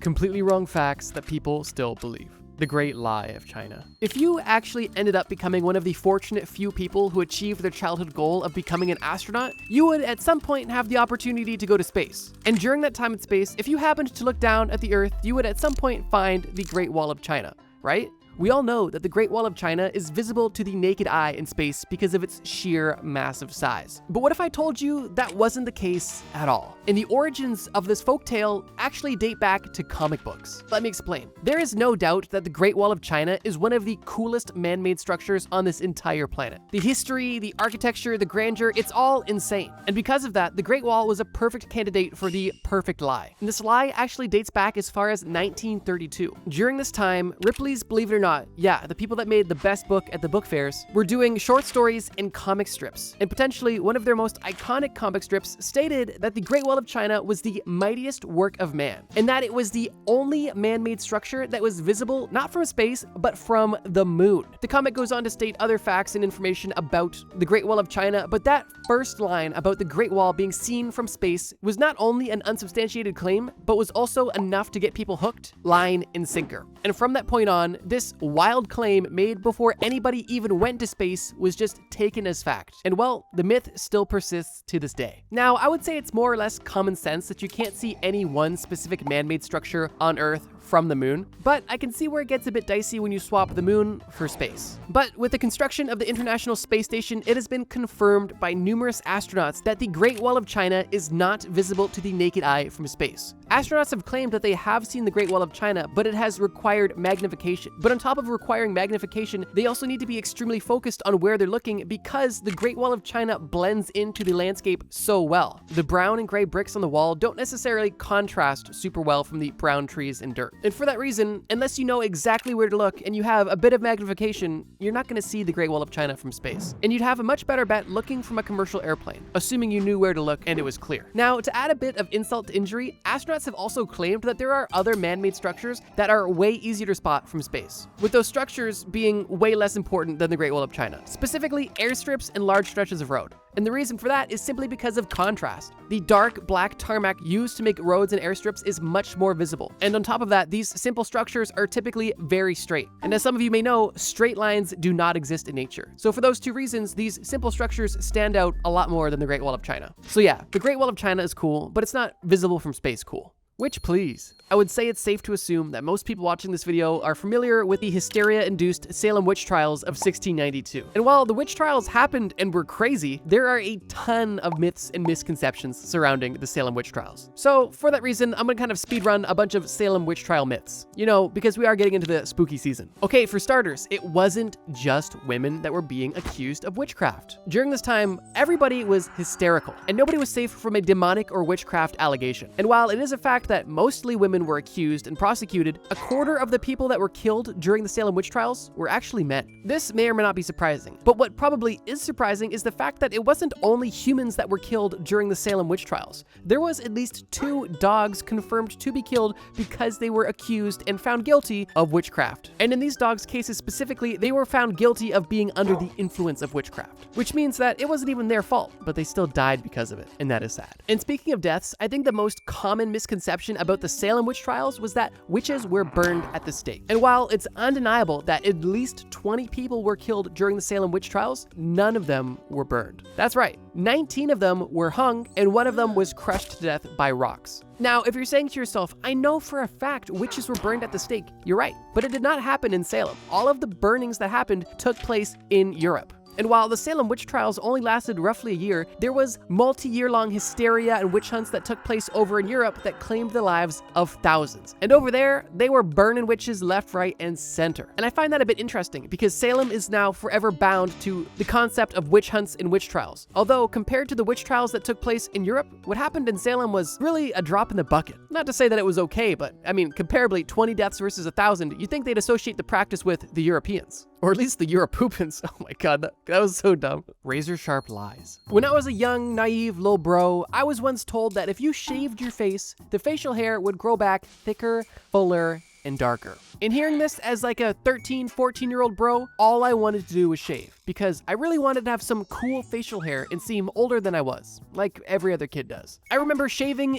completely wrong facts that people still believe. The Great Lie of China. If you actually ended up becoming one of the fortunate few people who achieved their childhood goal of becoming an astronaut, you would at some point have the opportunity to go to space. And during that time in space, if you happened to look down at the Earth, you would at some point find the Great Wall of China, right? We all know that the Great Wall of China is visible to the naked eye in space because of its sheer massive size. But what if I told you that wasn't the case at all? And the origins of this folktale actually date back to comic books. Let me explain. There is no doubt that the Great Wall of China is one of the coolest man-made structures on this entire planet. The history, the architecture, the grandeur, it's all insane. And because of that, the Great Wall was a perfect candidate for the perfect lie. And this lie actually dates back as far as 1932. During this time, Ripley's Believe It or Not, yeah, the people that made the best book at the book fairs, were doing short stories and comic strips. And potentially one of their most iconic comic strips stated that the Great Wall of China was the mightiest work of man, and that it was the only man-made structure that was visible not from space, but from the moon. The comic goes on to state other facts and information about the Great Wall of China, but that first line about the Great Wall being seen from space was not only an unsubstantiated claim, but was also enough to get people hooked, line and sinker. And from that point on, this wild claim made before anybody even went to space was just taken as fact. And well, the myth still persists to this day. Now, I would say it's more or less common sense that you can't see any one specific man-made structure on Earth from the moon, but I can see where it gets a bit dicey when you swap the moon for space. But with the construction of the International Space Station, it has been confirmed by numerous astronauts that the Great Wall of China is not visible to the naked eye from space. Astronauts have claimed that they have seen the Great Wall of China, but it has required magnification. But on top of requiring magnification, they also need to be extremely focused on where they're looking because the Great Wall of China blends into the landscape so well. The brown and gray bricks on the wall don't necessarily contrast super well from the brown trees and dirt. And for that reason, unless you know exactly where to look and you have a bit of magnification, you're not going to see the Great Wall of China from space. And you'd have a much better bet looking from a commercial airplane, assuming you knew where to look and it was clear. Now, to add a bit of insult to injury, astronauts have also claimed that there are other man-made structures that are way easier to spot from space, with those structures being way less important than the Great Wall of China, specifically airstrips and large stretches of road. And the reason for that is simply because of contrast. The dark black tarmac used to make roads and airstrips is much more visible. And on top of that, these simple structures are typically very straight. And as some of you may know, straight lines do not exist in nature. So for those two reasons, these simple structures stand out a lot more than the Great Wall of China. So yeah, the Great Wall of China is cool, but it's not visible from space cool. Which, please. I would say it's safe to assume that most people watching this video are familiar with the hysteria-induced Salem witch trials of 1692. And while the witch trials happened and were crazy, there are a ton of myths and misconceptions surrounding the Salem witch trials. So for that reason, I'm gonna kind of speedrun a bunch of Salem witch trial myths. You know, because we are getting into the spooky season. Okay, for starters, it wasn't just women that were being accused of witchcraft. During this time, everybody was hysterical, and nobody was safe from a demonic or witchcraft allegation. And while it is a fact that mostly women were accused and prosecuted, a quarter of the people that were killed during the Salem witch trials were actually men. This may or may not be surprising, but what probably is surprising is the fact that it wasn't only humans that were killed during the Salem witch trials. There was at least 2 dogs confirmed to be killed because they were accused and found guilty of witchcraft. And in these dogs' cases specifically, they were found guilty of being under the influence of witchcraft, which means that it wasn't even their fault, but they still died because of it, and that is sad. And speaking of deaths, I think the most common misconception about the Salem witch trials was that witches were burned at the stake. And while it's undeniable that at least 20 people were killed during the Salem witch trials, none of them were burned. That's right, 19 of them were hung, and 1 of them was crushed to death by rocks. Now, if you're saying to yourself, I know for a fact witches were burned at the stake, you're right, but it did not happen in Salem. All of the burnings that happened took place in Europe. And while the Salem witch trials only lasted roughly a year, there was multi-year-long hysteria and witch hunts that took place over in Europe that claimed the lives of thousands. And over there, they were burning witches left, right, and center. And I find that a bit interesting because Salem is now forever bound to the concept of witch hunts and witch trials. Although, compared to the witch trials that took place in Europe, what happened in Salem was really a drop in the bucket. Not to say that it was okay, but I mean, comparably, 20 deaths versus 1,000, you'd think they'd associate the practice with the Europeans. Or at least the Europoopans. Oh my god, that was so dumb. Razor sharp lies. When I was a young, naive little bro, I was once told that if you shaved your face, the facial hair would grow back thicker, fuller, and darker. And hearing this as like a 13, 14-year-old bro, all I wanted to do was shave because I really wanted to have some cool facial hair and seem older than I was, like every other kid does. I remember shaving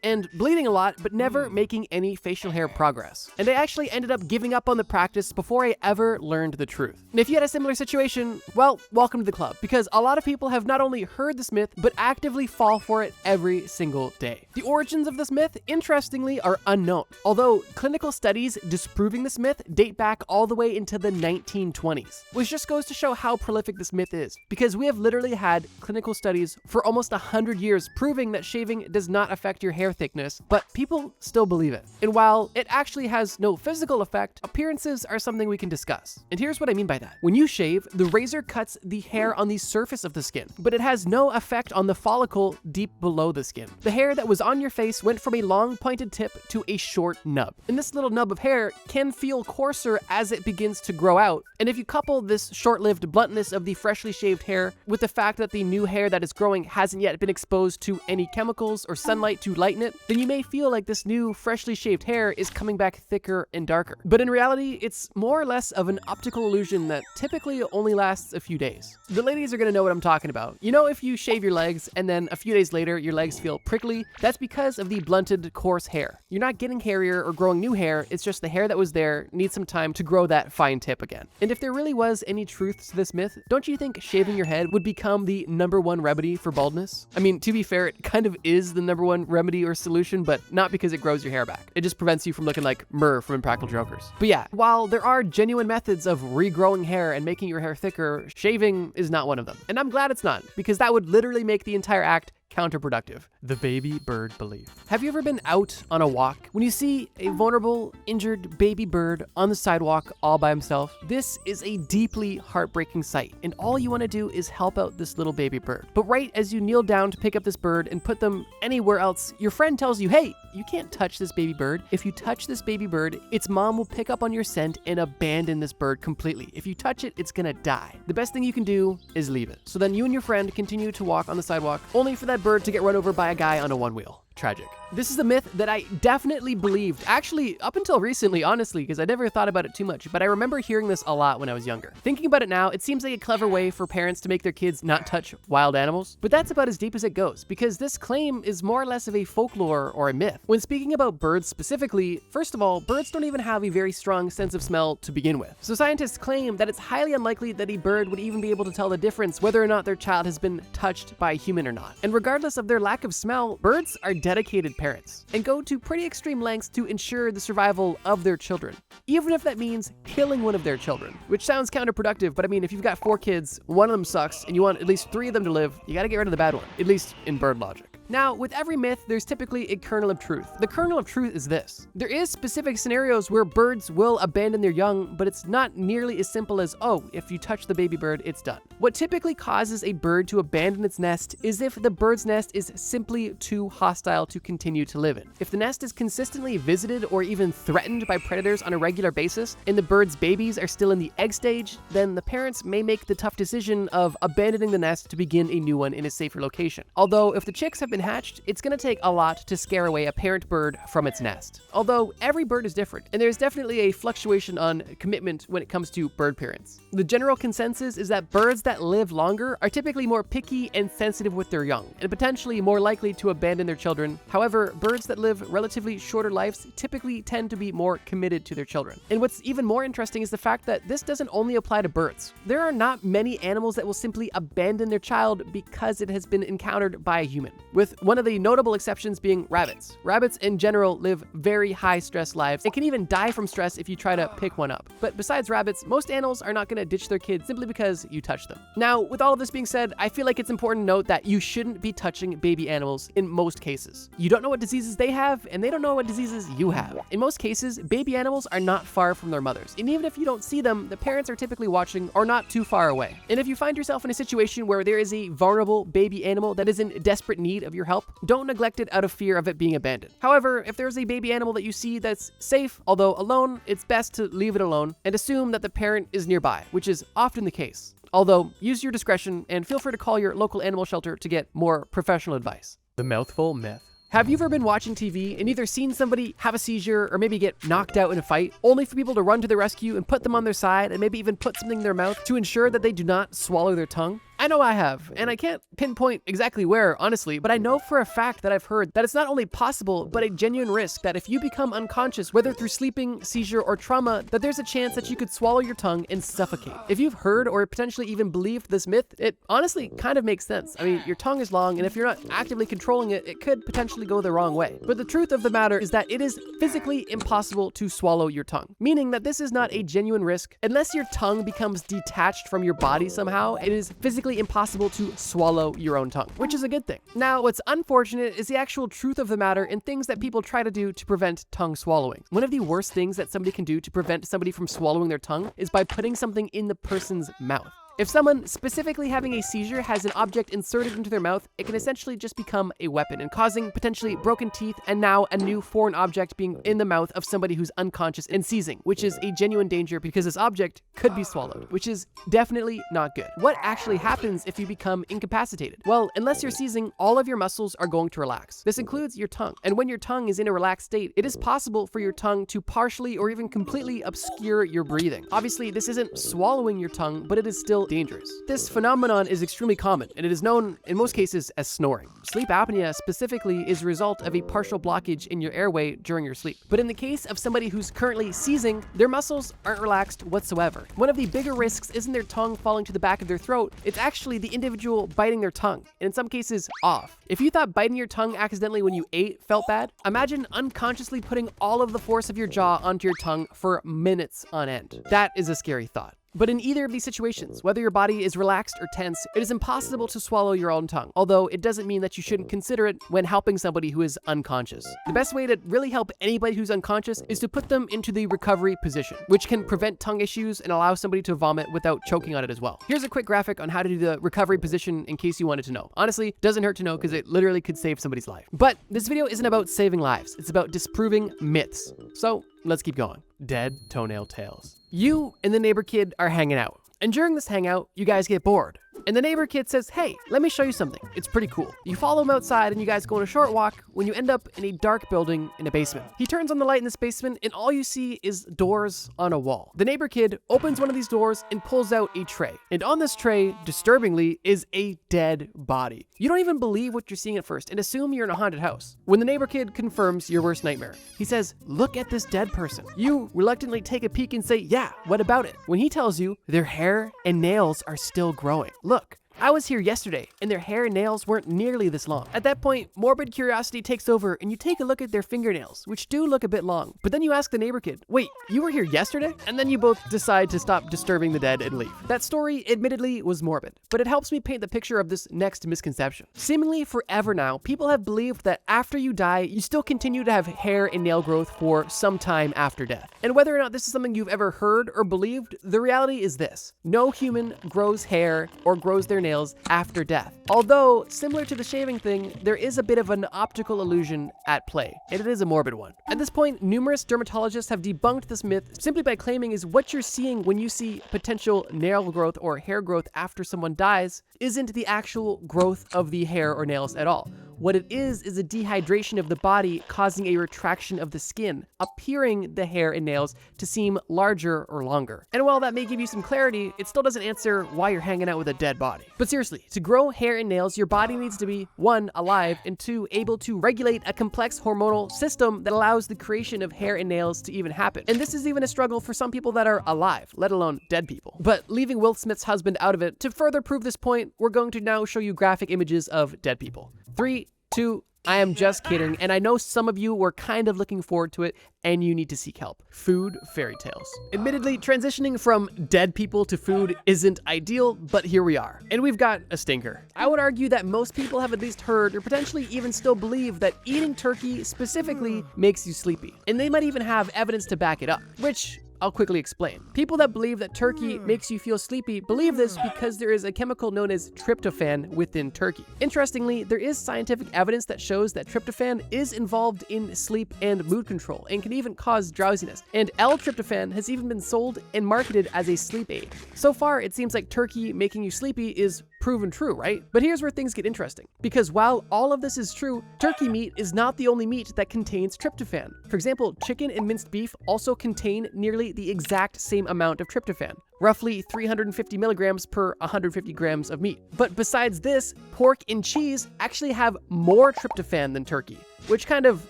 and bleeding a lot, but never making any facial hair progress. And I actually ended up giving up on the practice before I ever learned the truth. And if you had a similar situation, well, welcome to the club, because a lot of people have not only heard this myth, but actively fall for it every single day. The origins of this myth, interestingly, are unknown, although clinical studies disproving this myth date back all the way into the 1920s, which just goes to show how prolific this myth is, because we have literally had clinical studies for almost 100 years proving that shaving does not affect your hair thickness, but people still believe it. And while it actually has no physical effect, appearances are something we can discuss. And here's what I mean by that. When you shave, the razor cuts the hair on the surface of the skin, but it has no effect on the follicle deep below the skin. The hair that was on your face went from a long pointed tip to a short nub. And this little nub of hair can feel coarser as it begins to grow out. And if you couple this short-lived bluntness of the freshly shaved hair with the fact that the new hair that is growing hasn't yet been exposed to any chemicals or sunlight to lighten it, then you may feel like this new freshly shaved hair is coming back thicker and darker. But in reality, it's more or less of an optical illusion that typically only lasts a few days. The ladies are gonna know what I'm talking about. You know, if you shave your legs and then a few days later your legs feel prickly, that's because of the blunted, coarse hair. You're not getting hairier or growing new hair, it's just the hair that was there needs some time to grow that fine tip again. And if there really was any truth to this myth, don't you think shaving your head would become the #1 remedy for baldness? I mean, to be fair, it kind of is the #1 remedy or solution, but not because it grows your hair back. It just prevents you from looking like Murr from Impractical Jokers. But yeah, while there are genuine methods of regrowing hair and making your hair thicker, shaving is not one of them. And I'm glad it's not, because that would literally make the entire act counterproductive. The baby bird belief. Have you ever been out on a walk? When you see a vulnerable, injured baby bird on the sidewalk all by himself, this is a deeply heartbreaking sight, and all you want to do is help out this little baby bird. But right as you kneel down to pick up this bird and put them anywhere else, your friend tells you, hey, you can't touch this baby bird. If you touch this baby bird, its mom will pick up on your scent and abandon this bird completely. If you touch it, it's gonna die. The best thing you can do is leave it. So then you and your friend continue to walk on the sidewalk, only for that bird to get run over by a guy on a one wheel. Tragic. This is a myth that I definitely believed, actually up until recently, honestly, because I never thought about it too much, but I remember hearing this a lot when I was younger. Thinking about it now, it seems like a clever way for parents to make their kids not touch wild animals, but that's about as deep as it goes, because this claim is more or less of a folklore or a myth. When speaking about birds specifically, first of all, birds don't even have a very strong sense of smell to begin with. So scientists claim that it's highly unlikely that a bird would even be able to tell the difference whether or not their child has been touched by a human or not. And regardless of their lack of smell, birds are dedicated parents and go to pretty extreme lengths to ensure the survival of their children, even if that means killing one of their children, which sounds counterproductive, but I mean, if you've got 4 kids, one of them sucks, and you want at least 3 of them to live, you gotta get rid of the bad one, at least in bird logic. Now, with every myth, there's typically a kernel of truth. The kernel of truth is this. There is specific scenarios where birds will abandon their young, but it's not nearly as simple as, oh, if you touch the baby bird, it's done. What typically causes a bird to abandon its nest is if the bird's nest is simply too hostile to continue to live in. If the nest is consistently visited or even threatened by predators on a regular basis, and the bird's babies are still in the egg stage, then the parents may make the tough decision of abandoning the nest to begin a new one in a safer location. Although, if the chicks have been hatched, it's going to take a lot to scare away a parent bird from its nest. Although every bird is different, and there's definitely a fluctuation on commitment when it comes to bird parents. The general consensus is that birds that live longer are typically more picky and sensitive with their young, and potentially more likely to abandon their children. However, birds that live relatively shorter lives typically tend to be more committed to their children. And what's even more interesting is the fact that this doesn't only apply to birds. There are not many animals that will simply abandon their child because it has been encountered by a human, with one of the notable exceptions being rabbits. Rabbits in general live very high stress lives and can even die from stress if you try to pick one up. But besides rabbits, most animals are not going to ditch their kids simply because you touch them. Now, with all of this being said, I feel like it's important to note that you shouldn't be touching baby animals in most cases. You don't know what diseases they have, and they don't know what diseases you have. In most cases, baby animals are not far from their mothers, and even if you don't see them, the parents are typically watching or not too far away. And if you find yourself in a situation where there is a vulnerable baby animal that is in desperate need of your help, don't neglect it out of fear of it being abandoned. However, if there's a baby animal that you see that's safe, although alone, it's best to leave it alone and assume that the parent is nearby, which is often the case. Although, use your discretion and feel free to call your local animal shelter to get more professional advice. The mouthful myth. Have you ever been watching TV and either seen somebody have a seizure or maybe get knocked out in a fight, only for people to run to the rescue and put them on their side and maybe even put something in their mouth to ensure that they do not swallow their tongue? I know I have, and I can't pinpoint exactly where, honestly, but I know for a fact that I've heard that it's not only possible, but a genuine risk that if you become unconscious, whether through sleeping, seizure, or trauma, that there's a chance that you could swallow your tongue and suffocate. If you've heard or potentially even believed this myth, it honestly kind of makes sense. I mean, your tongue is long, and if you're not actively controlling it, it could potentially go the wrong way. But the truth of the matter is that it is physically impossible to swallow your tongue, meaning that this is not a genuine risk. Unless your tongue becomes detached from your body somehow, it is physically impossible to swallow your own tongue, which is a good thing. Now, what's unfortunate is the actual truth of the matter and things that people try to do to prevent tongue swallowing. One of the worst things that somebody can do to prevent somebody from swallowing their tongue is by putting something in the person's mouth. If someone specifically having a seizure has an object inserted into their mouth, it can essentially just become a weapon and causing potentially broken teeth and now a new foreign object being in the mouth of somebody who's unconscious and seizing, which is a genuine danger because this object could be swallowed, which is definitely not good. What actually happens if you become incapacitated? Well, unless you're seizing, all of your muscles are going to relax. This includes your tongue. And when your tongue is in a relaxed state, it is possible for your tongue to partially or even completely obscure your breathing. Obviously, this isn't swallowing your tongue, but it is still dangerous. This phenomenon is extremely common, and it is known in most cases as snoring. Sleep apnea specifically is a result of a partial blockage in your airway during your sleep. But in the case of somebody who's currently seizing, their muscles aren't relaxed whatsoever. One of the bigger risks isn't their tongue falling to the back of their throat, it's actually the individual biting their tongue, and in some cases off. If you thought biting your tongue accidentally when you ate felt bad, imagine unconsciously putting all of the force of your jaw onto your tongue for minutes on end. That is a scary thought. But in either of these situations, whether your body is relaxed or tense, it is impossible to swallow your own tongue, although it doesn't mean that you shouldn't consider it when helping somebody who is unconscious. The best way to really help anybody who's unconscious is to put them into the recovery position, which can prevent tongue issues and allow somebody to vomit without choking on it as well. Here's a quick graphic on how to do the recovery position in case you wanted to know. Honestly, doesn't hurt to know because it literally could save somebody's life. But this video isn't about saving lives, it's about disproving myths. So let's keep going. Dead toenail tales. You and the neighbor kid are hanging out, and during this hangout, you guys get bored. And the neighbor kid says, hey, let me show you something. It's pretty cool. You follow him outside and you guys go on a short walk when you end up in a dark building in a basement. He turns on the light in this basement and all you see is doors on a wall. The neighbor kid opens one of these doors and pulls out a tray. And on this tray, disturbingly, is a dead body. You don't even believe what you're seeing at first and assume you're in a haunted house. When the neighbor kid confirms your worst nightmare, he says, look at this dead person. You reluctantly take a peek and say, yeah, what about it? When he tells you their hair and nails are still growing. Look, I was here yesterday, and their hair and nails weren't nearly this long. At that point, morbid curiosity takes over, and you take a look at their fingernails, which do look a bit long. But then you ask the neighbor kid, wait, you were here yesterday? And then you both decide to stop disturbing the dead and leave. That story, admittedly, was morbid, but it helps me paint the picture of this next misconception. Seemingly forever now, people have believed that after you die, you still continue to have hair and nail growth for some time after death. And whether or not this is something you've ever heard or believed, the reality is this. No human grows hair or grows their nails after death. Although, similar to the shaving thing, there is a bit of an optical illusion at play, and it is a morbid one. At this point, numerous dermatologists have debunked this myth simply by claiming is what you're seeing when you see potential nail growth or hair growth after someone dies isn't the actual growth of the hair or nails at all. What it is a dehydration of the body causing a retraction of the skin, appearing the hair and nails to seem larger or longer. And while that may give you some clarity, it still doesn't answer why you're hanging out with a dead body. But seriously, to grow hair and nails, your body needs to be 1, alive, and 2, able to regulate a complex hormonal system that allows the creation of hair and nails to even happen. And this is even a struggle for some people that are alive, let alone dead people. But leaving Will Smith's husband out of it, to further prove this point, we're going to now show you graphic images of dead people. 3, 2, I am just kidding, and I know some of you were kind of looking forward to it, and you need to seek help. Food fairy tales. Admittedly, transitioning from dead people to food isn't ideal, but here we are. And we've got a stinker. I would argue that most people have at least heard, or potentially even still believe, that eating turkey specifically makes you sleepy. And they might even have evidence to back it up, which I'll quickly explain. People that believe that turkey makes you feel sleepy believe this because there is a chemical known as tryptophan within turkey. Interestingly, there is scientific evidence that shows that tryptophan is involved in sleep and mood control and can even cause drowsiness. And L-tryptophan has even been sold and marketed as a sleep aid. So far, it seems like turkey making you sleepy is proven true, right? But here's where things get interesting. Because while all of this is true, turkey meat is not the only meat that contains tryptophan. For example, chicken and minced beef also contain nearly the exact same amount of tryptophan, roughly 350 milligrams per 150 grams of meat. But besides this, pork and cheese actually have more tryptophan than turkey, which kind of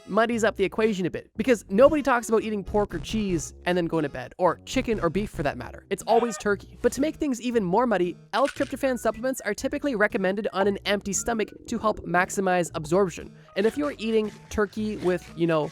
muddies up the equation a bit, because nobody talks about eating pork or cheese and then going to bed, or chicken or beef for that matter. It's always turkey. But to make things even more muddy, L-tryptophan supplements are typically recommended on an empty stomach to help maximize absorption. And if you're eating turkey with,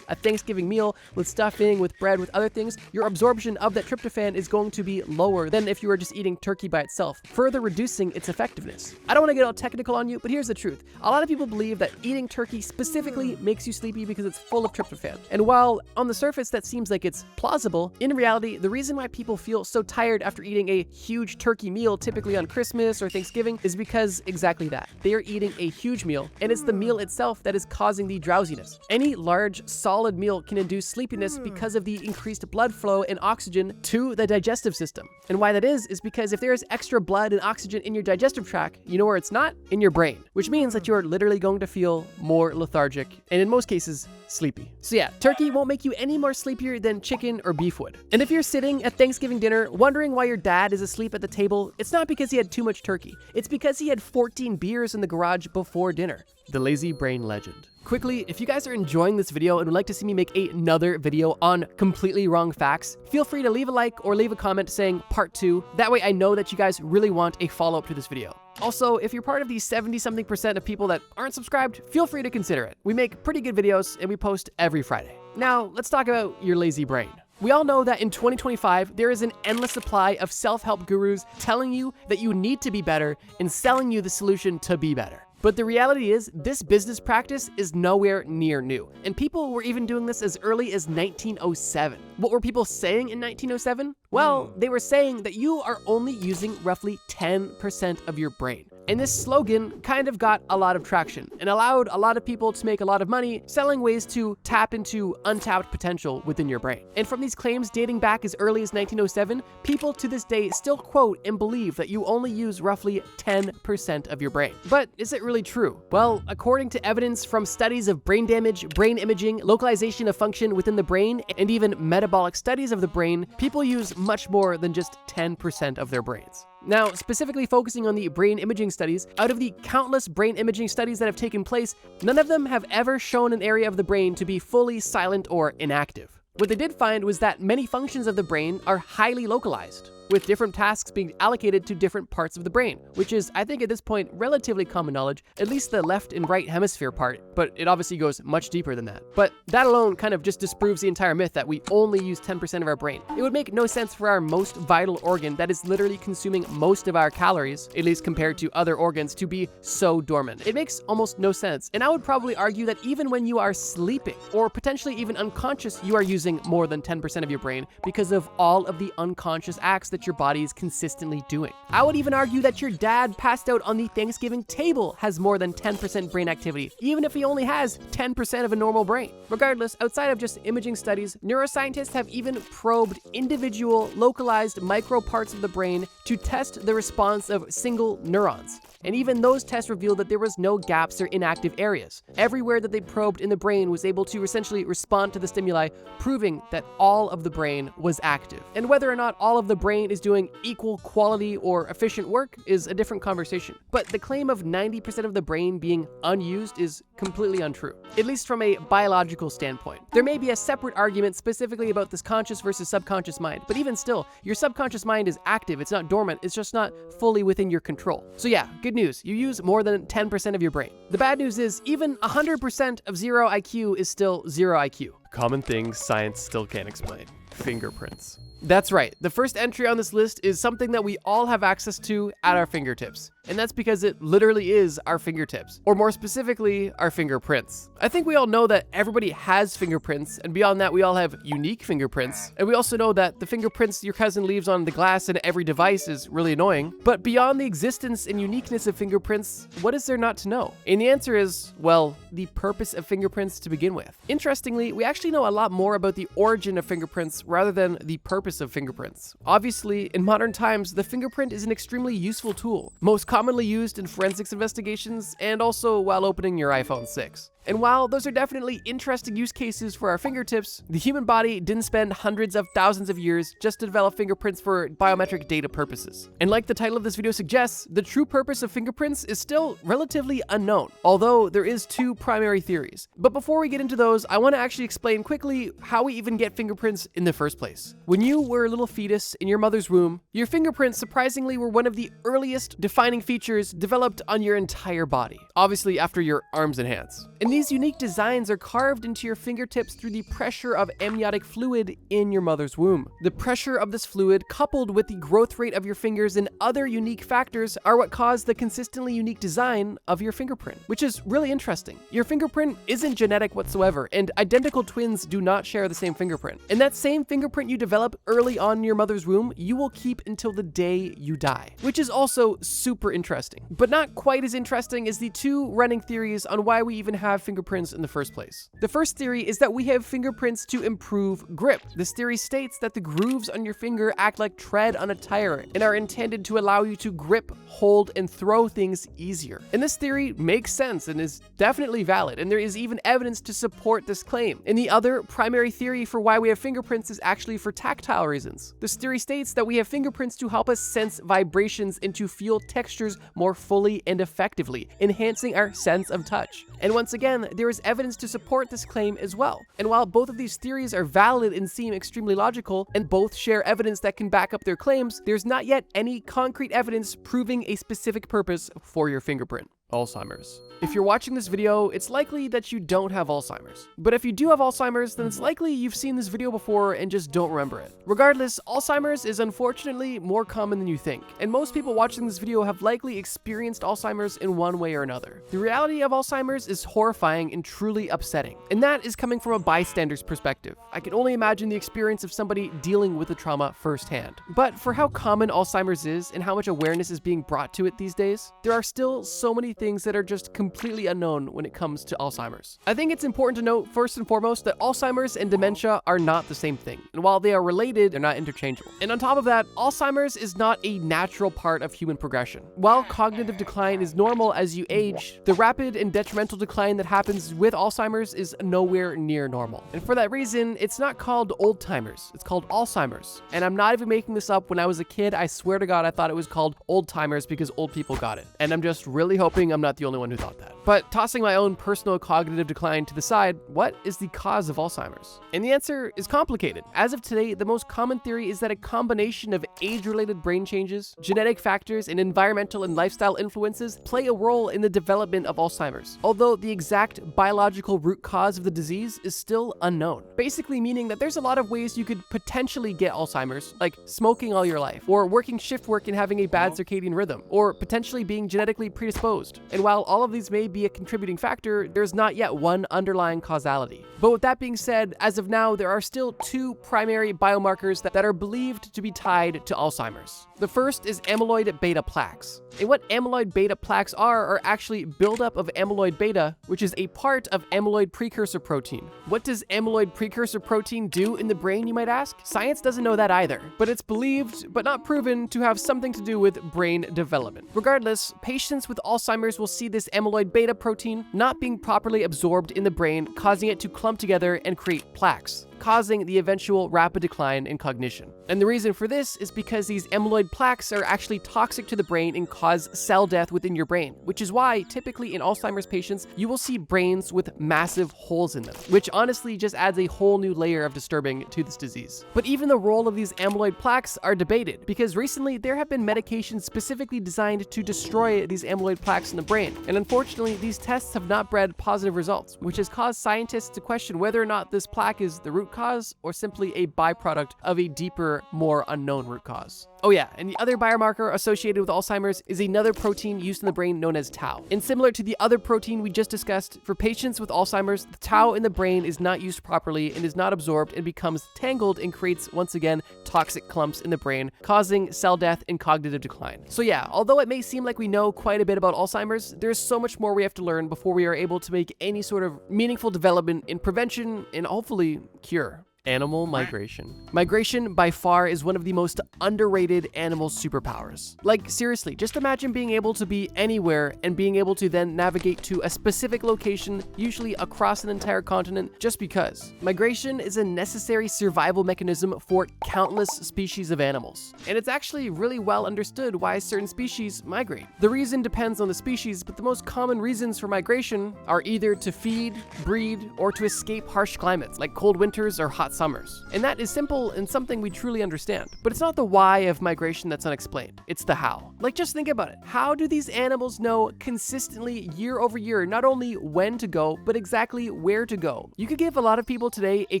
a Thanksgiving meal with stuffing, with bread, with other things, your absorption of that tryptophan is going to be lower than if you were just eating turkey by itself, further reducing its effectiveness. I don't want to get all technical on you, but here's the truth. A lot of people believe that eating turkey specifically makes you sleepy because it's full of tryptophan. And while on the surface that seems like it's plausible, in reality, the reason why people feel so tired after eating a huge turkey meal, typically on Christmas or Thanksgiving, is because exactly that. They are eating a huge meal, and it's the meal itself that is causing the drowsiness. Any large, solid meal can induce sleepiness because of the increased blood flow and oxygen to the digestive system. And why that is because if there's extra blood and oxygen in your digestive tract, you know where it's not? In your brain, which means that you're literally going to feel more lethargic, and in most cases, sleepy. So yeah, turkey won't make you any more sleepier than chicken or beef would. And if you're sitting at Thanksgiving dinner wondering why your dad is asleep at the table, it's not because he had too much turkey. It's because he had 14 beers in the garage before dinner. The lazy brain legend. Quickly, if you guys are enjoying this video and would like to see me make another video on completely wrong facts, feel free to leave a like or leave a comment saying part 2. That way I know that you guys really want a follow-up to this video. Also, if you're part of the 70-something% of people that aren't subscribed, feel free to consider it. We make pretty good videos and we post every Friday. Now, let's talk about your lazy brain. We all know that in 2025, there is an endless supply of self-help gurus telling you that you need to be better and selling you the solution to be better. But the reality is, this business practice is nowhere near new, and people were even doing this as early as 1907. What were people saying in 1907? Well, they were saying that you are only using roughly 10% of your brain. And this slogan kind of got a lot of traction and allowed a lot of people to make a lot of money selling ways to tap into untapped potential within your brain. And from these claims dating back as early as 1907, people to this day still quote and believe that you only use roughly 10% of your brain. But is it really true? Well, according to evidence from studies of brain damage, brain imaging, localization of function within the brain, and even metabolic studies of the brain, people use much more than just 10% of their brains. Now, specifically focusing on the brain imaging studies, out of the countless brain imaging studies that have taken place, none of them have ever shown an area of the brain to be fully silent or inactive. What they did find was that many functions of the brain are highly localized, with different tasks being allocated to different parts of the brain, which is, I think at this point, relatively common knowledge, at least the left and right hemisphere part, but it obviously goes much deeper than that. But that alone kind of just disproves the entire myth that we only use 10% of our brain. It would make no sense for our most vital organ that is literally consuming most of our calories, at least compared to other organs, to be so dormant. It makes almost no sense, and I would probably argue that even when you are sleeping, or potentially even unconscious, you are using more than 10% of your brain because of all of the unconscious acts that your body is consistently doing. I would even argue that your dad passed out on the Thanksgiving table has more than 10% brain activity, even if he only has 10% of a normal brain. Regardless, outside of just imaging studies, neuroscientists have even probed individual, localized micro parts of the brain to test the response of single neurons. And even those tests revealed that there was no gaps or inactive areas. Everywhere that they probed in the brain was able to essentially respond to the stimuli, proving that all of the brain was active. And whether or not all of the brain is doing equal quality or efficient work is a different conversation. But the claim of 90% of the brain being unused is completely untrue, at least from a biological standpoint. There may be a separate argument specifically about this conscious versus subconscious mind, but even still, your subconscious mind is active, it's not dormant, it's just not fully within your control. So yeah, good news, you use more than 10% of your brain. The bad news is even 100% of zero IQ is still zero IQ. Common things science still can't explain. Fingerprints. That's right, the first entry on this list is something that we all have access to at our fingertips. And that's because it literally is our fingertips, or more specifically, our fingerprints. I think we all know that everybody has fingerprints, and beyond that, we all have unique fingerprints. And we also know that the fingerprints your cousin leaves on the glass in every device is really annoying. But beyond the existence and uniqueness of fingerprints, what is there not to know? And the answer is, well, the purpose of fingerprints to begin with. Interestingly, we actually know a lot more about the origin of fingerprints rather than the purpose of fingerprints. Obviously, in modern times, the fingerprint is an extremely useful tool, most commonly used in forensics investigations and also while opening your iPhone 6. And while those are definitely interesting use cases for our fingertips, the human body didn't spend hundreds of thousands of years just to develop fingerprints for biometric data purposes. And like the title of this video suggests, the true purpose of fingerprints is still relatively unknown, although there is two primary theories. But before we get into those, I want to actually explain quickly how we even get fingerprints in the first place. When you were a little fetus in your mother's womb, your fingerprints surprisingly were one of the earliest defining features developed on your entire body, obviously after your arms and hands. And these unique designs are carved into your fingertips through the pressure of amniotic fluid in your mother's womb. The pressure of this fluid, coupled with the growth rate of your fingers and other unique factors, are what cause the consistently unique design of your fingerprint, which is really interesting. Your fingerprint isn't genetic whatsoever, and identical twins do not share the same fingerprint. And that same fingerprint you develop early on in your mother's womb, you will keep until the day you die, which is also super interesting. But not quite as interesting as the two running theories on why we even have fingerprints in the first place. The first theory is that we have fingerprints to improve grip. This theory states that the grooves on your finger act like tread on a tire and are intended to allow you to grip, hold, and throw things easier. And this theory makes sense and is definitely valid, and there is even evidence to support this claim. And the other primary theory for why we have fingerprints is actually for tactile reasons. This theory states that we have fingerprints to help us sense vibrations and to feel textures more fully and effectively, enhancing our sense of touch. And once again, there is evidence to support this claim as well. And while both of these theories are valid and seem extremely logical, and both share evidence that can back up their claims, there's not yet any concrete evidence proving a specific purpose for your fingerprint. Alzheimer's. If you're watching this video, it's likely that you don't have Alzheimer's. But if you do have Alzheimer's, then it's likely you've seen this video before and just don't remember it. Regardless, Alzheimer's is unfortunately more common than you think, and most people watching this video have likely experienced Alzheimer's in one way or another. The reality of Alzheimer's is horrifying and truly upsetting, and that is coming from a bystander's perspective. I can only imagine the experience of somebody dealing with the trauma firsthand. But for how common Alzheimer's is and how much awareness is being brought to it these days, there are still so many things that are just completely unknown when it comes to Alzheimer's. I think it's important to note first and foremost that Alzheimer's and dementia are not the same thing, and while they are related, they're not interchangeable. And on top of that, Alzheimer's is not a natural part of human progression. While cognitive decline is normal as you age, the rapid and detrimental decline that happens with Alzheimer's is nowhere near normal. And for that reason, it's not called old-timers, it's called Alzheimer's. And I'm not even making this up. When I was a kid, I swear to God, I thought it was called old-timers because old people got it. And I'm just really hoping I'm not the only one who thought that. But tossing my own personal cognitive decline to the side, what is the cause of Alzheimer's? And the answer is complicated. As of today, the most common theory is that a combination of age-related brain changes, genetic factors, and environmental and lifestyle influences play a role in the development of Alzheimer's, although the exact biological root cause of the disease is still unknown. Basically meaning that there's a lot of ways you could potentially get Alzheimer's, like smoking all your life, or working shift work and having a bad circadian rhythm, or potentially being genetically predisposed. And while all of these may be a contributing factor, there's not yet one underlying causality. But with that being said, as of now, there are still two primary biomarkers that are believed to be tied to Alzheimer's. The first is amyloid beta plaques. And what amyloid beta plaques are actually buildup of amyloid beta, which is a part of amyloid precursor protein. What does amyloid precursor protein do in the brain, you might ask? Science doesn't know that either, but it's believed, but not proven, to have something to do with brain development. Regardless, patients with Alzheimer's will see this amyloid beta protein not being properly absorbed in the brain, causing it to clump together and create plaques, causing the eventual rapid decline in cognition. And the reason for this is because these amyloid plaques are actually toxic to the brain and cause cell death within your brain, which is why typically in Alzheimer's patients, you will see brains with massive holes in them, which honestly just adds a whole new layer of disturbing to this disease. But even the role of these amyloid plaques are debated, because recently there have been medications specifically designed to destroy these amyloid plaques in the brain. And unfortunately, these tests have not bred positive results, which has caused scientists to question whether or not this plaque is the root cause or simply a byproduct of a deeper, more unknown root cause. Oh yeah, and the other biomarker associated with Alzheimer's is another protein used in the brain known as tau. And similar to the other protein we just discussed, for patients with Alzheimer's, the tau in the brain is not used properly and is not absorbed and becomes tangled and creates, once again, toxic clumps in the brain, causing cell death and cognitive decline. So yeah, although it may seem like we know quite a bit about Alzheimer's, there's so much more we have to learn before we are able to make any sort of meaningful development in prevention and hopefully cure. Animal migration. Migration, by far, is one of the most underrated animal superpowers. Like, seriously, just imagine being able to be anywhere and being able to then navigate to a specific location, usually across an entire continent, just because. Migration is a necessary survival mechanism for countless species of animals. And it's actually really well understood why certain species migrate. The reason depends on the species, but the most common reasons for migration are either to feed, breed, or to escape harsh climates, like cold winters or hot summers. And that is simple and something we truly understand. But it's not the why of migration that's unexplained, it's the how. Like, just think about it. How do these animals know consistently year over year not only when to go, but exactly where to go? You could give a lot of people today a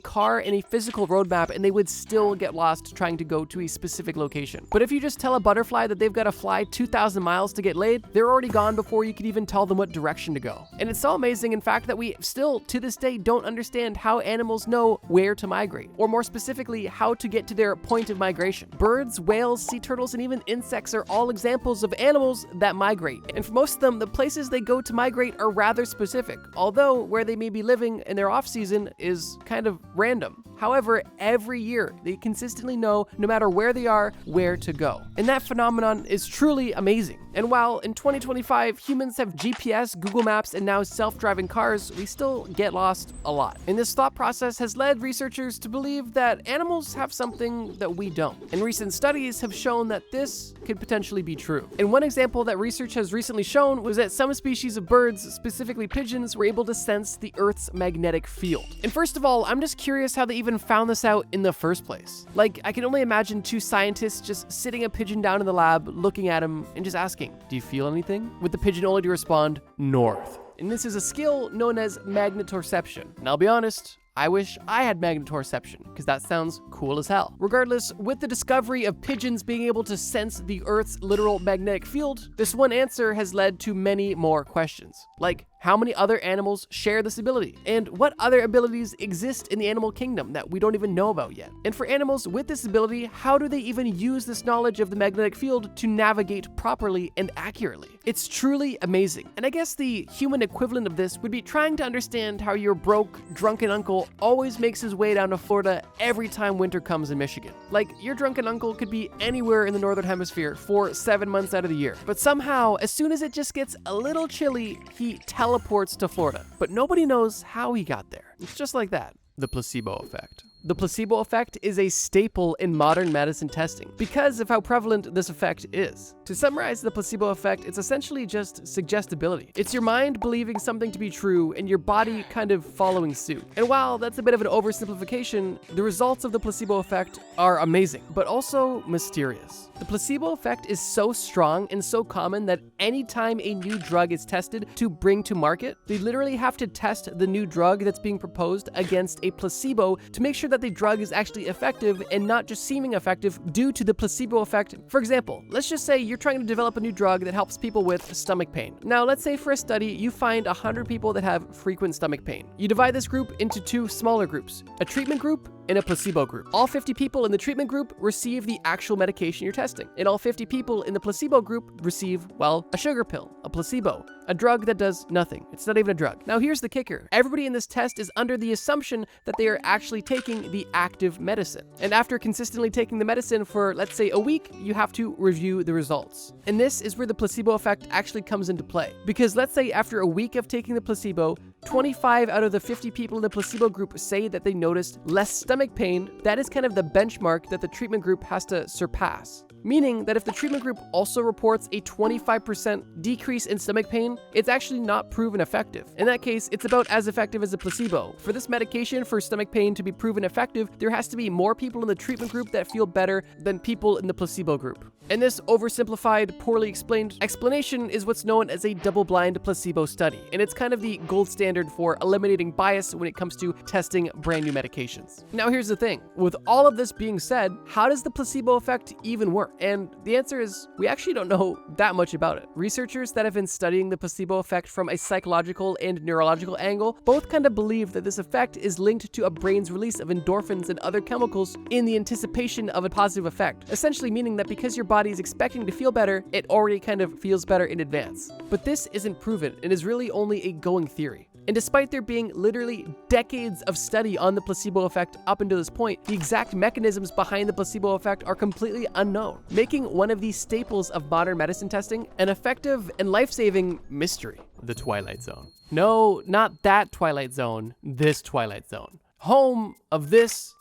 car and a physical roadmap and they would still get lost trying to go to a specific location. But if you just tell a butterfly that they've got to fly 2,000 miles to get laid, they're already gone before you could even tell them what direction to go. And it's so amazing, in fact, that we still, to this day, don't understand how animals know where to migrate, or more specifically, how to get to their point of migration. Birds, whales, sea turtles, and even insects are all examples of animals that migrate. And for most of them, the places they go to migrate are rather specific, although where they may be living in their off-season is kind of random. However, every year, they consistently know, no matter where they are, where to go. And that phenomenon is truly amazing. And while in 2025, humans have GPS, Google Maps, and now self-driving cars, we still get lost a lot. And this thought process has led researchers to believe that animals have something that we don't. And recent studies have shown that this could potentially be true. And one example that research has recently shown was that some species of birds, specifically pigeons, were able to sense the Earth's magnetic field. And first of all, I'm just curious how they even found this out in the first place. Like, I can only imagine two scientists just sitting a pigeon down in the lab, looking at him and just asking, "Do you feel anything?" With the pigeon only to respond, "North." And this is a skill known as magnetoreception. And I'll be honest, I wish I had magnetoreception, because that sounds cool as hell. Regardless, with the discovery of pigeons being able to sense the Earth's literal magnetic field, this one answer has led to many more questions. Like, how many other animals share this ability? And what other abilities exist in the animal kingdom that we don't even know about yet? And for animals with this ability, how do they even use this knowledge of the magnetic field to navigate properly and accurately? It's truly amazing. And I guess the human equivalent of this would be trying to understand how your broke, drunken uncle always makes his way down to Florida every time winter comes in Michigan. Like, your drunken uncle could be anywhere in the northern hemisphere for 7 months out of the year. But somehow, as soon as it just gets a little chilly, he teleports to Florida. But nobody knows how he got there. It's just like that. The placebo effect. The placebo effect is a staple in modern medicine testing because of how prevalent this effect is. To summarize the placebo effect, it's essentially just suggestibility. It's your mind believing something to be true and your body kind of following suit. And while that's a bit of an oversimplification, the results of the placebo effect are amazing, but also mysterious. The placebo effect is so strong and so common that anytime a new drug is tested to bring to market, they literally have to test the new drug that's being proposed against a placebo to make sure that the drug is actually effective and not just seeming effective due to the placebo effect. For example, let's just say you're trying to develop a new drug that helps people with stomach pain. Now, let's say for a study, you find 100 people that have frequent stomach pain. You divide this group into two smaller groups, a treatment group and a placebo group. All 50 people in the treatment group receive the actual medication you're testing, and all 50 people in the placebo group receive, well, a sugar pill, a placebo, a drug that does nothing. It's not even a drug. Now, here's the kicker. Everybody in this test is under the assumption that they are actually taking the active medicine. And after consistently taking the medicine for, let's say, a week, you have to review the results. And this is where the placebo effect actually comes into play. Because let's say after a week of taking the placebo, 25 out of the 50 people in the placebo group say that they noticed less stomach pain. That is kind of the benchmark that the treatment group has to surpass. Meaning that if the treatment group also reports a 25% decrease in stomach pain, it's actually not proven effective. In that case, it's about as effective as a placebo. For this medication for stomach pain to be proven effective, there has to be more people in the treatment group that feel better than people in the placebo group. And this oversimplified, poorly explained explanation is what's known as a double-blind placebo study. And it's kind of the gold standard for eliminating bias when it comes to testing brand new medications. Now, here's the thing. With all of this being said, how does the placebo effect even work? And the answer is, we actually don't know that much about it. Researchers that have been studying the placebo effect from a psychological and neurological angle both kind of believe that this effect is linked to a brain's release of endorphins and other chemicals in the anticipation of a positive effect, essentially meaning that because your body is expecting to feel better, it already kind of feels better in advance. But this isn't proven and is really only a going theory. And despite there being literally decades of study on the placebo effect up until this point, the exact mechanisms behind the placebo effect are completely unknown, making one of the staples of modern medicine testing an effective and life-saving mystery. The Twilight Zone. No, not that Twilight Zone, this Twilight Zone. Home of this,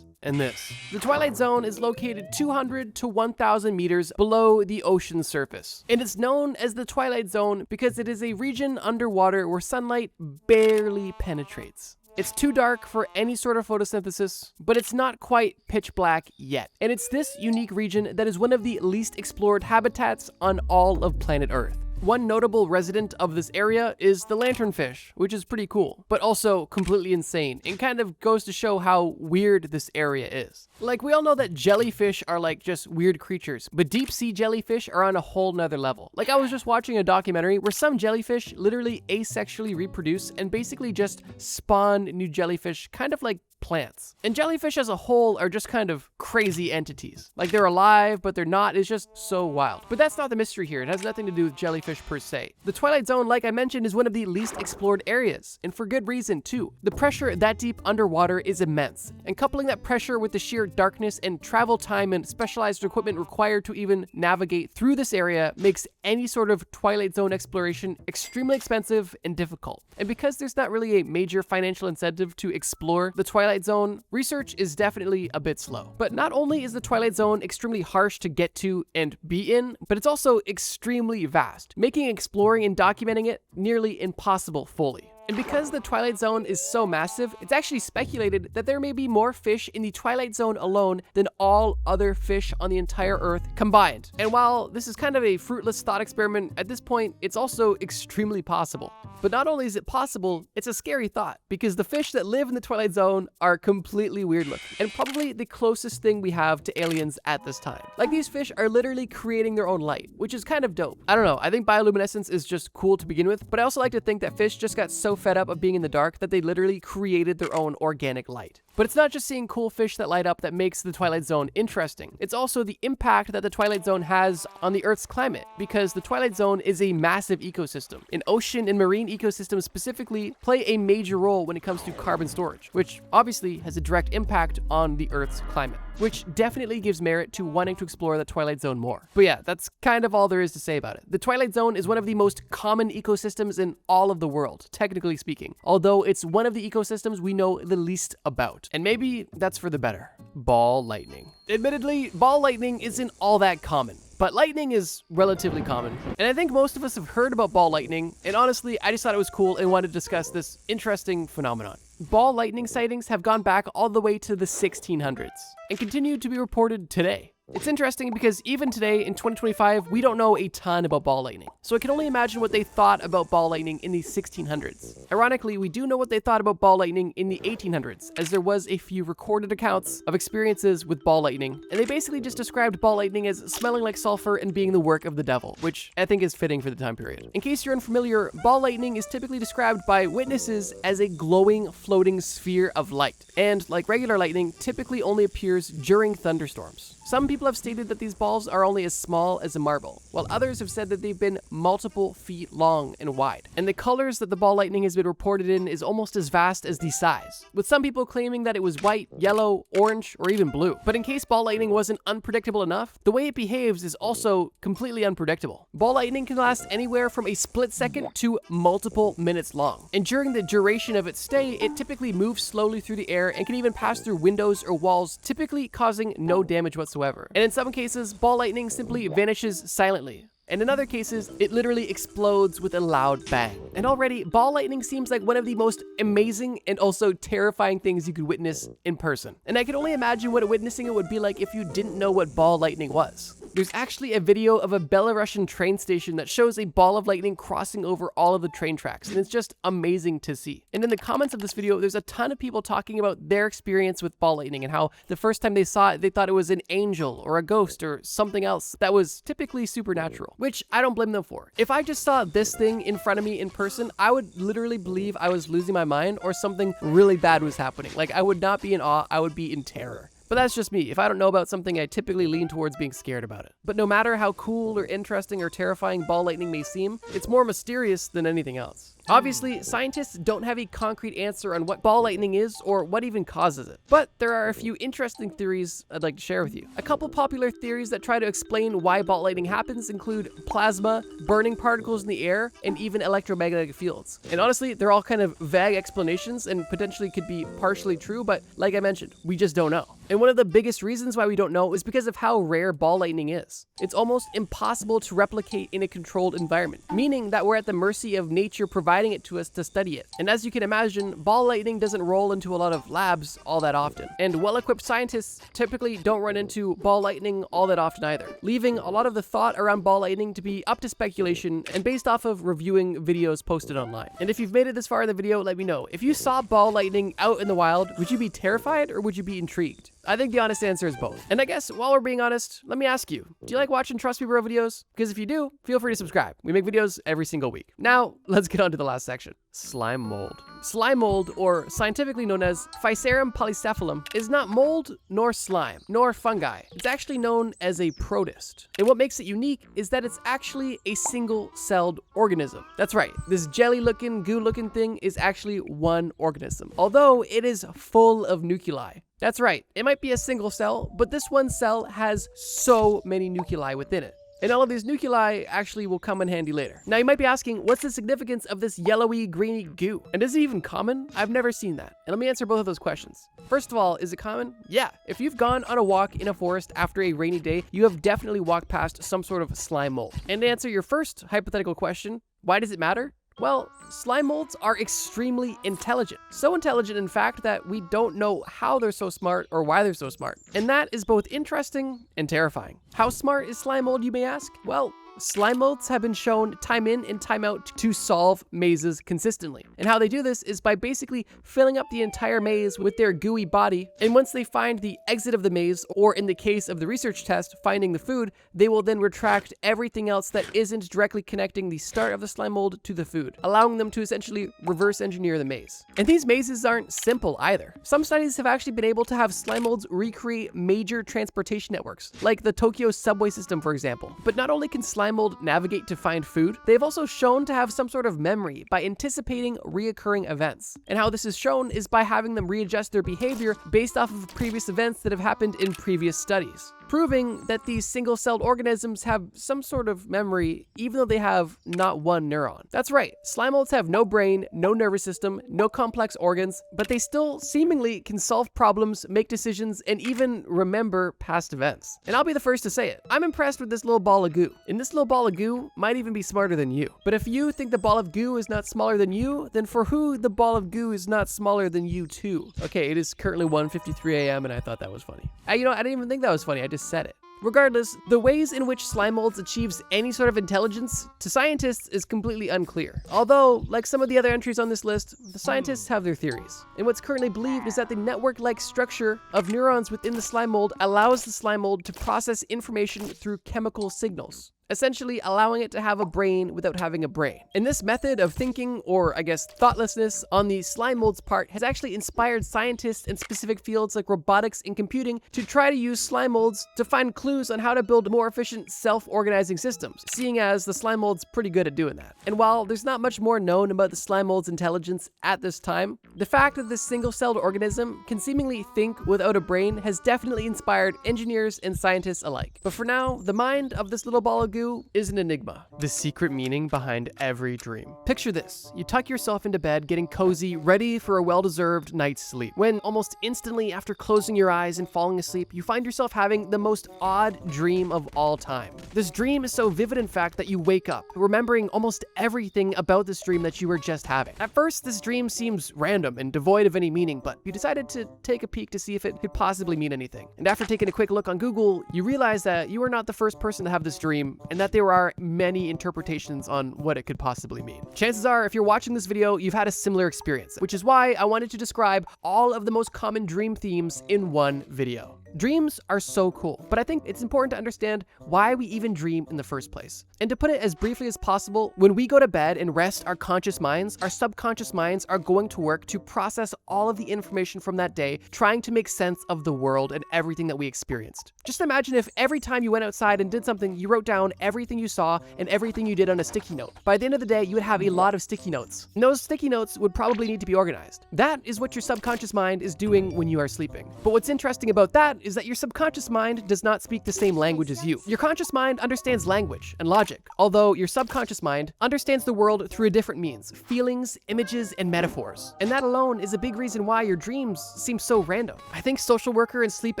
and this. The Twilight Zone is located 200 to 1,000 meters below the ocean surface. And it's known as the Twilight Zone because it is a region underwater where sunlight barely penetrates. It's too dark for any sort of photosynthesis, but it's not quite pitch black yet. And it's this unique region that is one of the least explored habitats on all of planet Earth. One notable resident of this area is the lanternfish, which is pretty cool, but also completely insane, and kind of goes to show how weird this area is. Like, we all know that jellyfish are like just weird creatures, but deep sea jellyfish are on a whole nother level. Like, I was just watching a documentary where some jellyfish literally asexually reproduce and basically just spawn new jellyfish, kind of like plants. And jellyfish as a whole are just kind of crazy entities. Like, they're alive, but they're not. It's just so wild. But that's not the mystery here. It has nothing to do with jellyfish per se. The Twilight Zone, like I mentioned, is one of the least explored areas, and for good reason too. The pressure that deep underwater is immense, and coupling that pressure with the sheer darkness and travel time and specialized equipment required to even navigate through this area makes any sort of Twilight Zone exploration extremely expensive and difficult. And because there's not really a major financial incentive to explore the Twilight Zone, research is definitely a bit slow. But not only is the Twilight Zone extremely harsh to get to and be in, but it's also extremely vast, making exploring and documenting it nearly impossible fully. And because the Twilight Zone is so massive, it's actually speculated that there may be more fish in the Twilight Zone alone than all other fish on the entire Earth combined. And while this is kind of a fruitless thought experiment, at this point, it's also extremely possible. But not only is it possible, it's a scary thought, because the fish that live in the Twilight Zone are completely weird looking, and probably the closest thing we have to aliens at this time. Like, these fish are literally creating their own light, which is kind of dope. I don't know, I think bioluminescence is just cool to begin with, but I also like to think that fish just got so fed up of being in the dark that they literally created their own organic light. But it's not just seeing cool fish that light up that makes the Twilight Zone interesting. It's also the impact that the Twilight Zone has on the Earth's climate, because the Twilight Zone is a massive ecosystem. An ocean and marine ecosystems specifically play a major role when it comes to carbon storage, which obviously has a direct impact on the Earth's climate, which definitely gives merit to wanting to explore the Twilight Zone more. But yeah, that's kind of all there is to say about it. The Twilight Zone is one of the most common ecosystems in all of the world, technically speaking, although it's one of the ecosystems we know the least about. And maybe that's for the better. Ball lightning. Admittedly, ball lightning isn't all that common, but lightning is relatively common. And I think most of us have heard about ball lightning, and honestly, I just thought it was cool and wanted to discuss this interesting phenomenon. Ball lightning sightings have gone back all the way to the 1600s and continue to be reported today. It's interesting because even today in 2025, we don't know a ton about ball lightning. So I can only imagine what they thought about ball lightning in the 1600s. Ironically, we do know what they thought about ball lightning in the 1800s, as there was a few recorded accounts of experiences with ball lightning, and they basically just described ball lightning as smelling like sulfur and being the work of the devil, which I think is fitting for the time period. In case you're unfamiliar, ball lightning is typically described by witnesses as a glowing, floating sphere of light, and like regular lightning, typically only appears during thunderstorms. Some people have stated that these balls are only as small as a marble, while others have said that they've been multiple feet long and wide. And the colors that the ball lightning has been reported in is almost as vast as the size, with some people claiming that it was white, yellow, orange, or even blue. But in case ball lightning wasn't unpredictable enough, the way it behaves is also completely unpredictable. Ball lightning can last anywhere from a split second to multiple minutes long. And during the duration of its stay, it typically moves slowly through the air and can even pass through windows or walls, typically causing no damage whatsoever. And in some cases, ball lightning simply vanishes silently. And in other cases, it literally explodes with a loud bang. And already, ball lightning seems like one of the most amazing and also terrifying things you could witness in person. And I can only imagine what witnessing it would be like if you didn't know what ball lightning was. There's actually a video of a Belarusian train station that shows a ball of lightning crossing over all of the train tracks, and it's just amazing to see. And in the comments of this video, there's a ton of people talking about their experience with ball lightning and how the first time they saw it, they thought it was an angel or a ghost or something else that was typically supernatural, which I don't blame them for. If I just saw this thing in front of me in person, I would literally believe I was losing my mind or something really bad was happening. Like, I would not be in awe, I would be in terror. But that's just me. If I don't know about something, I typically lean towards being scared about it. But no matter how cool or interesting or terrifying ball lightning may seem, it's more mysterious than anything else. Obviously, scientists don't have a concrete answer on what ball lightning is or what even causes it, but there are a few interesting theories I'd like to share with you. A couple popular theories that try to explain why ball lightning happens include plasma, burning particles in the air, and even electromagnetic fields. And honestly, they're all kind of vague explanations and potentially could be partially true, but like I mentioned, we just don't know. And one of the biggest reasons why we don't know is because of how rare ball lightning is. It's almost impossible to replicate in a controlled environment, meaning that we're at the mercy of nature providing it to us to study it. And as you can imagine, ball lightning doesn't roll into a lot of labs all that often. And well-equipped scientists typically don't run into ball lightning all that often either, leaving a lot of the thought around ball lightning to be up to speculation and based off of reviewing videos posted online. And if you've made it this far in the video, let me know. If you saw ball lightning out in the wild, would you be terrified or would you be intrigued? I think the honest answer is both. And I guess while we're being honest, let me ask you, do you like watching Trust Me Bro videos? Because if you do, feel free to subscribe. We make videos every single week. Now, let's get on to the last section. Slime mold. Slime mold, or scientifically known as Physarum polycephalum, is not mold, nor slime, nor fungi. It's actually known as a protist. And what makes it unique is that it's actually a single-celled organism. That's right, this jelly-looking, goo-looking thing is actually one organism, although it is full of nuclei. That's right, it might be a single cell, but this one cell has so many nuclei within it. And all of these nuclei actually will come in handy later. Now you might be asking, what's the significance of this yellowy, greeny goo? And is it even common? I've never seen that. And let me answer both of those questions. First of all, is it common? Yeah. If you've gone on a walk in a forest after a rainy day, you have definitely walked past some sort of slime mold. And to answer your first hypothetical question, why does it matter? Well, slime molds are extremely intelligent. So intelligent, in fact, that we don't know how they're so smart or why they're so smart. And that is both interesting and terrifying. How smart is slime mold, you may ask? Well, slime molds have been shown time in and time out to solve mazes consistently. And how they do this is by basically filling up the entire maze with their gooey body. And once they find the exit of the maze, or in the case of the research test, finding the food, they will then retract everything else that isn't directly connecting the start of the slime mold to the food, allowing them to essentially reverse engineer the maze. And these mazes aren't simple either. Some studies have actually been able to have slime molds recreate major transportation networks, like the Tokyo subway system, for example. But not only can slime mold navigate to find food, they've also shown to have some sort of memory by anticipating reoccurring events. And how this is shown is by having them readjust their behavior based off of previous events that have happened in previous studies, proving that these single-celled organisms have some sort of memory even though they have not one neuron. That's right, slime molds have no brain, no nervous system, no complex organs, but they still seemingly can solve problems, make decisions, and even remember past events. And I'll be the first to say it, I'm impressed with this little ball of goo. And this little ball of goo might even be smarter than you. But if you think the ball of goo is not smaller than you, then for who the ball of goo is not smaller than you too? Okay, it is currently 1:53 a.m. and I thought that was funny. I didn't even think that was funny, I just said it. Regardless, the ways in which slime molds achieves any sort of intelligence to scientists is completely unclear. Although, like some of the other entries on this list, the scientists have their theories. And what's currently believed is that the network-like structure of neurons within the slime mold allows the slime mold to process information through chemical signals, essentially allowing it to have a brain without having a brain. And this method of thinking, or I guess thoughtlessness, on the slime mold's part has actually inspired scientists in specific fields like robotics and computing to try to use slime molds to find clues on how to build more efficient self-organizing systems, seeing as the slime mold's pretty good at doing that. And while there's not much more known about the slime mold's intelligence at this time, the fact that this single-celled organism can seemingly think without a brain has definitely inspired engineers and scientists alike. But for now, the mind of this little ball of goo is an enigma. The secret meaning behind every dream. Picture this. You tuck yourself into bed, getting cozy, ready for a well-deserved night's sleep, when almost instantly after closing your eyes and falling asleep, you find yourself having the most odd dream of all time. This dream is so vivid, in fact, that you wake up, remembering almost everything about this dream that you were just having. At first, this dream seems random and devoid of any meaning, but you decided to take a peek to see if it could possibly mean anything. And after taking a quick look on Google, you realize that you are not the first person to have this dream, and that there are many interpretations on what it could possibly mean. Chances are, if you're watching this video, you've had a similar experience, which is why I wanted to describe all of the most common dream themes in one video. Dreams are so cool, but I think it's important to understand why we even dream in the first place. And to put it as briefly as possible, when we go to bed and rest our conscious minds, our subconscious minds are going to work to process all of the information from that day, trying to make sense of the world and everything that we experienced. Just imagine if every time you went outside and did something, you wrote down everything you saw and everything you did on a sticky note. By the end of the day, you would have a lot of sticky notes. And those sticky notes would probably need to be organized. That is what your subconscious mind is doing when you are sleeping. But what's interesting about that is that your subconscious mind does not speak the same language as you. Your conscious mind understands language and logic, although your subconscious mind understands the world through a different means: feelings, images, and metaphors. And that alone is a big reason why your dreams seem so random. I think social worker and sleep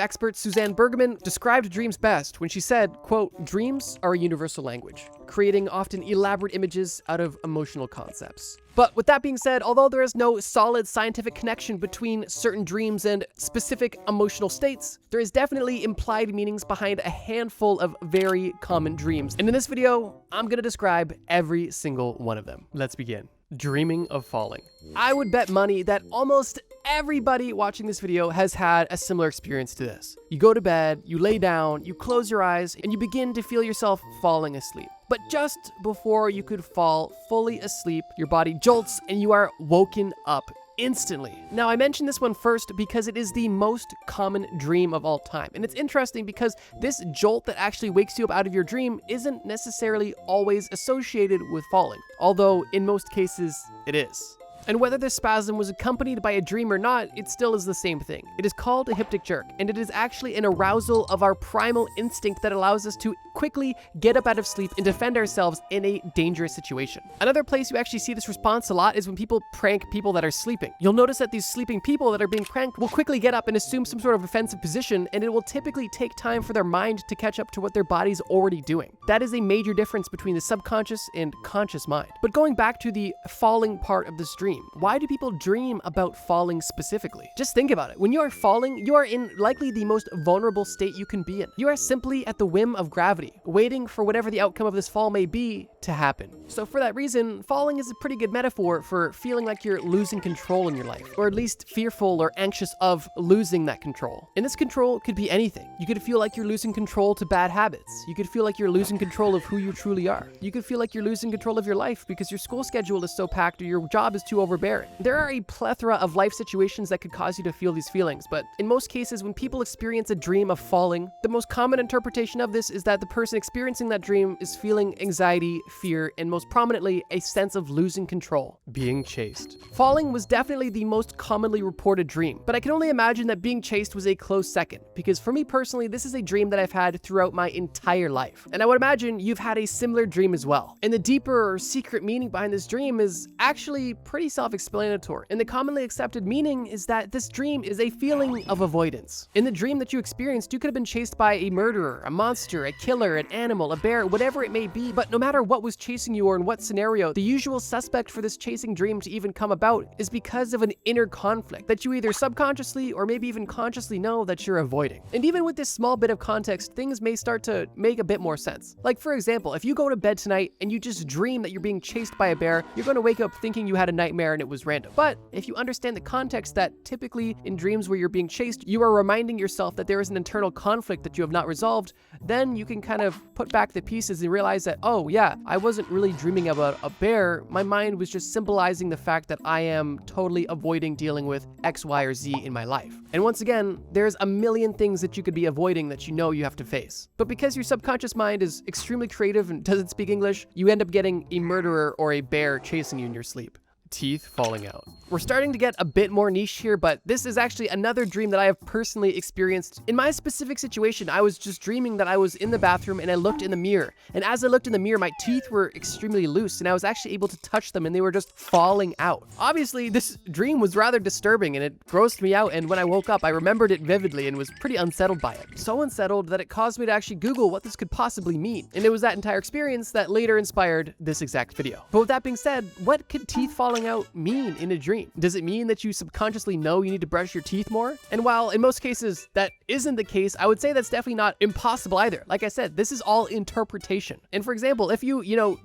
expert Suzanne Bergman described dreams best when she said, quote, "Dreams are a universal language, creating often elaborate images out of emotional concepts." But with that being said, although there is no solid scientific connection between certain dreams and specific emotional states, there is definitely implied meanings behind a handful of very common dreams. And in this video, I'm gonna describe every single one of them. Let's begin. Dreaming of falling. I would bet money that almost everybody watching this video has had a similar experience to this. You go to bed, you lay down, you close your eyes, and you begin to feel yourself falling asleep. But just before you could fall fully asleep, your body jolts and you are woken up instantly. Now, I mentioned this one first because it is the most common dream of all time. And it's interesting because this jolt that actually wakes you up out of your dream isn't necessarily always associated with falling, although in most cases it is. And whether this spasm was accompanied by a dream or not, it still is the same thing. It is called a hyptic jerk, and it is actually an arousal of our primal instinct that allows us to quickly get up out of sleep and defend ourselves in a dangerous situation. Another place you actually see this response a lot is when people prank people that are sleeping. You'll notice that these sleeping people that are being pranked will quickly get up and assume some sort of offensive position, and it will typically take time for their mind to catch up to what their body's already doing. That is a major difference between the subconscious and conscious mind. But going back to the falling part of this dream, why do people dream about falling specifically? Just think about it. When you are falling, you are in likely the most vulnerable state you can be in. You are simply at the whim of gravity, waiting for whatever the outcome of this fall may be to happen. So for that reason, falling is a pretty good metaphor for feeling like you're losing control in your life, or at least fearful or anxious of losing that control. And this control could be anything. You could feel like you're losing control to bad habits. You could feel like you're losing control of who you truly are. You could feel like you're losing control of your life because your school schedule is so packed or your job is too overbearing. There are a plethora of life situations that could cause you to feel these feelings, but in most cases, when people experience a dream of falling, the most common interpretation of this is that the person experiencing that dream is feeling anxiety, fear, and most prominently, a sense of losing control. Being chased. Falling was definitely the most commonly reported dream, but I can only imagine that being chased was a close second, because for me personally, this is a dream that I've had throughout my entire life. And I would imagine you've had a similar dream as well. And the deeper or secret meaning behind this dream is actually pretty self-explanatory. And the commonly accepted meaning is that this dream is a feeling of avoidance. In the dream that you experienced, you could have been chased by a murderer, a monster, a killer, an animal, a bear, whatever it may be, but no matter what was chasing you or in what scenario, the usual suspect for this chasing dream to even come about is because of an inner conflict that you either subconsciously or maybe even consciously know that you're avoiding. And even with this small bit of context, things may start to make a bit more sense. Like for example, if you go to bed tonight and you just dream that you're being chased by a bear, you're going to wake up thinking you had a nightmare and it was random. But if you understand the context that typically in dreams where you're being chased, you are reminding yourself that there is an internal conflict that you have not resolved, then you can kind of put back the pieces and realize that, oh yeah, I wasn't really dreaming about a bear. My mind was just symbolizing the fact that I am totally avoiding dealing with X, Y, or Z in my life. And once again, there's a million things that you could be avoiding that you know you have to face. But because your subconscious mind is extremely creative and doesn't speak English, you end up getting a murderer or a bear chasing you in your sleep. Teeth falling out. We're starting to get a bit more niche here, but this is actually another dream that I have personally experienced. In my specific situation, I was just dreaming that I was in the bathroom and I looked in the mirror. And as I looked in the mirror, my teeth were extremely loose and I was actually able to touch them and they were just falling out. Obviously, this dream was rather disturbing and it grossed me out. And when I woke up, I remembered it vividly and was pretty unsettled by it. So unsettled that it caused me to actually Google what this could possibly mean. And it was that entire experience that later inspired this exact video. But with that being said, what could teeth falling out mean in a dream? Does it mean that you subconsciously know you need to brush your teeth more? And while in most cases that isn't the case, I would say that's definitely not impossible either. Like I said, this is all interpretation. And for example, if you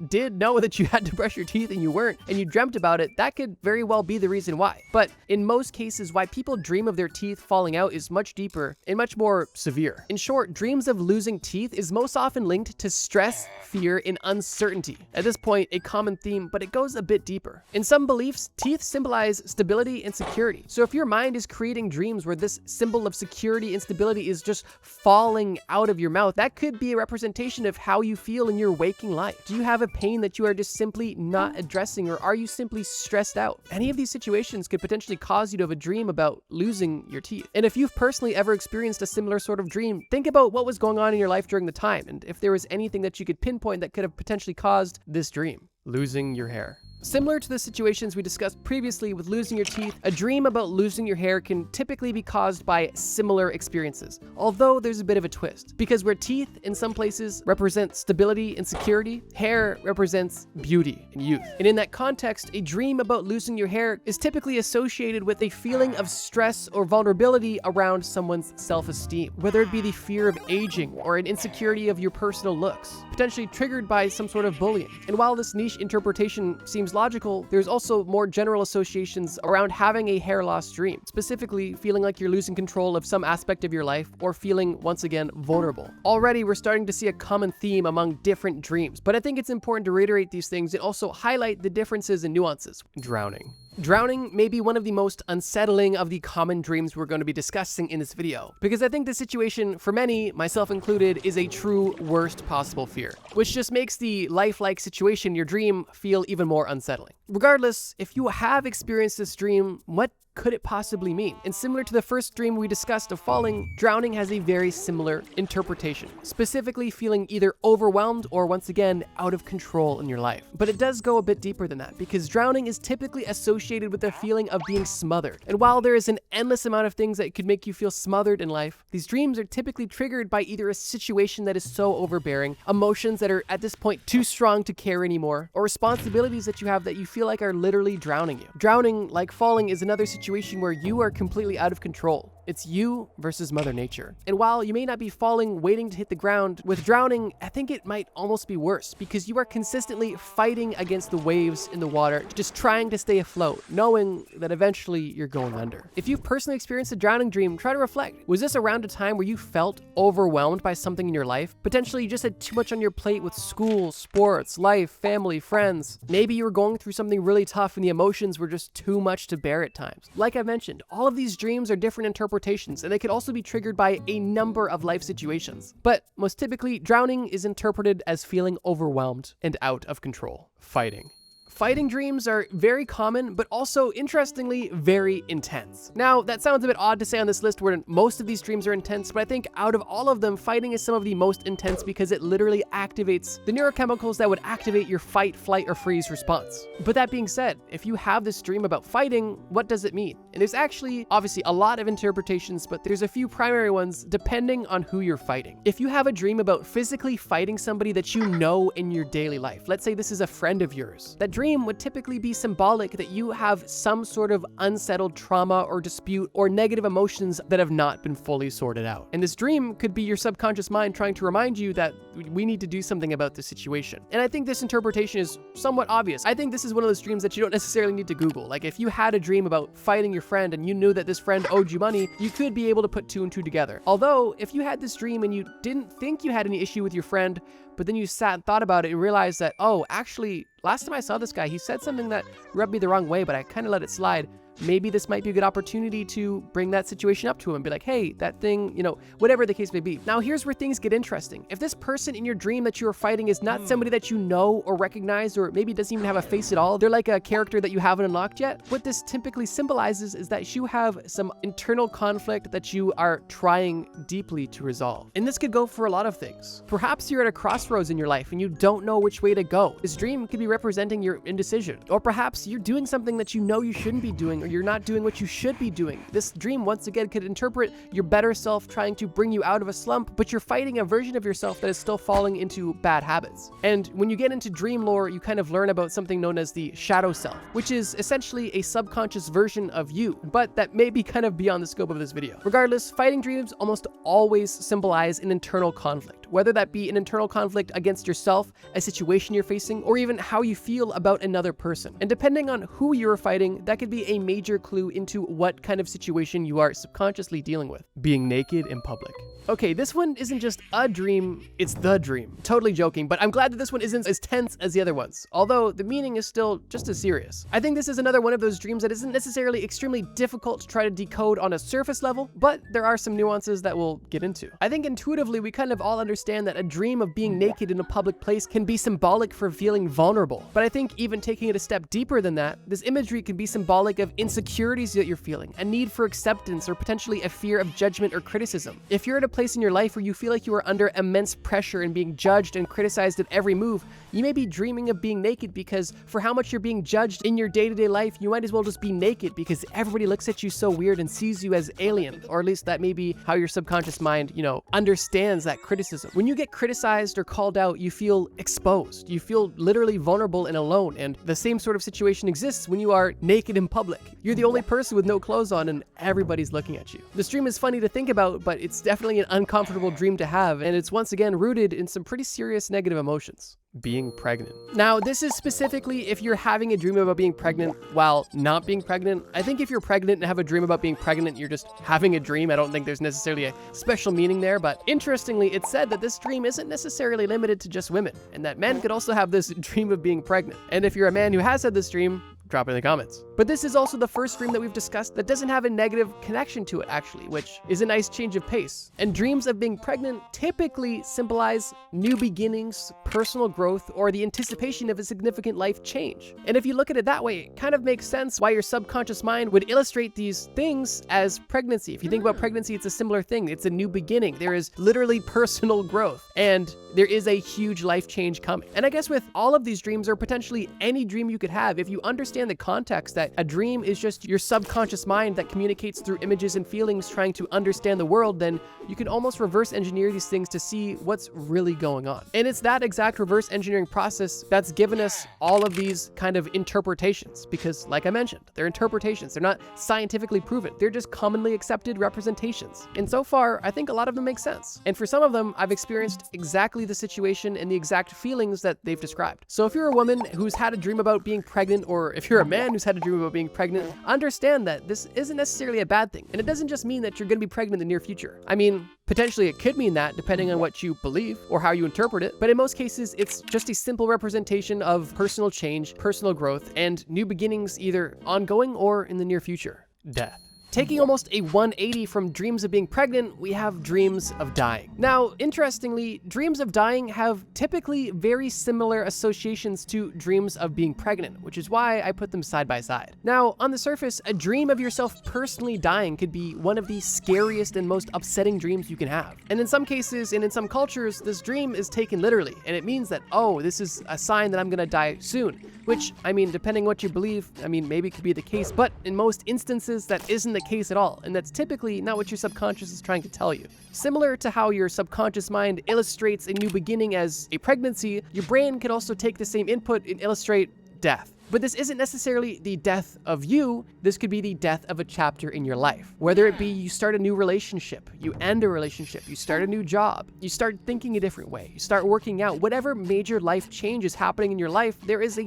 did know that you had to brush your teeth and you weren't, and you dreamt about it, that could very well be the reason why. But in most cases, why people dream of their teeth falling out is much deeper and much more severe. In short, dreams of losing teeth is most often linked to stress, fear, and uncertainty. At this point, a common theme, but it goes a bit deeper. In some beliefs, teeth symbolize stability and security. So if your mind is creating dreams where this symbol of security and stability is just falling out of your mouth, that could be a representation of how you feel in your waking life. Do you have a pain that you are just simply not addressing, or are you simply stressed out? Any of these situations could potentially cause you to have a dream about losing your teeth. And if you've personally ever experienced a similar sort of dream, think about what was going on in your life during the time, and if there was anything that you could pinpoint that could have potentially caused this dream. Losing your hair. Similar to the situations we discussed previously with losing your teeth, a dream about losing your hair can typically be caused by similar experiences, although there's a bit of a twist. Because where teeth in some places represent stability and security, hair represents beauty and youth. And in that context, a dream about losing your hair is typically associated with a feeling of stress or vulnerability around someone's self-esteem, whether it be the fear of aging or an insecurity of your personal looks, potentially triggered by some sort of bullying. And while this niche interpretation seems logical, there's also more general associations around having a hair loss dream, specifically feeling like you're losing control of some aspect of your life or feeling, once again, vulnerable. Already, we're starting to see a common theme among different dreams, but I think it's important to reiterate these things and also highlight the differences and nuances. Drowning. Drowning may be one of the most unsettling of the common dreams we're going to be discussing in this video, because I think the situation for many, myself included, is a true worst possible fear, which just makes the lifelike situation in your dream feel even more unsettling. Regardless, if you have experienced this dream, what could it possibly mean? And similar to the first dream we discussed of falling, drowning has a very similar interpretation, specifically feeling either overwhelmed or, once again, out of control in your life. But it does go a bit deeper than that, because drowning is typically associated with the feeling of being smothered. And while there is an endless amount of things that could make you feel smothered in life, these dreams are typically triggered by either a situation that is so overbearing, emotions that are at this point too strong to care anymore, or responsibilities that you have that you feel like are literally drowning you. Drowning, like falling, is another situation where you are completely out of control. It's you versus Mother Nature. And while you may not be falling, waiting to hit the ground, with drowning, I think it might almost be worse, because you are consistently fighting against the waves in the water, just trying to stay afloat, knowing that eventually you're going under. If you've personally experienced a drowning dream, try to reflect. Was this around a time where you felt overwhelmed by something in your life? Potentially you just had too much on your plate with school, sports, life, family, friends. Maybe you were going through something really tough and the emotions were just too much to bear at times. Like I mentioned, all of these dreams are different interpretations, and they could also be triggered by a number of life situations. But most typically, drowning is interpreted as feeling overwhelmed and out of control. Fighting. Fighting dreams are very common, but also, interestingly, very intense. Now, that sounds a bit odd to say on this list where most of these dreams are intense, but I think out of all of them, fighting is some of the most intense because it literally activates the neurochemicals that would activate your fight, flight, or freeze response. But that being said, if you have this dream about fighting, what does it mean? And there's actually, obviously, a lot of interpretations, but there's a few primary ones depending on who you're fighting. If you have a dream about physically fighting somebody that you know in your daily life, let's say this is a friend of yours, that dream would typically be symbolic that you have some sort of unsettled trauma or dispute or negative emotions that have not been fully sorted out. And this dream could be your subconscious mind trying to remind you that we need to do something about this situation. And I think this interpretation is somewhat obvious. I think this is one of those dreams that you don't necessarily need to Google. Like if you had a dream about fighting your friend and you knew that this friend owed you money, you could be able to put two and two together. Although if you had this dream and you didn't think you had any issue with your friend, but then you sat and thought about it and realized that, oh, actually, last time I saw this guy, he said something that rubbed me the wrong way, but I kind of let it slide. Maybe this might be a good opportunity to bring that situation up to him and be like, hey, that thing, whatever the case may be. Now, here's where things get interesting. If this person in your dream that you are fighting is not somebody that you know or recognize, or maybe doesn't even have a face at all, they're like a character that you haven't unlocked yet, what this typically symbolizes is that you have some internal conflict that you are trying deeply to resolve. And this could go for a lot of things. Perhaps you're at a crossroads in your life and you don't know which way to go. This dream could be representing your indecision. Or perhaps you're doing something that you know you shouldn't be doing, or or you're not doing what you should be doing. This dream, once again, could interpret your better self trying to bring you out of a slump, but you're fighting a version of yourself that is still falling into bad habits. And when you get into dream lore, you kind of learn about something known as the shadow self, which is essentially a subconscious version of you, but that may be kind of beyond the scope of this video. Regardless, fighting dreams almost always symbolize an internal conflict, whether that be an internal conflict against yourself, a situation you're facing, or even how you feel about another person. And depending on who you're fighting, that could be a major clue into what kind of situation you are subconsciously dealing with. Being naked in public. Okay, this one isn't just a dream, it's the dream. Totally joking, but I'm glad that this one isn't as tense as the other ones, although the meaning is still just as serious. I think this is another one of those dreams that isn't necessarily extremely difficult to try to decode on a surface level, but there are some nuances that we'll get into. I think intuitively we kind of all understand that a dream of being naked in a public place can be symbolic for feeling vulnerable, but I think even taking it a step deeper than that, this imagery can be symbolic of insecurities that you're feeling, a need for acceptance, or potentially a fear of judgment or criticism. If you're at a place in your life where you feel like you are under immense pressure and being judged and criticized at every move, you may be dreaming of being naked because for how much you're being judged in your day-to-day life, you might as well just be naked because everybody looks at you so weird and sees you as alien, or at least that may be how your subconscious mind, understands that criticism. When you get criticized or called out, you feel exposed. You feel literally vulnerable and alone, and the same sort of situation exists when you are naked in public. You're the only person with no clothes on and everybody's looking at you. This dream is funny to think about, but it's definitely an uncomfortable dream to have, and it's once again rooted in some pretty serious negative emotions. Being pregnant. Now, this is specifically if you're having a dream about being pregnant while not being pregnant. I think if you're pregnant and have a dream about being pregnant, you're just having a dream. I don't think there's necessarily a special meaning there, but interestingly, it's said that this dream isn't necessarily limited to just women, and that men could also have this dream of being pregnant. And if you're a man who has had this dream, drop it in the comments. But this is also the first dream that we've discussed that doesn't have a negative connection to it, actually, which is a nice change of pace. And dreams of being pregnant typically symbolize new beginnings, personal growth, or the anticipation of a significant life change. And if you look at it that way, it kind of makes sense why your subconscious mind would illustrate these things as pregnancy. If you think about pregnancy, it's a similar thing. It's a new beginning. There is literally personal growth, and there is a huge life change coming. And I guess with all of these dreams, or potentially any dream you could have, if you understand the context that a dream is just your subconscious mind that communicates through images and feelings trying to understand the world, then you can almost reverse engineer these things to see what's really going on. And it's that exact reverse engineering process that's given us all of these kind of interpretations, because like I mentioned, they're interpretations. They're not scientifically proven. They're just commonly accepted representations. And so far, I think a lot of them make sense. And for some of them, I've experienced exactly the situation and the exact feelings that they've described. So if you're a woman who's had a dream about being pregnant, or if you're a man who's had a dream about being pregnant, understand that this isn't necessarily a bad thing. And it doesn't just mean that you're going to be pregnant in the near future. I mean, potentially it could mean that depending on what you believe or how you interpret it. But in most cases, it's just a simple representation of personal change, personal growth, and new beginnings either ongoing or in the near future. Death. Taking almost a 180 from dreams of being pregnant, we have dreams of dying. Now, interestingly, dreams of dying have typically very similar associations to dreams of being pregnant, which is why I put them side by side. Now, on the surface, a dream of yourself personally dying could be one of the scariest and most upsetting dreams you can have. And in some cases, and in some cultures, this dream is taken literally, and it means that, oh, this is a sign that I'm gonna die soon. Which, I mean, depending what you believe, maybe it could be the case, but in most instances, that isn't the case at all, and that's typically not what your subconscious is trying to tell you. Similar to how your subconscious mind illustrates a new beginning as a pregnancy, your brain could also take the same input and illustrate death. But this isn't necessarily the death of you. This could be the death of a chapter in your life. Whether it be you start a new relationship, you end a relationship, you start a new job, you start thinking a different way, you start working out, whatever major life change is happening in your life, there is a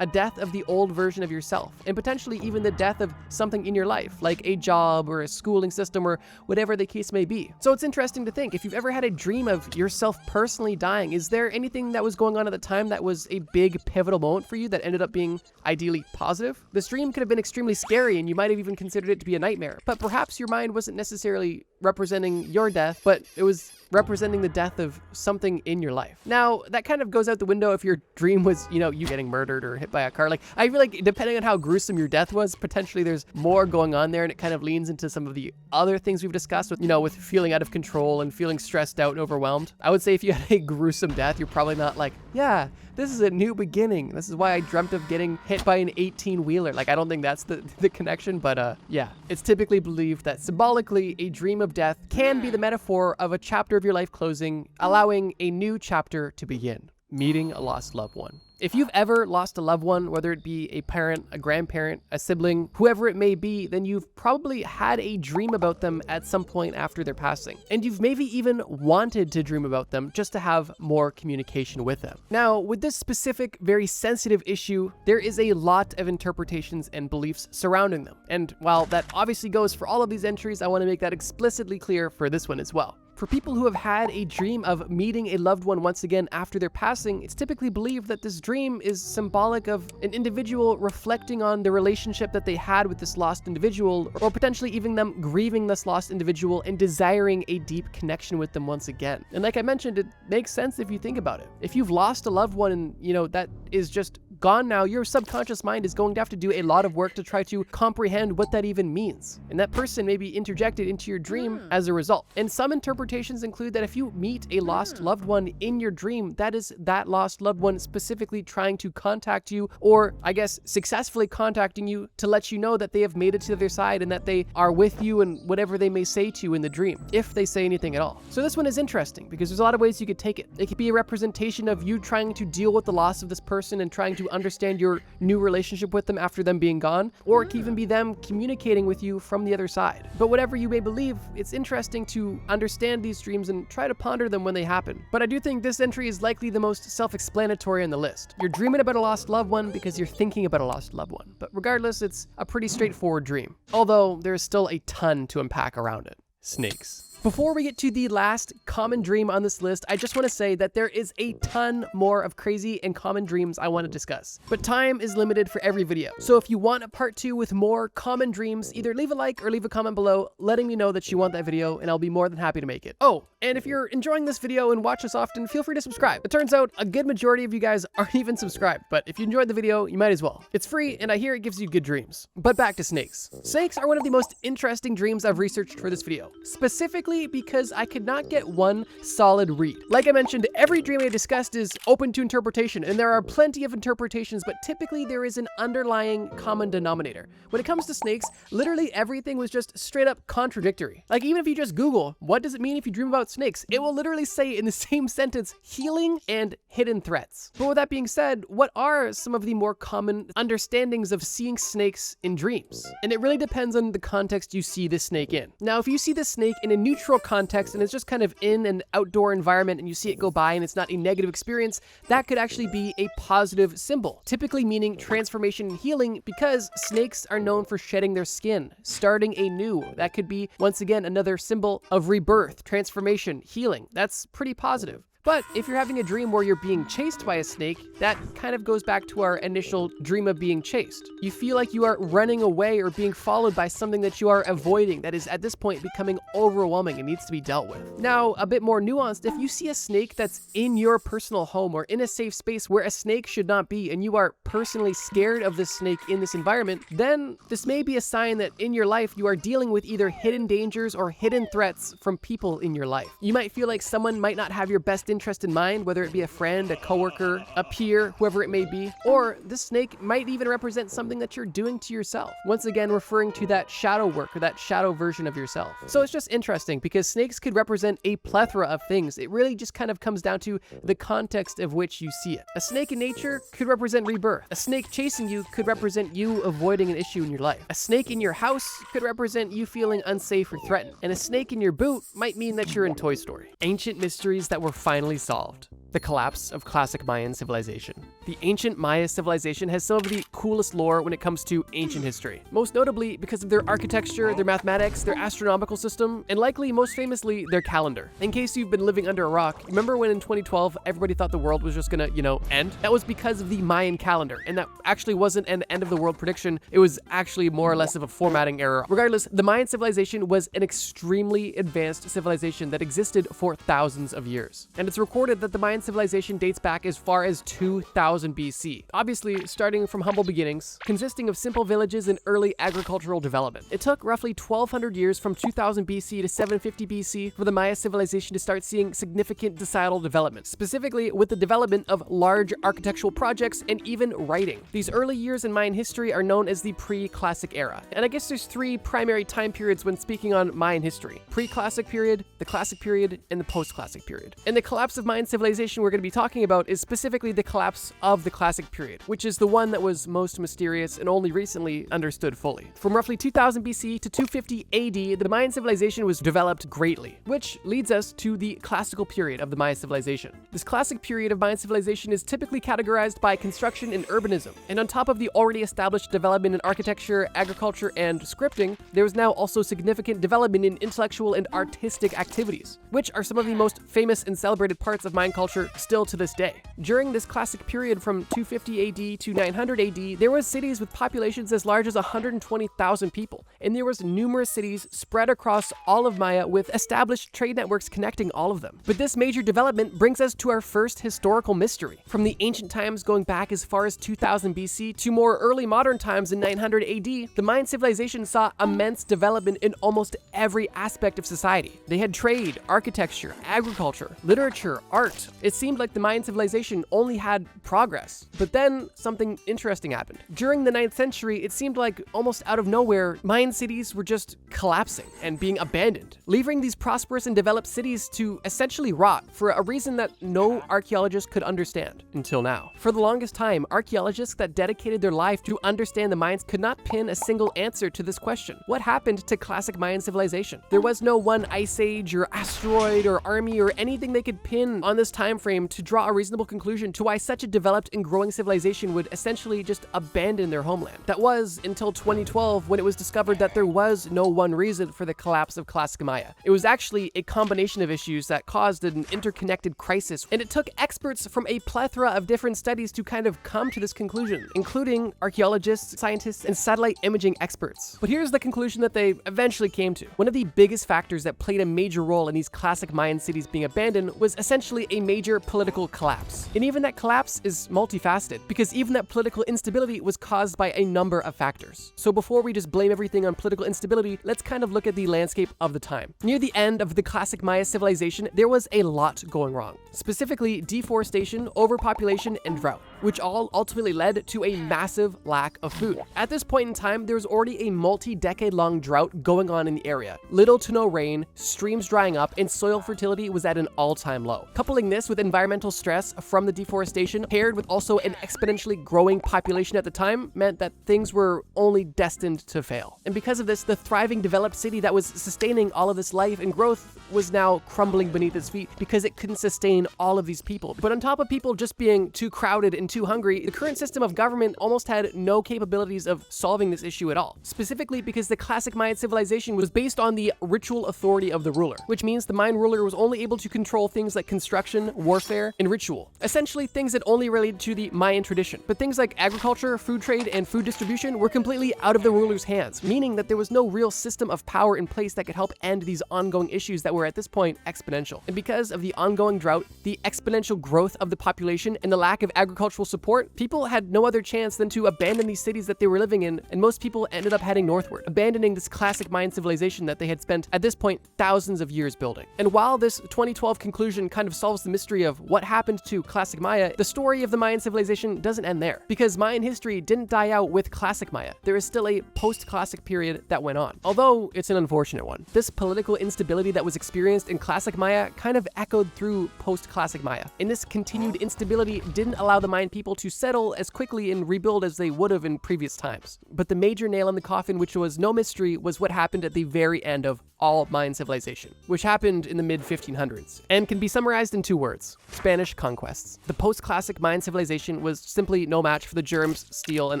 death of the old version of yourself, and potentially even the death of something in your life, like a job or a schooling system or whatever the case may be. So it's interesting to think, if you've ever had a dream of yourself personally dying, is there anything that was going on at the time that was a big pivotal moment for you that ended up being ideally positive? This dream could have been extremely scary and you might have even considered it to be a nightmare, but perhaps your mind wasn't necessarily representing your death, but it was representing the death of something in your life. Now, that kind of goes out the window if your dream was, you getting murdered or hit by a car. Like, I feel like depending on how gruesome your death was, potentially there's more going on there, and it kind of leans into some of the other things we've discussed with, with feeling out of control and feeling stressed out and overwhelmed. I would say if you had a gruesome death, you're probably not like, yeah, this is a new beginning. This is why I dreamt of getting hit by an 18-wheeler. Like, I don't think that's the connection, but yeah. It's typically believed that symbolically, a dream of death can be the metaphor of a chapter of your life closing, allowing a new chapter to begin. Meeting a lost loved one. If you've ever lost a loved one, whether it be a parent, a grandparent, a sibling, whoever it may be, then you've probably had a dream about them at some point after their passing. And you've maybe even wanted to dream about them just to have more communication with them. Now, with this specific, very sensitive issue, there is a lot of interpretations and beliefs surrounding them. And while that obviously goes for all of these entries, I want to make that explicitly clear for this one as well. For people who have had a dream of meeting a loved one once again after their passing, it's typically believed that this dream is symbolic of an individual reflecting on the relationship that they had with this lost individual, or potentially even them grieving this lost individual and desiring a deep connection with them once again. And like I mentioned, it makes sense if you think about it. If you've lost a loved one and, that is just gone now, your subconscious mind is going to have to do a lot of work to try to comprehend what that even means. And that person may be interjected into your dream as a result. And some interpretations include that if you meet a lost loved one in your dream, that is that lost loved one specifically trying to contact you, or I guess successfully contacting you to let you know that they have made it to the other side and that they are with you and whatever they may say to you in the dream, if they say anything at all. So this one is interesting because there's a lot of ways you could take it. It could be a representation of you trying to deal with the loss of this person and trying to understand your new relationship with them after them being gone, or it could even be them communicating with you from the other side. But whatever you may believe, it's interesting to understand these dreams and try to ponder them when they happen. But I do think this entry is likely the most self-explanatory on the list. You're dreaming about a lost loved one because you're thinking about a lost loved one. But regardless, it's a pretty straightforward dream. Although there's still a ton to unpack around it. Snakes. Before we get to the last common dream on this list, I just want to say that there is a ton more of crazy and common dreams I want to discuss. But time is limited for every video. So if you want a part 2 with more common dreams, either leave a like or leave a comment below letting me know that you want that video, and I'll be more than happy to make it. Oh, and if you're enjoying this video and watch us often, feel free to subscribe. It turns out a good majority of you guys aren't even subscribed, but if you enjoyed the video, you might as well. It's free, and I hear it gives you good dreams. But back to snakes. Snakes are one of the most interesting dreams I've researched for this video. Specifically because I could not get one solid read. Like I mentioned, every dream I discussed is open to interpretation, and there are plenty of interpretations, but typically there is an underlying common denominator. When it comes to snakes, literally everything was just straight up contradictory. Like, even if you just Google, what does it mean if you dream about snakes? It will literally say in the same sentence, healing and hidden threats. But with that being said, what are some of the more common understandings of seeing snakes in dreams? And it really depends on the context you see this snake in. Now, if you see this snake in a neutral context and it's just kind of in an outdoor environment and you see it go by and it's not a negative experience, that could actually be a positive symbol, typically meaning transformation and healing, because snakes are known for shedding their skin, starting anew. That could be, once again, another symbol of rebirth, transformation, healing. That's pretty positive. But if you're having a dream where you're being chased by a snake, that kind of goes back to our initial dream of being chased. You feel like you are running away or being followed by something that you are avoiding that is at this point becoming overwhelming and needs to be dealt with. Now, a bit more nuanced, if you see a snake that's in your personal home or in a safe space where a snake should not be, and you are personally scared of this snake in this environment, then this may be a sign that in your life you are dealing with either hidden dangers or hidden threats from people in your life. You might feel like someone might not have your best interest in mind, whether it be a friend, a coworker, a peer, whoever it may be, or this snake might even represent something that you're doing to yourself. Once again, referring to that shadow work or that shadow version of yourself. So it's just interesting because snakes could represent a plethora of things. It really just kind of comes down to the context of which you see it. A snake in nature could represent rebirth. A snake chasing you could represent you avoiding an issue in your life. A snake in your house could represent you feeling unsafe or threatened. And a snake in your boot might mean that you're in Toy Story. Ancient mysteries that were finally solved. The collapse of classic Mayan civilization. The ancient Maya civilization has some of the coolest lore when it comes to ancient history. Most notably because of their architecture, their mathematics, their astronomical system, and likely most famously, their calendar. In case you've been living under a rock, remember when in 2012, everybody thought the world was just gonna, end? That was because of the Mayan calendar, and that actually wasn't an end of the world prediction. It was actually more or less of a formatting error. Regardless, the Mayan civilization was an extremely advanced civilization that existed for thousands of years. And it's recorded that the Mayan Mayan civilization dates back as far as 2000 BC, obviously starting from humble beginnings, consisting of simple villages and early agricultural development. It took roughly 1200 years from 2000 BC to 750 BC for the Maya civilization to start seeing significant societal development, specifically with the development of large architectural projects and even writing. These early years in Mayan history are known as the pre-classic era. And I guess there's three primary time periods when speaking on Mayan history: pre-classic period, the classic period, and the post-classic period. And the collapse of Mayan civilization we're going to be talking about is specifically the collapse of the classic period, which is the one that was most mysterious and only recently understood fully. From roughly 2000 BC to 250 AD, the Mayan civilization was developed greatly, which leads us to the classical period of the Maya civilization. This classic period of Mayan civilization is typically categorized by construction and urbanism. And on top of the already established development in architecture, agriculture, and scripting, there was now also significant development in intellectual and artistic activities, which are some of the most famous and celebrated parts of Mayan culture still to this day. During this classic period from 250 AD to 900 AD, there was cities with populations as large as 120,000 people, and there was numerous cities spread across all of Maya with established trade networks connecting all of them. But this major development brings us to our first historical mystery. From the ancient times going back as far as 2000 BC to more early modern times in 900 AD, the Mayan civilization saw immense development in almost every aspect of society. They had trade, architecture, agriculture, literature, art. It seemed like the Mayan civilization only had progress. But then something interesting happened. During the 9th century, it seemed like almost out of nowhere, Mayan cities were just collapsing and being abandoned, leaving these prosperous and developed cities to essentially rot for a reason that no archaeologist could understand until now. For the longest time, archaeologists that dedicated their life to understand the Mayans could not pin a single answer to this question. What happened to classic Mayan civilization? There was no one ice age or asteroid or army or anything they could pin on this time frame to draw a reasonable conclusion to why such a developed and growing civilization would essentially just abandon their homeland. That was until 2012, when it was discovered that there was no one reason for the collapse of classic Maya. It was actually a combination of issues that caused an interconnected crisis, and it took experts from a plethora of different studies to kind of come to this conclusion, including archaeologists, scientists, and satellite imaging experts. But here's the conclusion that they eventually came to. One of the biggest factors that played a major role in these classic Mayan cities being abandoned was essentially a major political collapse. And even that collapse is multifaceted, because even that political instability was caused by a number of factors. So before we just blame everything on political instability, let's kind of look at the landscape of the time. Near the end of the classic Maya civilization, there was a lot going wrong. Specifically, deforestation, overpopulation, and drought, which all ultimately led to a massive lack of food. At this point in time, there was already a multi-decade-long drought going on in the area. Little to no rain, streams drying up, and soil fertility was at an all-time low. Coupling this with environmental stress from the deforestation, paired with also an exponentially growing population at the time, meant that things were only destined to fail. And because of this, the thriving developed city that was sustaining all of this life and growth was now crumbling beneath its feet because it couldn't sustain all of these people. But on top of people just being too crowded and too hungry, the current system of government almost had no capabilities of solving this issue at all. Specifically because the classic Mayan civilization was based on the ritual authority of the ruler, which means the Mayan ruler was only able to control things like construction, warfare, and ritual. Essentially things that only related to the Mayan tradition. But things like agriculture, food trade, and food distribution were completely out of the ruler's hands, meaning that there was no real system of power in place that could help end these ongoing issues that were at this point exponential. And because of the ongoing drought, the exponential growth of the population, and the lack of agricultural support, people had no other chance than to abandon these cities that they were living in, and most people ended up heading northward, abandoning this classic Mayan civilization that they had spent, at this point, thousands of years building. And while this 2012 conclusion kind of solves the mystery of what happened to classic Maya, the story of the Mayan civilization doesn't end there, because Mayan history didn't die out with classic Maya. There is still a post-classic period that went on, although it's an unfortunate one. This political instability that was experienced in classic Maya kind of echoed through post-classic Maya, and this continued instability didn't allow the Mayan people to settle as quickly and rebuild as they would have in previous times. But the major nail in the coffin, which was no mystery, was what happened at the very end of all Mayan civilization, which happened in the mid-1500s, and can be summarized in two words: Spanish conquests. The post-classic Mayan civilization was simply no match for the germs, steel, and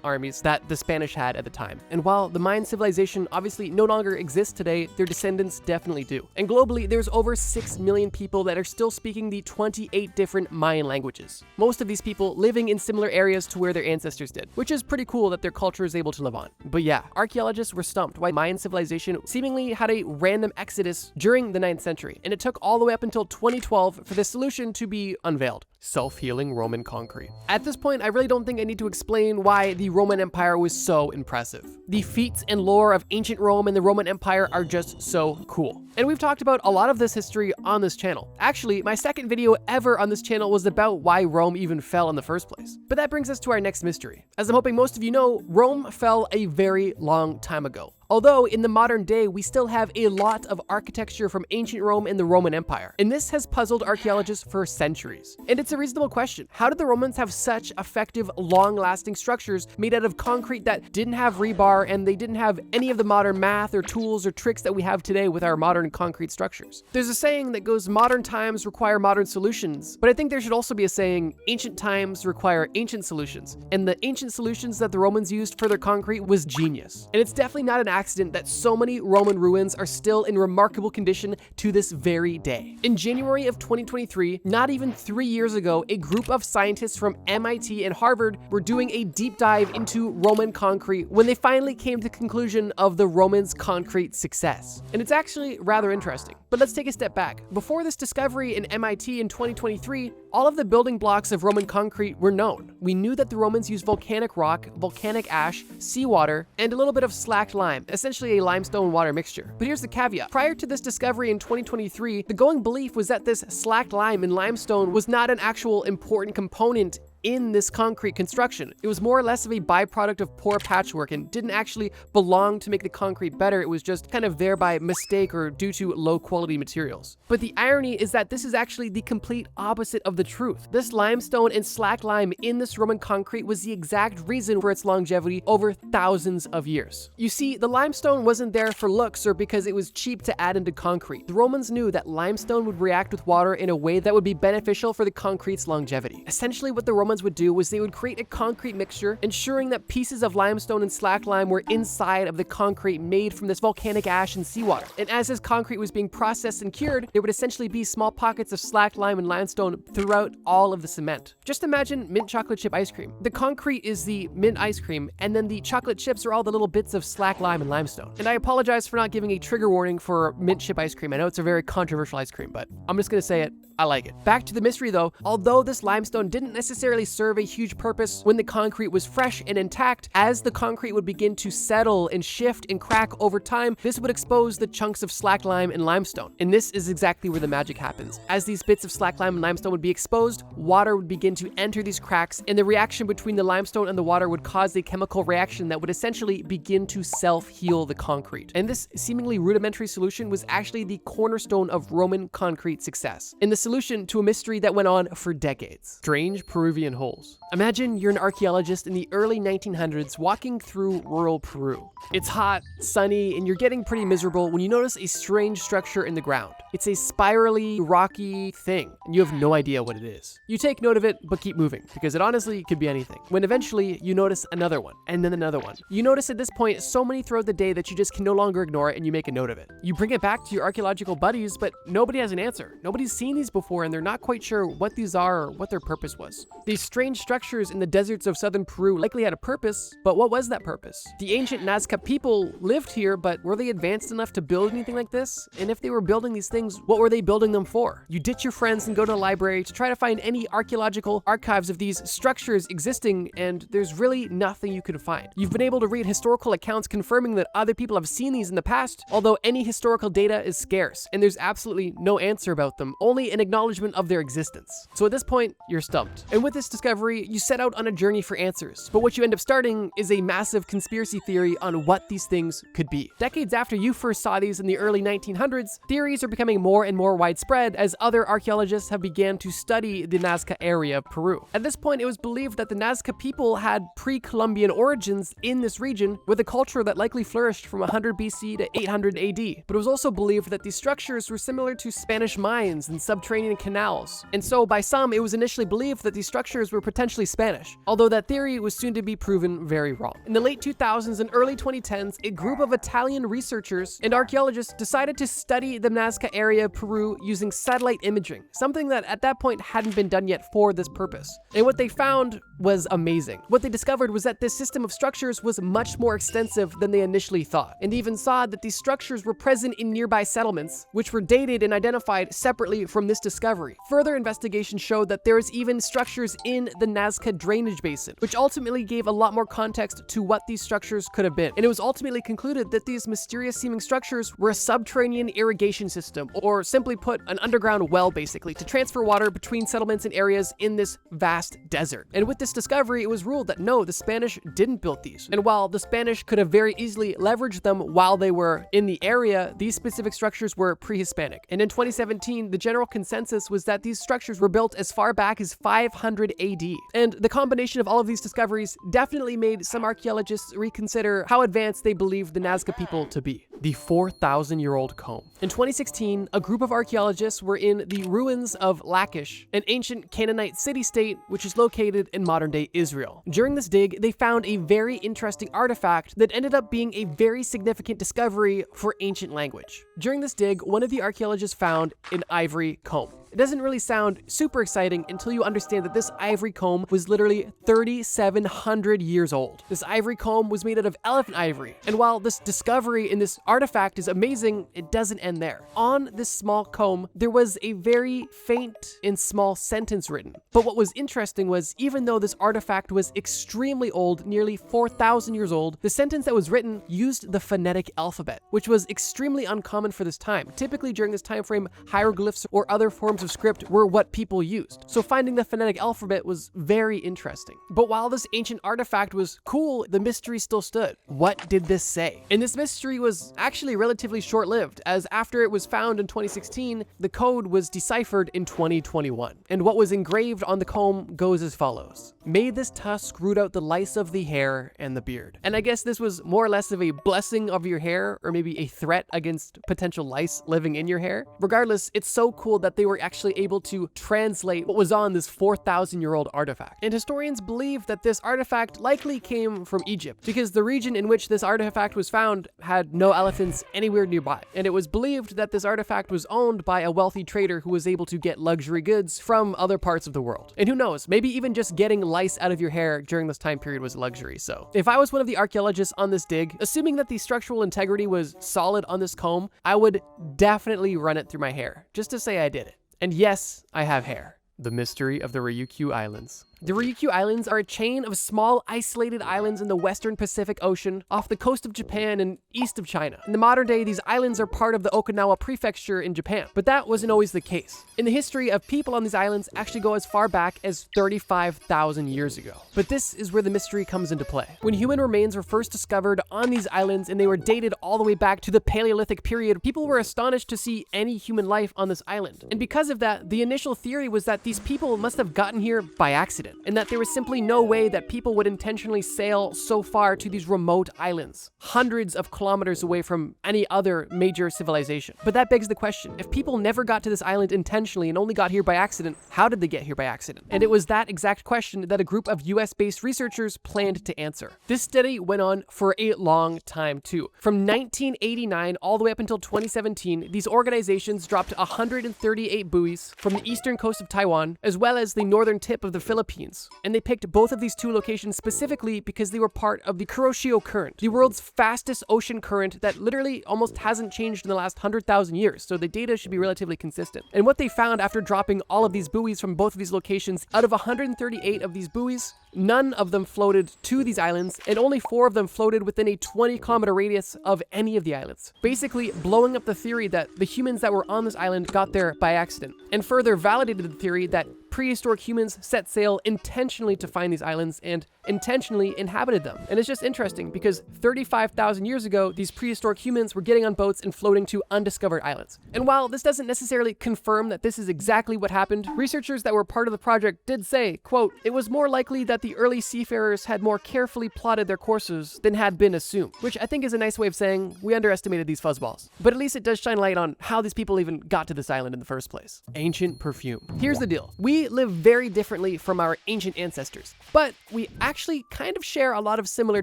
armies that the Spanish had at the time. And while the Mayan civilization obviously no longer exists today, their descendants definitely do. And globally, there's over 6 million people that are still speaking the 28 different Mayan languages. Most of these people living in similar areas to where their ancestors did, which is pretty cool that their culture is able to live on. But yeah, archaeologists were stumped why Mayan civilization seemingly had a random exodus during the 9th century, and it took all the way up until 2012 for this solution to be unveiled. Self-healing Roman concrete. At this point, I really don't think I need to explain why the Roman Empire was so impressive. The feats and lore of ancient Rome and the Roman Empire are just so cool. And we've talked about a lot of this history on this channel. Actually, my second video ever on this channel was about why Rome even fell in the first place. But that brings us to our next mystery. As I'm hoping most of you know, Rome fell a very long time ago. Although in the modern day, we still have a lot of architecture from ancient Rome and the Roman Empire. And this has puzzled archaeologists for centuries. And it's a reasonable question. How did the Romans have such effective, long-lasting structures made out of concrete that didn't have rebar and they didn't have any of the modern math or tools or tricks that we have today with our modern concrete structures? There's a saying that goes, modern times require modern solutions, but I think there should also be a saying, ancient times require ancient solutions. And the ancient solutions that the Romans used for their concrete was genius. And it's definitely not an accident that so many Roman ruins are still in remarkable condition to this very day. In January of 2023, not even 3 years ago, a group of scientists from MIT and Harvard were doing a deep dive into Roman concrete when they finally came to the conclusion of the Romans' concrete success. And it's actually rather interesting. But let's take a step back. Before this discovery in MIT in 2023, all of the building blocks of Roman concrete were known. We knew that the Romans used volcanic rock, volcanic ash, seawater, and a little bit of slacked lime, essentially a limestone water mixture. But here's the caveat. Prior to this discovery in 2023, the going belief was that this slacked lime and limestone was not an actual important component in this concrete construction. It was more or less of a byproduct of poor patchwork and didn't actually belong to make the concrete better. It was just kind of there by mistake or due to low quality materials. But the irony is that this is actually the complete opposite of the truth. This limestone and slacked lime in this Roman concrete was the exact reason for its longevity over thousands of years. You see, the limestone wasn't there for looks or because it was cheap to add into concrete. The Romans knew that limestone would react with water in a way that would be beneficial for the concrete's longevity. Essentially, what the Romans would do was they would create a concrete mixture, ensuring that pieces of limestone and slacked lime were inside of the concrete made from this volcanic ash and seawater. And as this concrete was being processed and cured, there would essentially be small pockets of slacked lime and limestone throughout all of the cement. Just imagine mint chocolate chip ice cream. The concrete is the mint ice cream, and then the chocolate chips are all the little bits of slacked lime and limestone. And I apologize for not giving a trigger warning for mint chip ice cream. I know it's a very controversial ice cream, but I'm just gonna say it. I like it. Back to the mystery though, although this limestone didn't necessarily serve a huge purpose when the concrete was fresh and intact, as the concrete would begin to settle and shift and crack over time, this would expose the chunks of slacked lime and limestone. And this is exactly where the magic happens. As these bits of slacked lime and limestone would be exposed, water would begin to enter these cracks, and the reaction between the limestone and the water would cause a chemical reaction that would essentially begin to self-heal the concrete. And this seemingly rudimentary solution was actually the cornerstone of Roman concrete success, and the solution to a mystery that went on for decades. Strange Peruvian holes. Imagine you're an archaeologist in the early 1900s walking through rural Peru. It's hot, sunny, and you're getting pretty miserable when you notice a strange structure in the ground. It's a spirally, rocky thing, and you have no idea what it is. You take note of it, but keep moving, because it honestly could be anything. When eventually you notice another one, and then another one. You notice at this point so many throughout the day that you just can no longer ignore it, and you make a note of it. You bring it back to your archaeological buddies, but nobody has an answer. Nobody's seen these before, and they're not quite sure what these are or what their purpose was. These strange structures in the deserts of southern Peru likely had a purpose, but what was that purpose? The ancient Nazca people lived here, but were they advanced enough to build anything like this? And if they were building these things, what were they building them for? You ditch your friends and go to the library to try to find any archaeological archives of these structures existing, and there's really nothing you can find. You've been able to read historical accounts confirming that other people have seen these in the past, although any historical data is scarce, and there's absolutely no answer about them, only an acknowledgement of their existence. So at this point, you're stumped. And with this discovery, you set out on a journey for answers, but what you end up starting is a massive conspiracy theory on what these things could be. Decades after you first saw these in the early 1900s, theories are becoming more and more widespread as other archaeologists have began to study the Nazca area of Peru. At this point, it was believed that the Nazca people had pre-Columbian origins in this region, with a culture that likely flourished from 100 BC to 800 AD. But it was also believed that these structures were similar to Spanish mines and subterranean canals. And so by some, it was initially believed that these structures structures were potentially Spanish, although that theory was soon to be proven very wrong. In the late 2000s and early 2010s, a group of Italian researchers and archaeologists decided to study the Nazca area of Peru using satellite imaging, something that at that point hadn't been done yet for this purpose. And what they found was amazing. What they discovered was that this system of structures was much more extensive than they initially thought, and they even saw that these structures were present in nearby settlements, which were dated and identified separately from this discovery. Further investigation showed that there was even structures in the Nazca drainage basin, which ultimately gave a lot more context to what these structures could have been. And it was ultimately concluded that these mysterious seeming structures were a subterranean irrigation system, or simply put, an underground well basically, to transfer water between settlements and areas in this vast desert. And with this discovery, it was ruled that no, the Spanish didn't build these. And while the Spanish could have very easily leveraged them while they were in the area, these specific structures were pre-Hispanic. And in 2017, the general consensus was that these structures were built as far back as 500 AD. And the combination of all of these discoveries definitely made some archaeologists reconsider how advanced they believed the Nazca people to be. The 4,000-year-old comb. In 2016, a group of archaeologists were in the ruins of Lachish, an ancient Canaanite city-state which is located in modern-day Israel. During this dig, they found a very interesting artifact that ended up being a very significant discovery for ancient language. During this dig, one of the archaeologists found an ivory comb. It doesn't really sound super exciting until you understand that this ivory comb was literally 3,700 years old. This ivory comb was made out of elephant ivory. And while this discovery in this artifact is amazing, it doesn't end there. On this small comb, there was a very faint and small sentence written. But what was interesting was, even though this artifact was extremely old, nearly 4,000 years old, the sentence that was written used the phonetic alphabet, which was extremely uncommon for this time. Typically during this time frame, hieroglyphs or other forms of script were what people used. So finding the phonetic alphabet was very interesting. But while this ancient artifact was cool, the mystery still stood. What did this say? And this mystery was actually relatively short-lived, as after it was found in 2016, the code was deciphered in 2021. And what was engraved on the comb goes as follows: "May this tusk root out the lice of the hair and the beard." And I guess this was more or less of a blessing of your hair, or maybe a threat against potential lice living in your hair. Regardless, it's so cool that they were actually able to translate what was on this 4,000-year-old artifact. And historians believe that this artifact likely came from Egypt, because the region in which this artifact was found had no elephants anywhere nearby. And it was believed that this artifact was owned by a wealthy trader who was able to get luxury goods from other parts of the world. And who knows, maybe even just getting lice out of your hair during this time period was a luxury. So if I was one of the archaeologists on this dig, assuming that the structural integrity was solid on this comb, I would definitely run it through my hair, just to say I did it. And yes, I have hair. The mystery of the Ryukyu Islands. The Ryukyu Islands are a chain of small, isolated islands in the western Pacific Ocean off the coast of Japan and east of China. In the modern day, these islands are part of the Okinawa prefecture in Japan, but that wasn't always the case. In the history of people on these islands actually go as far back as 35,000 years ago. But this is where the mystery comes into play. When human remains were first discovered on these islands and they were dated all the way back to the Paleolithic period, people were astonished to see any human life on this island. And because of that, the initial theory was that these people must have gotten here by accident, and that there was simply no way that people would intentionally sail so far to these remote islands, hundreds of kilometers away from any other major civilization. But that begs the question, if people never got to this island intentionally and only got here by accident, how did they get here by accident? And it was that exact question that a group of US-based researchers planned to answer. This study went on for a long time too. From 1989 all the way up until 2017, these organizations dropped 138 buoys from the eastern coast of Taiwan, as well as the northern tip of the Philippines. And they picked both of these two locations specifically because they were part of the Kuroshio Current, the world's fastest ocean current that literally almost hasn't changed in the last 100,000 years, so the data should be relatively consistent. And what they found after dropping all of these buoys from both of these locations, out of 138 of these buoys, none of them floated to these islands, and only 4 of them floated within a 20-kilometer radius of any of the islands, basically blowing up the theory that the humans that were on this island got there by accident, and further validated the theory that prehistoric humans set sail intentionally to find these islands and intentionally inhabited them. And it's just interesting because 35,000 years ago, these prehistoric humans were getting on boats and floating to undiscovered islands. And while this doesn't necessarily confirm that this is exactly what happened, researchers that were part of the project did say, quote, "It was more likely that the early seafarers had more carefully plotted their courses than had been assumed," which I think is a nice way of saying we underestimated these fuzzballs. But at least it does shine light on how these people even got to this island in the first place. Ancient perfume. Here's the deal. We we live very differently from our ancient ancestors, but we actually kind of share a lot of similar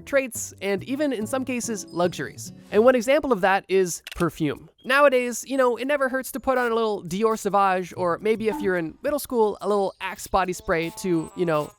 traits and even in some cases luxuries. And one example of that is perfume. Nowadays, it never hurts to put on a little Dior Sauvage, or maybe if you're in middle school, a little Axe body spray to,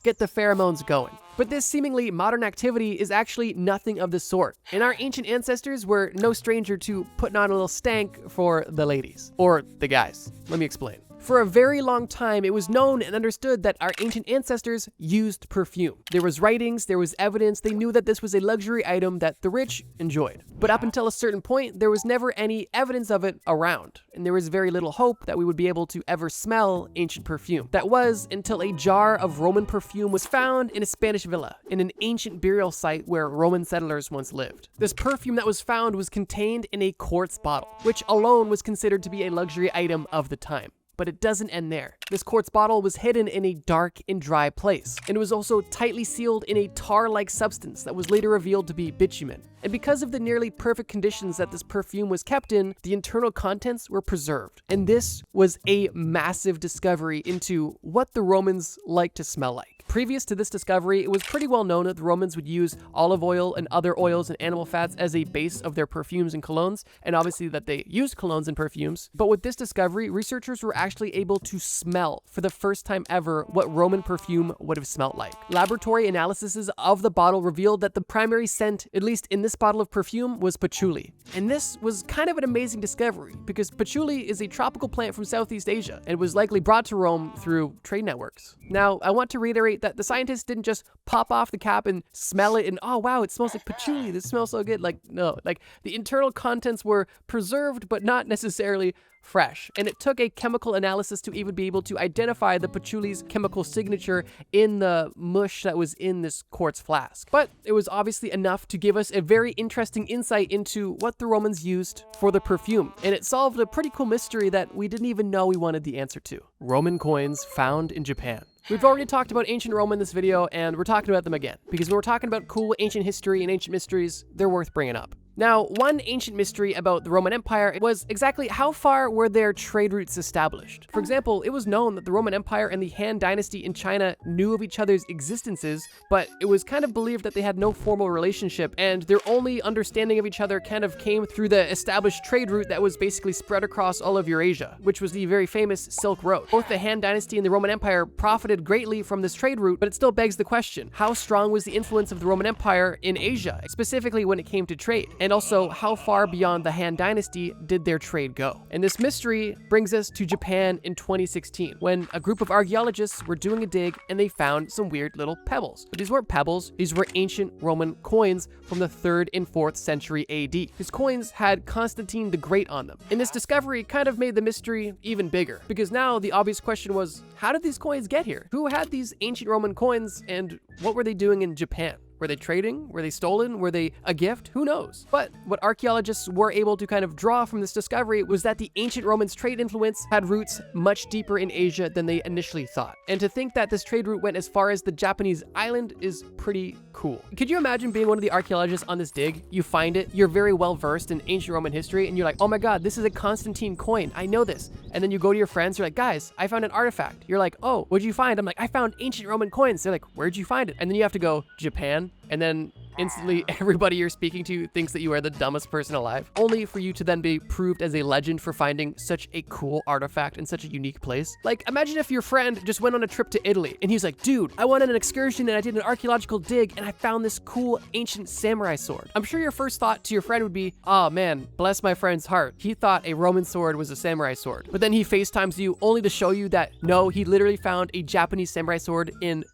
get the pheromones going. But this seemingly modern activity is actually nothing of the sort. And our ancient ancestors were no stranger to putting on a little stank for the ladies. Or the guys. Let me explain. For a very long time, it was known and understood that our ancient ancestors used perfume. There was writings, there was evidence, they knew that this was a luxury item that the rich enjoyed. But up until a certain point, there was never any evidence of it around, and there was very little hope that we would be able to ever smell ancient perfume. That was until a jar of Roman perfume was found in a Spanish villa, in an ancient burial site where Roman settlers once lived. This perfume that was found was contained in a quartz bottle, which alone was considered to be a luxury item of the time. But it doesn't end there. This quartz bottle was hidden in a dark and dry place, and it was also tightly sealed in a tar-like substance that was later revealed to be bitumen. And because of the nearly perfect conditions that this perfume was kept in, the internal contents were preserved. And this was a massive discovery into what the Romans liked to smell like. Previous to this discovery, it was pretty well known that the Romans would use olive oil and other oils and animal fats as a base of their perfumes and colognes, and obviously that they used colognes and perfumes. But with this discovery, researchers were actually able to smell for the first time ever what Roman perfume would have smelled like. Laboratory analyses of the bottle revealed that the primary scent, at least in this bottle of perfume, was patchouli. And this was kind of an amazing discovery because patchouli is a tropical plant from Southeast Asia and was likely brought to Rome through trade networks. Now, I want to reiterate that the scientists didn't just pop off the cap and smell it and, oh wow, it smells like patchouli, this smells so good. No, the internal contents were preserved but not necessarily fresh. And it took a chemical analysis to even be able to identify the patchouli's chemical signature in the mush that was in this quartz flask. But it was obviously enough to give us a very interesting insight into what the Romans used for the perfume. And it solved a pretty cool mystery that we didn't even know we wanted the answer to. Roman coins found in Japan. We've already talked about ancient Rome in this video, and we're talking about them again, because when we're talking about cool ancient history and ancient mysteries, they're worth bringing up. Now, one ancient mystery about the Roman Empire was exactly how far were their trade routes established. For example, it was known that the Roman Empire and the Han Dynasty in China knew of each other's existences, but it was kind of believed that they had no formal relationship, and their only understanding of each other kind of came through the established trade route that was basically spread across all of Eurasia, which was the very famous Silk Road. Both the Han Dynasty and the Roman Empire profited greatly from this trade route, but it still begs the question, how strong was the influence of the Roman Empire in Asia, specifically when it came to trade? And also, how far beyond the Han Dynasty did their trade go? And this mystery brings us to Japan in 2016, when a group of archaeologists were doing a dig and they found some weird little pebbles. But these weren't pebbles, these were ancient Roman coins from the 3rd and 4th century AD. These coins had Constantine the Great on them. And this discovery kind of made the mystery even bigger, because now the obvious question was, how did these coins get here? Who had these ancient Roman coins and what were they doing in Japan? Were they trading? Were they stolen? Were they a gift? Who knows? But what archaeologists were able to kind of draw from this discovery was that the ancient Romans' trade influence had roots much deeper in Asia than they initially thought. And to think that this trade route went as far as the Japanese island is pretty cool. Could you imagine being one of the archaeologists on this dig? You find it, you're very well versed in ancient Roman history, and you're like, oh my god, this is a Constantine coin, I know this. And then you go to your friends, you're like, guys, I found an artifact. You're like, oh, what'd you find? I'm like, I found ancient Roman coins. They're like, where'd you find it? And then you have to go, Japan. And then instantly everybody you're speaking to thinks that you are the dumbest person alive, only for you to then be proved as a legend for finding such a cool artifact in such a unique place. Like, imagine if your friend just went on a trip to Italy and he's like, dude, I went on an excursion and I did an archaeological dig and I found this cool ancient samurai sword. I'm sure your first thought to your friend would be, oh man, bless my friend's heart. He thought a Roman sword was a samurai sword. But then he FaceTimes you only to show you that no, he literally found a Japanese samurai sword in,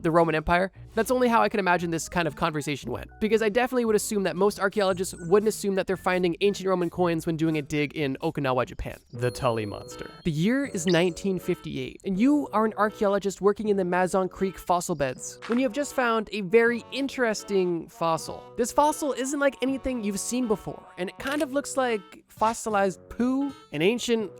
the Roman Empire. That's only how I can imagine this kind of conversation went. Because I definitely would assume that most archaeologists wouldn't assume that they're finding ancient Roman coins when doing a dig in Okinawa, Japan. The Tully Monster. The year is 1958, and you are an archaeologist working in the Mazon Creek fossil beds when you have just found a very interesting fossil. This fossil isn't like anything you've seen before, and it kind of looks like fossilized poo, an ancient,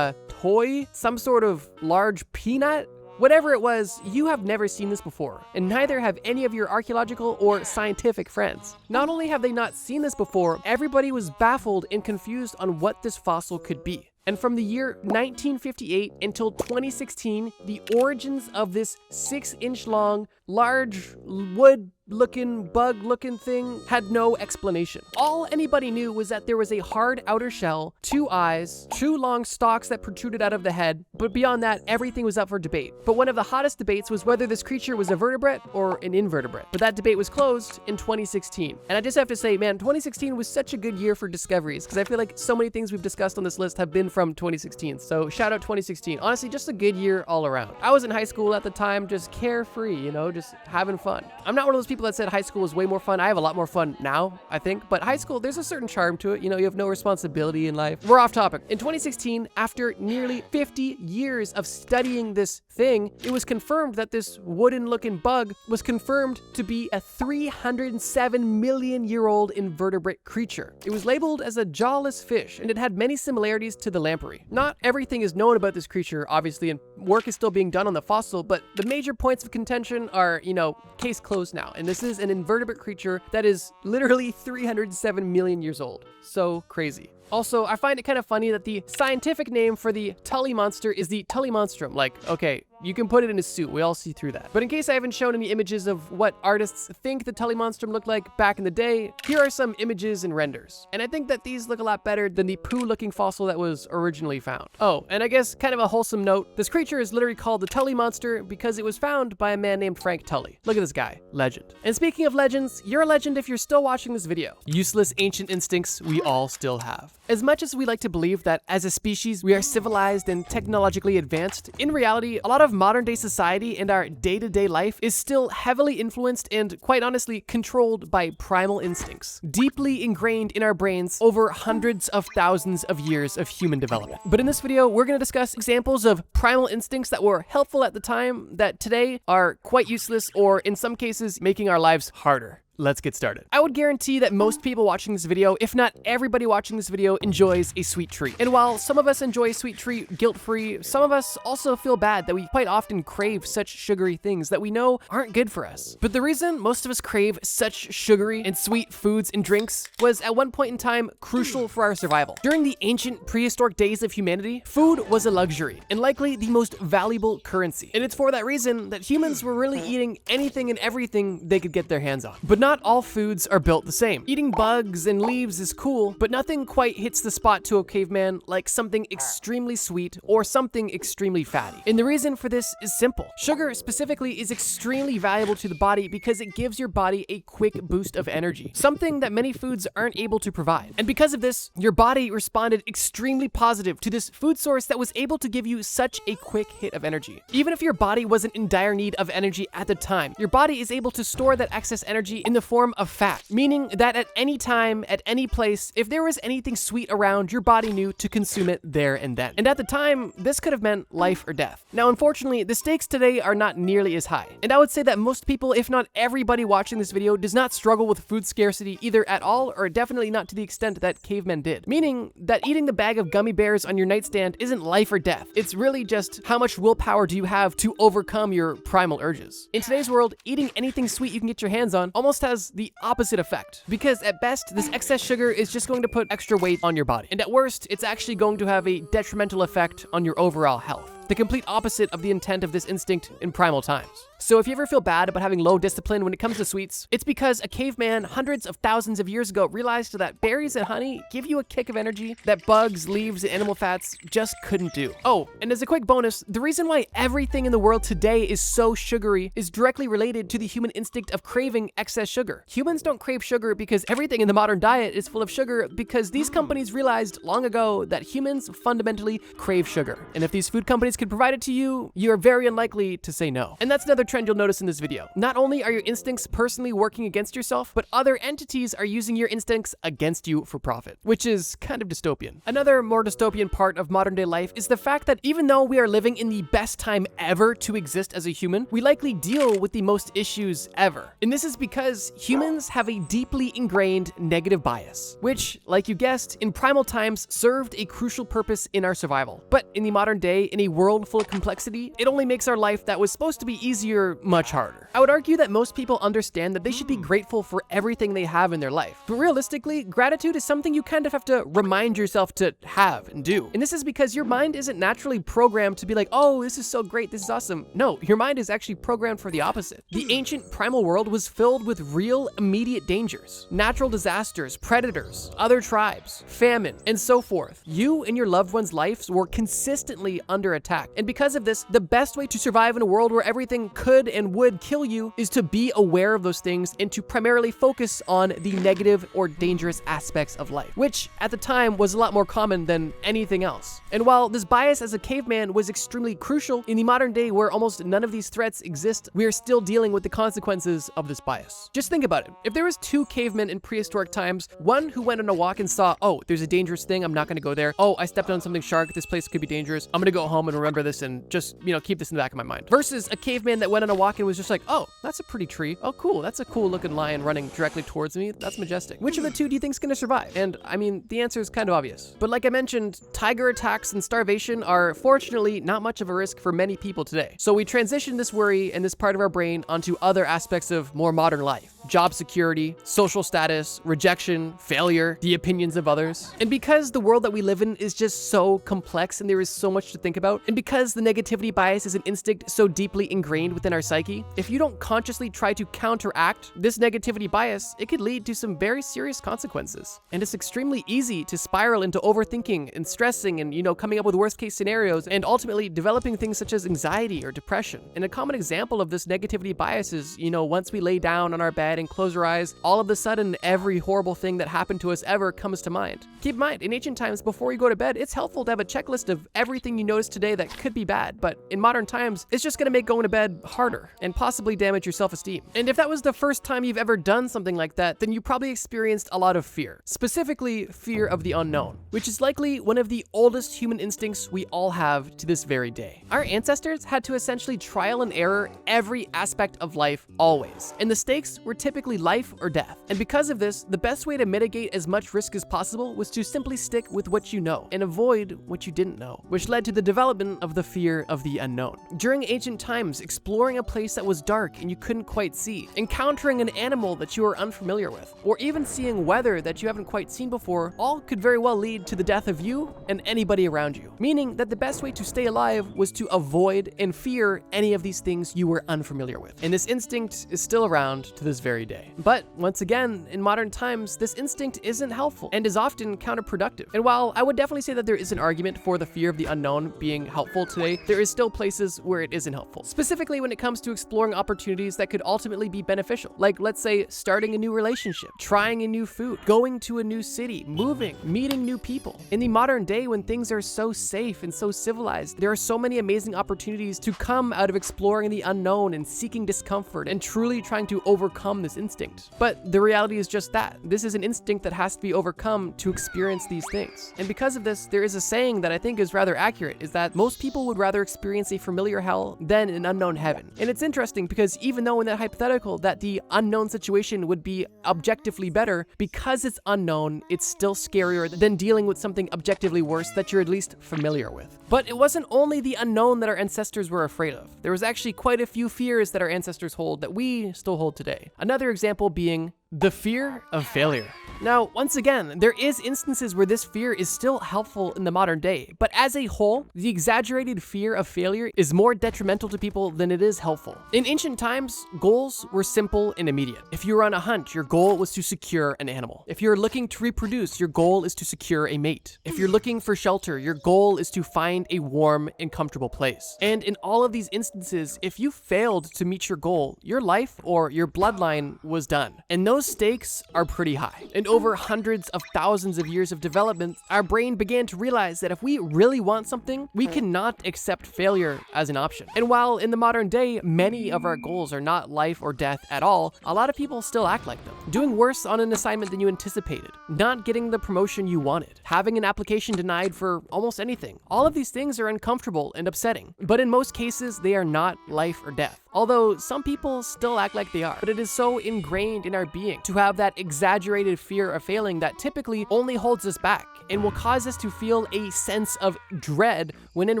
toy, some sort of large peanut. Whatever it was, you have never seen this before, and neither have any of your archaeological or scientific friends. Not only have they not seen this before, everybody was baffled and confused on what this fossil could be. And from the year 1958 until 2016, the origins of this 6-inch long, large wood-looking, bug-looking thing had no explanation. All anybody knew was that there was a hard outer shell, 2 eyes, 2 long stalks that protruded out of the head, but beyond that, everything was up for debate. But one of the hottest debates was whether this creature was a vertebrate or an invertebrate. But that debate was closed in 2016. And I just have to say, man, 2016 was such a good year for discoveries, because I feel like so many things we've discussed on this list have been from 2016. So shout out 2016. Honestly, just a good year all around. I was in high school at the time, just carefree, you know, just having fun. I'm not one of those people that said high school was way more fun. I have a lot more fun now, I think. But high school, there's a certain charm to it. You know, you have no responsibility in life. We're off topic. In 2016, after nearly 50 years of studying this thing, it was confirmed that this wooden-looking bug was confirmed to be a 307 million year old invertebrate creature. It was labeled as a jawless fish, and it had many similarities to the lamprey. Not everything is known about this creature, obviously, and work is still being done on the fossil, but the major points of contention are, you know, case closed now. And this is an invertebrate creature that is literally 307 million years old. So crazy. Also, I find it kind of funny that the scientific name for the Tully monster is the Tully monstrum. Like, okay, you can put it in a suit. We all see through that. But in case I haven't shown any images of what artists think the Tully monstrum looked like back in the day, here are some images and renders. And I think that these look a lot better than the poo-looking fossil that was originally found. Oh, and I guess kind of a wholesome note, this creature is literally called the Tully monster because it was found by a man named Frank Tully. Look at this guy. Legend. And speaking of legends, you're a legend if you're still watching this video. Useless ancient instincts we all still have. As much as we like to believe that as a species we are civilized and technologically advanced, in reality, a lot of modern day society and our day-to-day life is still heavily influenced and, quite honestly, controlled by primal instincts, deeply ingrained in our brains over hundreds of thousands of years of human development. But in this video, we're going to discuss examples of primal instincts that were helpful at the time that today are quite useless or, in some cases, making our lives harder. Let's get started. I would guarantee that most people watching this video, if not everybody watching this video, enjoys a sweet treat. And while some of us enjoy a sweet treat guilt-free, some of us also feel bad that we quite often crave such sugary things that we know aren't good for us. But the reason most of us crave such sugary and sweet foods and drinks was at one point in time crucial for our survival. During the ancient prehistoric days of humanity, food was a luxury and likely the most valuable currency. And it's for that reason that humans were really eating anything and everything they could get their hands on. But not all foods are built the same. Eating bugs and leaves is cool, but nothing quite hits the spot to a caveman like something extremely sweet or something extremely fatty. And the reason for this is simple. Sugar specifically is extremely valuable to the body because it gives your body a quick boost of energy, something that many foods aren't able to provide. And because of this, your body responded extremely positive to this food source that was able to give you such a quick hit of energy. Even if your body wasn't in dire need of energy at the time, your body is able to store that excess energy in the form of fat, meaning that at any time, at any place, if there was anything sweet around, your body knew to consume it there and then. And at the time, this could have meant life or death. Now, unfortunately, the stakes today are not nearly as high. And I would say that most people, if not everybody watching this video, does not struggle with food scarcity either at all or definitely not to the extent that cavemen did. Meaning that eating the bag of gummy bears on your nightstand isn't life or death. It's really just how much willpower do you have to overcome your primal urges. In today's world, eating anything sweet you can get your hands on almost has the opposite effect, because at best, this excess sugar is just going to put extra weight on your body. And at worst, it's actually going to have a detrimental effect on your overall health. The complete opposite of the intent of this instinct in primal times. So if you ever feel bad about having low discipline when it comes to sweets, it's because a caveman hundreds of thousands of years ago realized that berries and honey give you a kick of energy that bugs, leaves, and animal fats just couldn't do. Oh, and as a quick bonus, the reason why everything in the world today is so sugary is directly related to the human instinct of craving excess sugar. Humans don't crave sugar because everything in the modern diet is full of sugar, because these companies realized long ago that humans fundamentally crave sugar. And if these food companies could provide it to you, you are very unlikely to say no. And that's another trend you'll notice in this video. Not only are your instincts personally working against yourself, but other entities are using your instincts against you for profit, which is kind of dystopian. Another more dystopian part of modern day life is the fact that even though we are living in the best time ever to exist as a human, we likely deal with the most issues ever. And this is because humans have a deeply ingrained negative bias, which, like you guessed, in primal times served a crucial purpose in our survival. But in the modern day, in a world world full of complexity, it only makes our life that was supposed to be easier much harder. I would argue that most people understand that they should be grateful for everything they have in their life. But realistically, gratitude is something you kind of have to remind yourself to have and do. And this is because your mind isn't naturally programmed to be like, oh, this is so great, this is awesome. No, your mind is actually programmed for the opposite. The ancient primal world was filled with real immediate dangers, natural disasters, predators, other tribes, famine, and so forth. You and your loved ones' lives were consistently under attack. And because of this, the best way to survive in a world where everything could and would kill you is to be aware of those things and to primarily focus on the negative or dangerous aspects of life, which at the time was a lot more common than anything else. And while this bias as a caveman was extremely crucial, in the modern day where almost none of these threats exist, we are still dealing with the consequences of this bias. Just think about it. If there was two cavemen in prehistoric times, one who went on a walk and saw, oh, there's a dangerous thing, I'm not gonna go there. Oh, I stepped on something sharp, this place could be dangerous. I'm gonna go home and remember this and just, keep this in the back of my mind. Versus a caveman that went on a walk and was just like, oh, that's a pretty tree. Oh, cool, that's a cool looking lion running directly towards me. That's majestic. Which of the two do you think is gonna survive? And I mean, the answer is kind of obvious. But like I mentioned, tiger attacks and starvation are fortunately not much of a risk for many people today. So we transition this worry and this part of our brain onto other aspects of more modern life. Job security, social status, rejection, failure, the opinions of others. And because the world that we live in is just so complex and there is so much to think about, and because the negativity bias is an instinct so deeply ingrained within our psyche, if you don't consciously try to counteract this negativity bias, it could lead to some very serious consequences. And it's extremely easy to spiral into overthinking and stressing and, coming up with worst case scenarios and ultimately developing things such as anxiety or depression. And a common example of this negativity bias is, once we lay down on our bed and close our eyes, all of a sudden every horrible thing that happened to us ever comes to mind. Keep in mind, in ancient times, before you go to bed, it's helpful to have a checklist of everything you notice today that could be bad, but in modern times, it's just gonna make going to bed harder and possibly damage your self-esteem. And if that was the first time you've ever done something like that, then you probably experienced a lot of fear, specifically fear of the unknown, which is likely one of the oldest human instincts we all have to this very day. Our ancestors had to essentially trial and error every aspect of life always, and the stakes were typically life or death. And because of this, the best way to mitigate as much risk as possible was to simply stick with what you know and avoid what you didn't know, which led to the development of the fear of the unknown. During ancient times, exploring a place that was dark and you couldn't quite see, encountering an animal that you were unfamiliar with, or even seeing weather that you haven't quite seen before, all could very well lead to the death of you and anybody around you. Meaning that the best way to stay alive was to avoid and fear any of these things you were unfamiliar with. And this instinct is still around to this very day. But once again, in modern times, this instinct isn't helpful and is often counterproductive. And while I would definitely say that there is an argument for the fear of the unknown being helpful today, there is still places where it isn't helpful. Specifically when it comes to exploring opportunities that could ultimately be beneficial. Like, let's say, starting a new relationship, trying a new food, going to a new city, moving, meeting new people. In the modern day, when things are so safe and so civilized, there are so many amazing opportunities to come out of exploring the unknown and seeking discomfort and truly trying to overcome this instinct. But the reality is just that. This is an instinct that has to be overcome to experience these things. And because of this, there is a saying that I think is rather accurate, is that most people would rather experience a familiar hell than an unknown heaven. And it's interesting because even though in that hypothetical that the unknown situation would be objectively better, because it's unknown, it's still scarier than dealing with something objectively worse that you're at least familiar with. But it wasn't only the unknown that our ancestors were afraid of. There was actually quite a few fears that our ancestors hold that we still hold today. Another example being the fear of failure. Now, once again, there is instances where this fear is still helpful in the modern day, but as a whole, the exaggerated fear of failure is more detrimental to people than it is helpful. In ancient times, goals were simple and immediate. If you were on a hunt, your goal was to secure an animal. If you're looking to reproduce, your goal is to secure a mate. If you're looking for shelter, your goal is to find a warm and comfortable place. And in all of these instances, if you failed to meet your goal, your life or your bloodline was done. And those stakes are pretty high. And over hundreds of thousands of years of development, our brain began to realize that if we really want something, we cannot accept failure as an option. And while in the modern day, many of our goals are not life or death at all, a lot of people still act like them. Doing worse on an assignment than you anticipated, not getting the promotion you wanted, having an application denied for almost anything. All of these things are uncomfortable and upsetting, but in most cases, they are not life or death. Although some people still act like they are, but it is so ingrained in our being to have that exaggerated fear fear of failing that typically only holds us back and will cause us to feel a sense of dread when in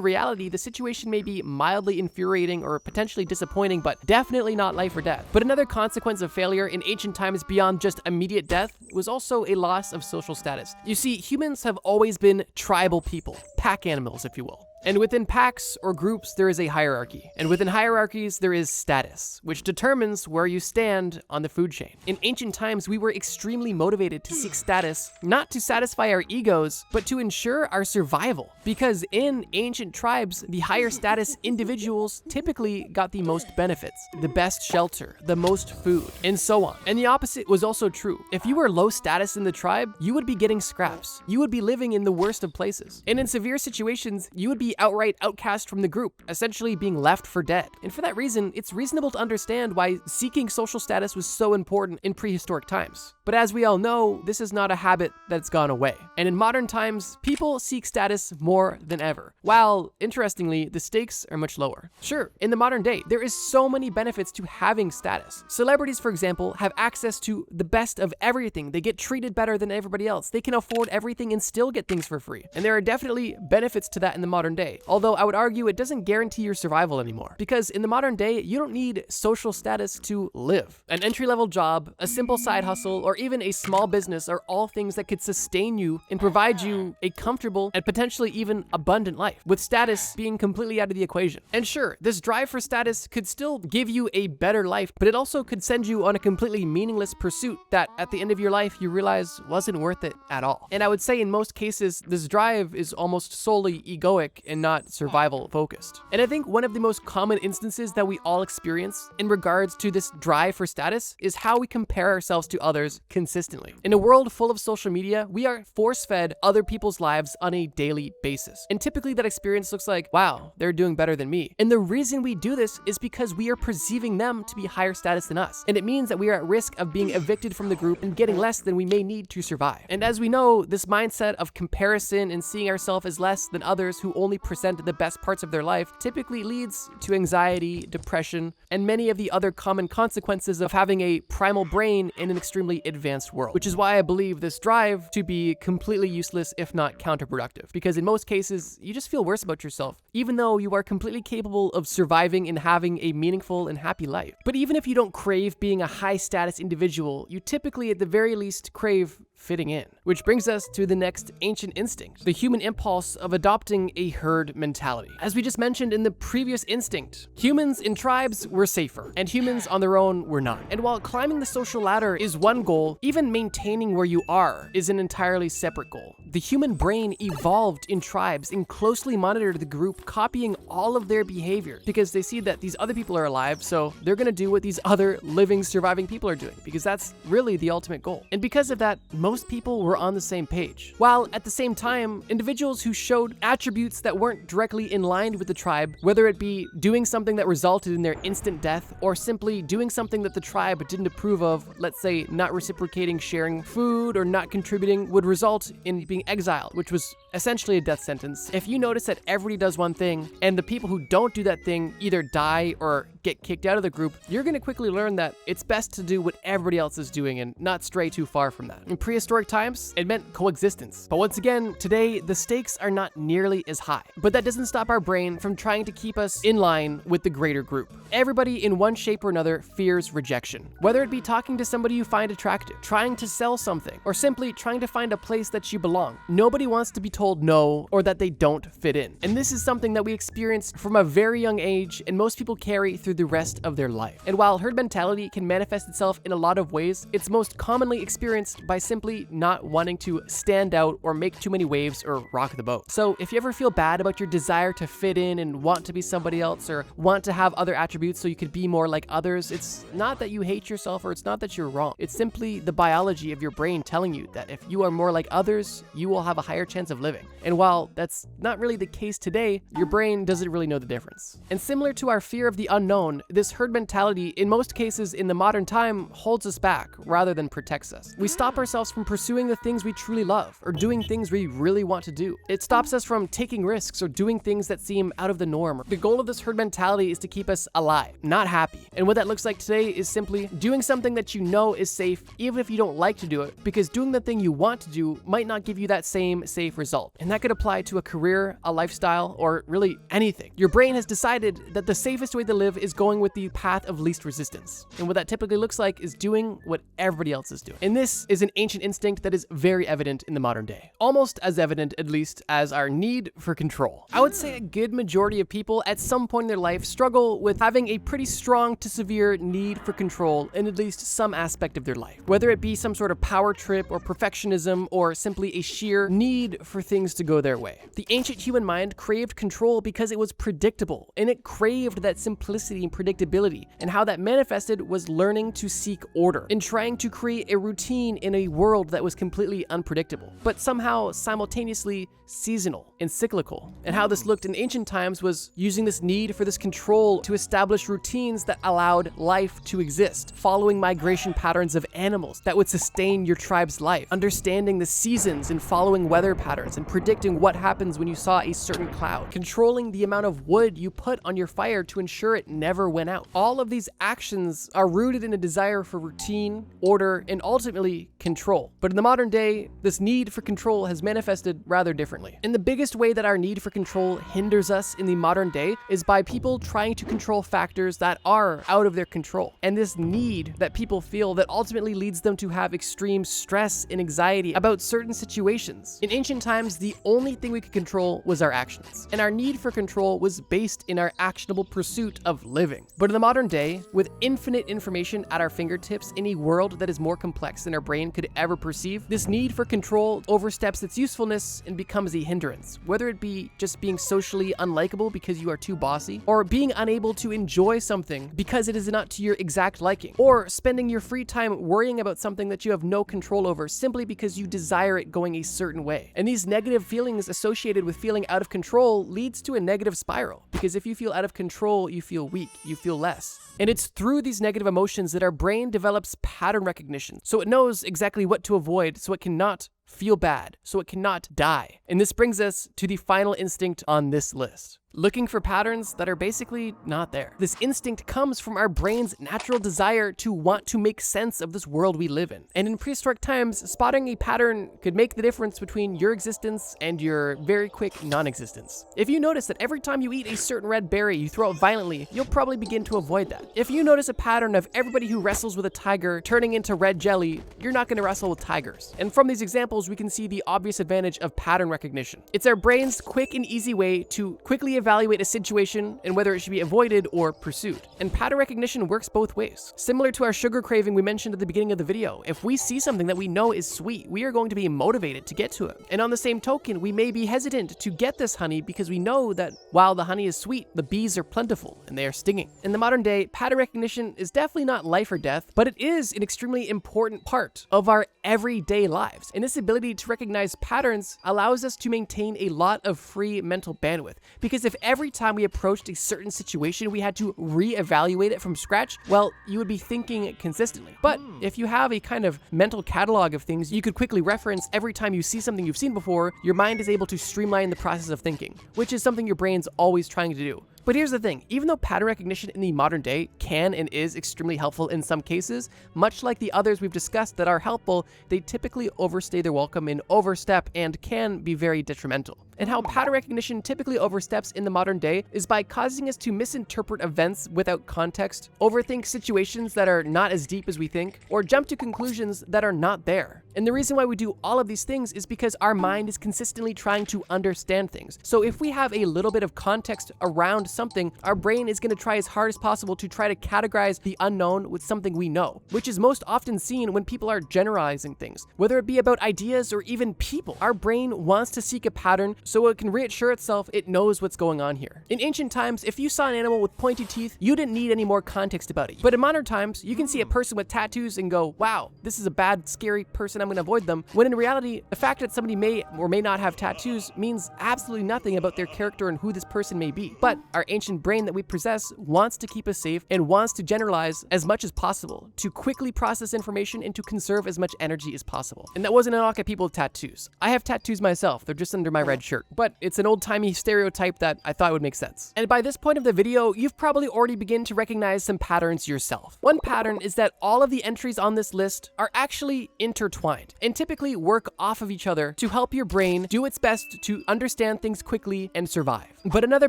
reality the situation may be mildly infuriating or potentially disappointing, but definitely not life or death. But another consequence of failure in ancient times beyond just immediate death was also a loss of social status. You see, humans have always been tribal people, pack animals, if you will. And within packs or groups, there is a hierarchy. And within hierarchies, there is status, which determines where you stand on the food chain. In ancient times, we were extremely motivated to seek status, not to satisfy our egos, but to ensure our survival. Because in ancient tribes, the higher status individuals typically got the most benefits, the best shelter, the most food, and so on. And the opposite was also true. If you were low status in the tribe, you would be getting scraps. You would be living in the worst of places. And in severe situations, you would be outright outcast from the group, essentially being left for dead. And for that reason, it's reasonable to understand why seeking social status was so important in prehistoric times. But as we all know, this is not a habit that's gone away. And in modern times, people seek status more than ever, while, interestingly, the stakes are much lower. Sure, in the modern day, there is so many benefits to having status. Celebrities, for example, have access to the best of everything. They get treated better than everybody else. They can afford everything and still get things for free. And there are definitely benefits to that in the modern day. Although I would argue it doesn't guarantee your survival anymore. Because in the modern day, you don't need social status to live. An entry-level job, a simple side hustle, or even a small business are all things that could sustain you and provide you a comfortable and potentially even abundant life, with status being completely out of the equation. And sure, this drive for status could still give you a better life, but it also could send you on a completely meaningless pursuit that at the end of your life you realize wasn't worth it at all. And I would say in most cases, this drive is almost solely egoic and not survival focused. And I think one of the most common instances that we all experience in regards to this drive for status is how we compare ourselves to others consistently. In a world full of social media, we are force-fed other people's lives on a daily basis. And typically that experience looks like, wow, they're doing better than me. And the reason we do this is because we are perceiving them to be higher status than us. And it means that we are at risk of being evicted from the group and getting less than we may need to survive. And as we know, this mindset of comparison and seeing ourselves as less than others who only present the best parts of their life typically leads to anxiety, depression, and many of the other common consequences of having a primal brain in an extremely advanced world. Which is why I believe this drive to be completely useless, if not counterproductive. Because in most cases, you just feel worse about yourself, even though you are completely capable of surviving and having a meaningful and happy life. But even if you don't crave being a high status individual, you typically at the very least crave fitting in. Which brings us to the next ancient instinct, the human impulse of adopting a herd mentality. As we just mentioned in the previous instinct, humans in tribes were safer, and humans on their own were not. And while climbing the social ladder is one goal, even maintaining where you are is an entirely separate goal. The human brain evolved in tribes and closely monitored the group, copying all of their behavior because they see that these other people are alive, so they're gonna do what these other living, surviving people are doing, because that's really the ultimate goal. And because of that, most people were on the same page. While at the same time, individuals who showed attributes that weren't directly in line with the tribe, whether it be doing something that resulted in their instant death or simply doing something that the tribe didn't approve of, let's say not reciprocating sharing food or not contributing, would result in being exiled, which was essentially a death sentence. If you notice that everybody does one thing and the people who don't do that thing either die or get kicked out of the group, you're going to quickly learn that it's best to do what everybody else is doing and not stray too far from that. In prehistoric times, it meant coexistence. But once again, today, the stakes are not nearly as high. But that doesn't stop our brain from trying to keep us in line with the greater group. Everybody in one shape or another fears rejection. Whether it be talking to somebody you find attractive, trying to sell something, or simply trying to find a place that you belong. Nobody wants to be told no or that they don't fit in. And this is something that we experienced from a very young age and most people carry through the rest of their life. And while herd mentality can manifest itself in a lot of ways, it's most commonly experienced by simply not wanting to stand out or make too many waves or rock the boat. So if you ever feel bad about your desire to fit in and want to be somebody else or want to have other attributes so you could be more like others, it's not that you hate yourself or it's not that you're wrong. It's simply the biology of your brain telling you that if you are more like others, you will have a higher chance of living. And while that's not really the case today, your brain doesn't really know the difference. And similar to our fear of the unknown, unknown, this herd mentality, in most cases in the modern time, holds us back rather than protects us. We stop ourselves from pursuing the things we truly love or doing things we really want to do. It stops us from taking risks or doing things that seem out of the norm. The goal of this herd mentality is to keep us alive, not happy. And what that looks like today is simply doing something that you know is safe, even if you don't like to do it, because doing the thing you want to do might not give you that same safe result. And that could apply to a career, a lifestyle, or really anything. Your brain has decided that the safest way to live is going with the path of least resistance. And what that typically looks like is doing what everybody else is doing. And this is an ancient instinct that is very evident in the modern day. Almost as evident, at least, as our need for control. I would say a good majority of people at some point in their life struggle with having a pretty strong to severe need for control in at least some aspect of their life. Whether it be some sort of power trip or perfectionism or simply a sheer need for things to go their way. The ancient human mind craved control because it was predictable, and it craved that simplicity and predictability, and how that manifested was learning to seek order and trying to create a routine in a world that was completely unpredictable, but somehow simultaneously seasonal and cyclical. And how this looked in ancient times was using this need for this control to establish routines that allowed life to exist, following migration patterns of animals that would sustain your tribe's life, understanding the seasons and following weather patterns and predicting what happens when you saw a certain cloud, controlling the amount of wood you put on your fire to ensure it never went out. All of these actions are rooted in a desire for routine, order, and ultimately control. But in the modern day, this need for control has manifested rather differently. And the biggest way that our need for control hinders us in the modern day is by people trying to control factors that are out of their control. And this need that people feel that ultimately leads them to have extreme stress and anxiety about certain situations. In ancient times, the only thing we could control was our actions, and our need for control was based in our actionable pursuit of living. But in the modern day, with infinite information at our fingertips in a world that is more complex than our brain could ever perceive, this need for control oversteps its usefulness and becomes a hindrance, whether it be just being socially unlikable because you are too bossy, or being unable to enjoy something because it is not to your exact liking, or spending your free time worrying about something that you have no control over simply because you desire it going a certain way. And these negative feelings associated with feeling out of control leads to a negative spiral, because if you feel out of control, you feel weak, you feel less. And it's through these negative emotions that our brain develops pattern recognition, so it knows exactly what to avoid, so it cannot feel bad, so it cannot die. And this brings us to the final instinct on this list. Looking for patterns that are basically not there. This instinct comes from our brain's natural desire to want to make sense of this world we live in. And in prehistoric times, spotting a pattern could make the difference between your existence and your very quick non-existence. If you notice that every time you eat a certain red berry, you throw it violently, you'll probably begin to avoid that. If you notice a pattern of everybody who wrestles with a tiger turning into red jelly, you're not going to wrestle with tigers. And from these examples, we can see the obvious advantage of pattern recognition. It's our brain's quick and easy way to quickly evaluate a situation and whether it should be avoided or pursued. And pattern recognition works both ways. Similar to our sugar craving we mentioned at the beginning of the video, if we see something that we know is sweet, we are going to be motivated to get to it. And on the same token, we may be hesitant to get this honey because we know that while the honey is sweet, the bees are plentiful and they are stinging. In the modern day, pattern recognition is definitely not life or death, but it is an extremely important part of our everyday lives. And this ability to recognize patterns allows us to maintain a lot of free mental bandwidth, because if every time we approached a certain situation we had to reevaluate it from scratch, well, you would be thinking consistently. But if you have a kind of mental catalog of things you could quickly reference every time you see something you've seen before, your mind is able to streamline the process of thinking, which is something your brain's always trying to do. But here's the thing, even though pattern recognition in the modern day can and is extremely helpful in some cases, much like the others we've discussed that are helpful, they typically overstay their welcome and overstep and can be very detrimental. And how pattern recognition typically oversteps in the modern day is by causing us to misinterpret events without context, overthink situations that are not as deep as we think, or jump to conclusions that are not there. And the reason why we do all of these things is because our mind is consistently trying to understand things. So if we have a little bit of context around something, our brain is going to try as hard as possible to try to categorize the unknown with something we know, which is most often seen when people are generalizing things, whether it be about ideas or even people. Our brain wants to seek a pattern so it can reassure itself it knows what's going on here. In ancient times, if you saw an animal with pointy teeth, you didn't need any more context about it. But in modern times, you can see a person with tattoos and go, wow, this is a bad, scary person, I'm gonna avoid them. When in reality, the fact that somebody may or may not have tattoos means absolutely nothing about their character and who this person may be. But our ancient brain that we possess wants to keep us safe and wants to generalize as much as possible, to quickly process information and to conserve as much energy as possible. And that wasn't a knock at people with tattoos. I have tattoos myself, they're just under my red shirt. But it's an old-timey stereotype that I thought would make sense. And by this point of the video, you've probably already begun to recognize some patterns yourself. One pattern is that all of the entries on this list are actually intertwined and typically work off of each other to help your brain do its best to understand things quickly and survive. But another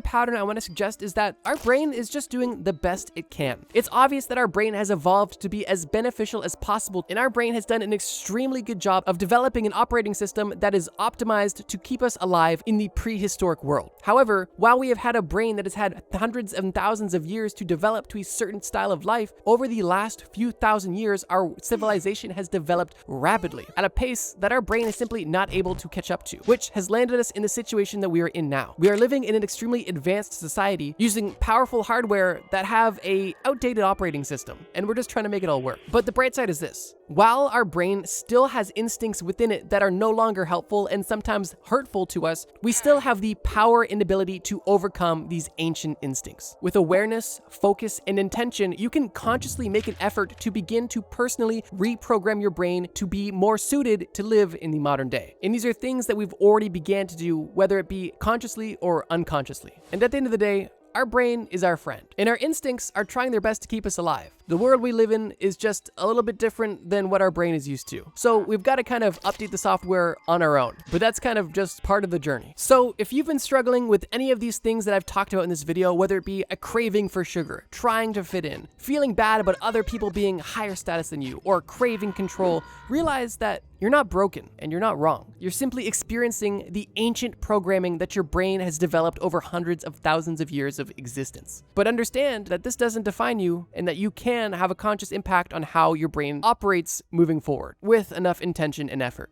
pattern I want to suggest is that our brain is just doing the best it can. It's obvious that our brain has evolved to be as beneficial as possible, and our brain has done an extremely good job of developing an operating system that is optimized to keep us alive in the prehistoric world. However, while we have had a brain that has had hundreds and thousands of years to develop to a certain style of life, over the last few thousand years, our civilization has developed rapidly at a pace that our brain is simply not able to catch up to, which has landed us in the situation that we are in now. We are living in an extremely advanced society using powerful hardware that have a outdated operating system, and we're just trying to make it all work. But the bright side is this: while our brain still has instincts within it that are no longer helpful and sometimes hurtful to us, we still have the power and ability to overcome these ancient instincts. With awareness, focus, and intention, you can consciously make an effort to begin to personally reprogram your brain to be more suited to live in the modern day. And these are things that we've already began to do, whether it be consciously or unconsciously. And at the end of the day, our brain is our friend, and our instincts are trying their best to keep us alive. The world we live in is just a little bit different than what our brain is used to. So we've got to kind of update the software on our own, but that's kind of just part of the journey. So if you've been struggling with any of these things that I've talked about in this video, whether it be a craving for sugar, trying to fit in, feeling bad about other people being higher status than you, or craving control, realize that you're not broken and you're not wrong. You're simply experiencing the ancient programming that your brain has developed over hundreds of thousands of years of existence. But understand that this doesn't define you and that you can have a conscious impact on how your brain operates moving forward with enough intention and effort.